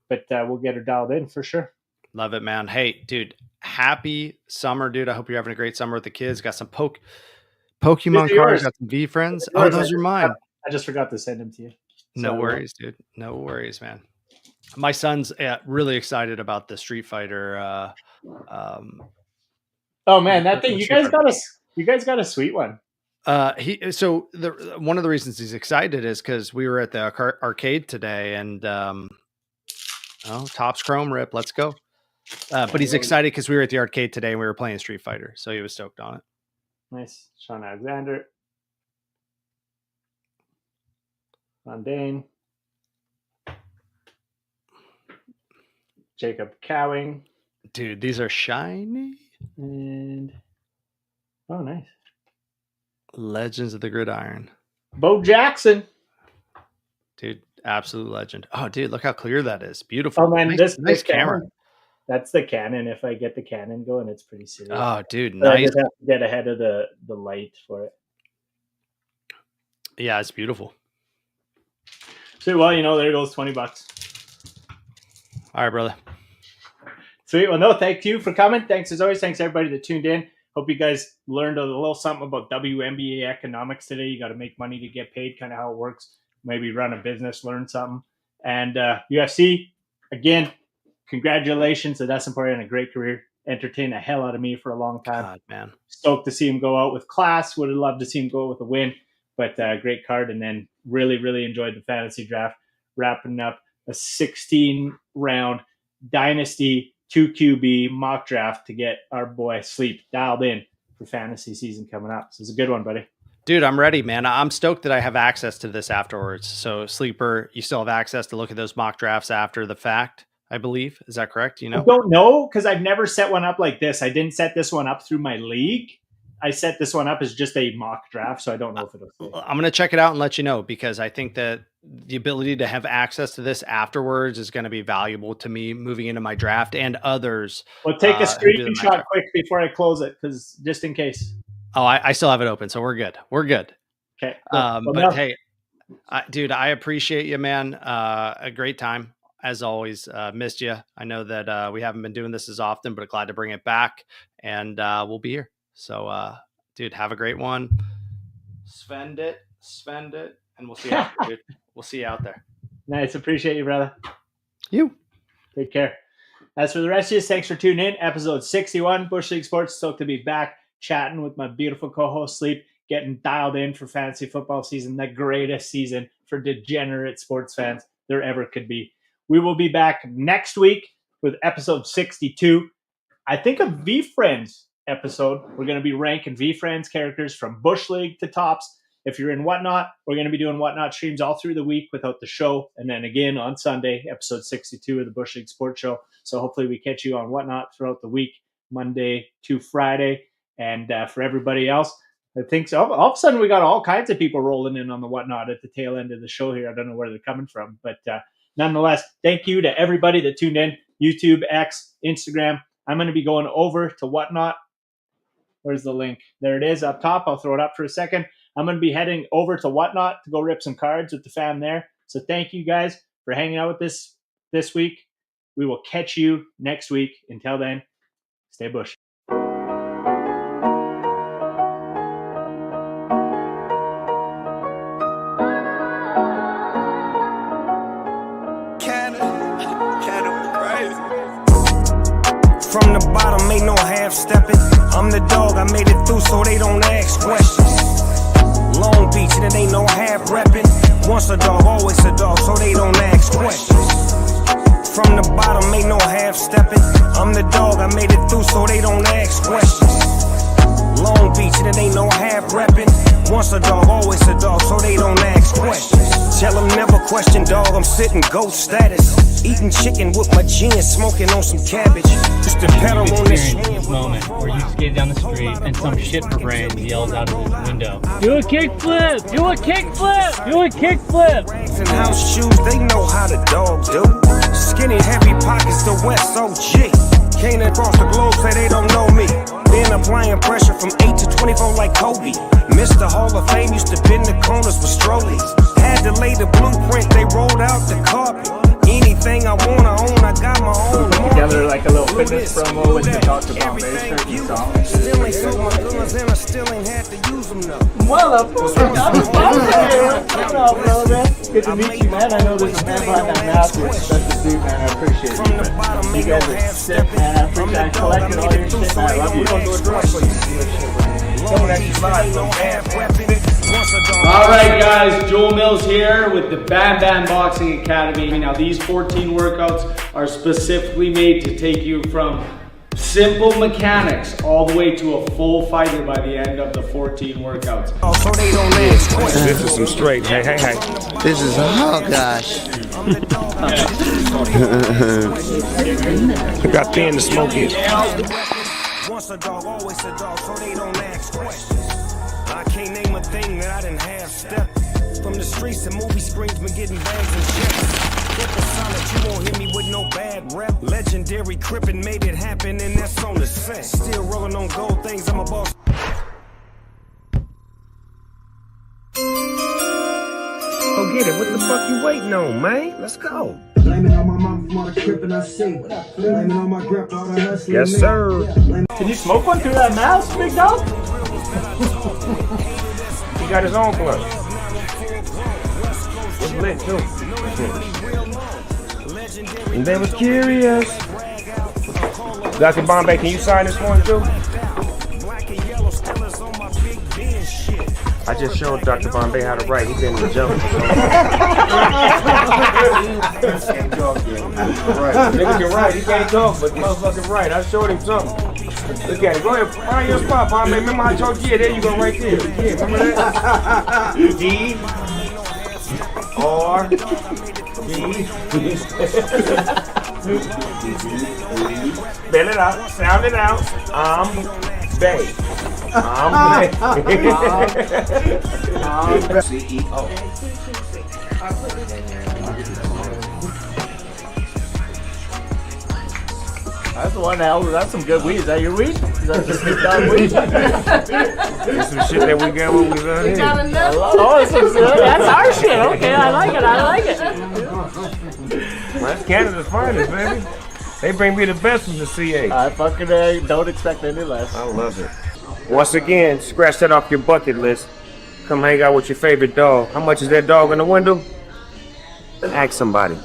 But we'll get her dialed in for sure. Love it, man. Hey, dude, happy summer, dude. I hope you're having a great summer with the kids. Got some Pokemon cards, got some V friends. Oh, those are mine. I just forgot to send them to you. No worries, dude. No worries, man. My son's really excited about the Street Fighter. Oh man, that thing! You guys got a sweet one. One of the reasons he's excited is because we were at the arcade today, and Topps Chrome rip. Let's go. But he's excited because we were at the arcade today and we were playing Street Fighter, so he was stoked on it. Nice. Sean Alexander. Mundane. Jacob Cowing. Dude, these are shiny. And nice. Legends of the Gridiron. Bo Jackson. Dude, absolute legend. Oh, dude, look how clear that is. Beautiful. Oh man, nice camera. That's the Canon. If I get the Canon going, it's pretty serious. Oh, dude, but nice. I just have to get ahead of the light for it. Yeah, it's beautiful. So, well, there goes $20. All right, brother. Sweet. Well, no, thank you for coming. Thanks as always. Thanks everybody that tuned in. Hope you guys learned a little something about WNBA economics today. You got to make money to get paid, kind of how it works. Maybe run a business, learn something. And UFC, again, congratulations to Dustin Poirier on a great career. Entertained the hell out of me for a long time. God, man. Stoked to see him go out with class. Would have loved to see him go out with a win. But great card. And then really, really enjoyed the fantasy draft. Wrapping up a 16-round Dynasty 2QB mock draft to get our boy Sleep dialed in for fantasy season coming up. So it's a good one, buddy. Dude, I'm ready, man. I'm stoked that I have access to this afterwards. So, Sleeper, you still have access to look at those mock drafts after the fact, I believe. Is that correct? I don't know because I've never set one up like this. I didn't set this one up through my league. I set this one up as just a mock draft, so I don't know if it'll stay. I'm going to check it out and let you know because I think that the ability to have access to this afterwards is going to be valuable to me moving into my draft and others. Well, take a screenshot quick before I close it because just in case. Oh, I still have it open, so we're good. We're good. Okay. Hey, dude, I appreciate you, man. A great time as always. Missed you. I know that we haven't been doing this as often, but glad to bring it back, and we'll be here. So, dude, have a great one. Spend it, and we'll see you out there, dude. We'll see you out there. Nice. Appreciate you, brother. You. Take care. As for the rest of you, thanks for tuning in. Episode 61, Bush League Sports. Stoked to be back chatting with my beautiful co-host Sleep, getting dialed in for fantasy football season, the greatest season for degenerate sports fans there ever could be. We will be back next week with episode 62. I think a V-Friends episode. We're going to be ranking V-Friends characters from Bush League to Tops. If you're in Whatnot, we're going to be doing Whatnot streams all through the week without the show. And then again on Sunday, episode 62 of the Bush League Sports Show. So hopefully we catch you on Whatnot throughout the week, Monday to Friday. And for everybody else, I think so. All of a sudden we got all kinds of people rolling in on the Whatnot at the tail end of the show here. I don't know where they're coming from. But nonetheless, thank you to everybody that tuned in. YouTube, X, Instagram. I'm going to be going over to Whatnot. Where's the link? There it is up top. I'll throw it up for a second. I'm going to be heading over to Whatnot to go rip some cards with the fam there. So thank you guys for hanging out with us this week. We will catch you next week. Until then, stay Bush. From the bottom, ain't no half-stepping. I'm the dog, I made it through so they don't ask questions. Long Beach, and it ain't no half-repping. Once a dog, always a dog, so they don't ask questions. From the bottom, ain't no half-stepping. I'm the dog, I made it through so they don't ask questions. Long Beach, and it ain't no half-repping. Once a dog, always a dog, so they don't ask questions. Tell them never question, dog, I'm sitting goat status. Eating chicken with my gin, smoking on some cabbage. Just to pedal on this moment where you skate down the street and some shit for brains yells out of his window, "Do a kickflip! Do a kickflip! Do a kickflip!" And house shoes, they know how the dog do. Skinny, heavy pockets, the West OG. Came across the globe, say they don't know me. Been applying pressure from 8 to 24 like Kobe. Mr. Hall of Fame used to bend the corners with strollies. Had to lay the blueprint, they rolled out the carpet. Anything I wanna own, I got my own. Together like a little fitness promo with the Dr. Bombay shirt and song. Still ain't sold my guns and I still ain't had to use them though. Well, of course, Good to meet you, man. I know there's a man behind that mask. You're a special dude, man. I appreciate you. Man. You guys are sick, man. I appreciate I collected all your shit, man. I love you. Don't do a drug, Don't actually lie, no half weapon. All right, guys, Joel Mills here with the Bam Bam Boxing Academy. Now, these 14 workouts are specifically made to take you from simple mechanics all the way to a full fighter by the end of the 14 workouts. Oh, so they don't ask questions. This is some straight. Hey. This is, oh gosh. Look how thin the smoke is. Once a dog, always a dog, so they don't ask questions. I can't name a thing that I didn't have step. From the streets to movie screens, been getting bags and checks. Get the solid, you won't hit me with no bad rep. Legendary Crippin' made it happen, and that's on the set. Still rolling on gold things, I'm a boss. Go get it. What the fuck you waiting on, man? Let's go. Blaming on my mom from all the crippin' I see. Blaming on my grip, all the hustling. Yes, sir. Can you smoke one through that mask, big dog? He got his own club. It's lit, too. And they was curious. Dr. Bombay, can you sign this one, too? I just showed Dr. Bombay how to write. He been in the jungle. Nigga can write. He can't talk, but motherfucking write. I showed him something. Look at it. Go ahead. Find your spot, Bombay. Remember I told you? Yeah, there you go right there. Yeah, remember that? D. R. D. Spell it out. Sound it out. Bay. CEO. That's one hell. That's some good weed. Is that your weed? Is that the Snoop Dogg weed? That's some shit that we got when we was out here. Oh, that's our shit. Okay, I like it. I like it. Well, that's Canada's finest, baby. They bring me the best from the CA. I fucking don't expect any less. I love it. Once again, scratch that off your bucket list. Come hang out with your favorite dog. How much is that dog in the window? Ask somebody.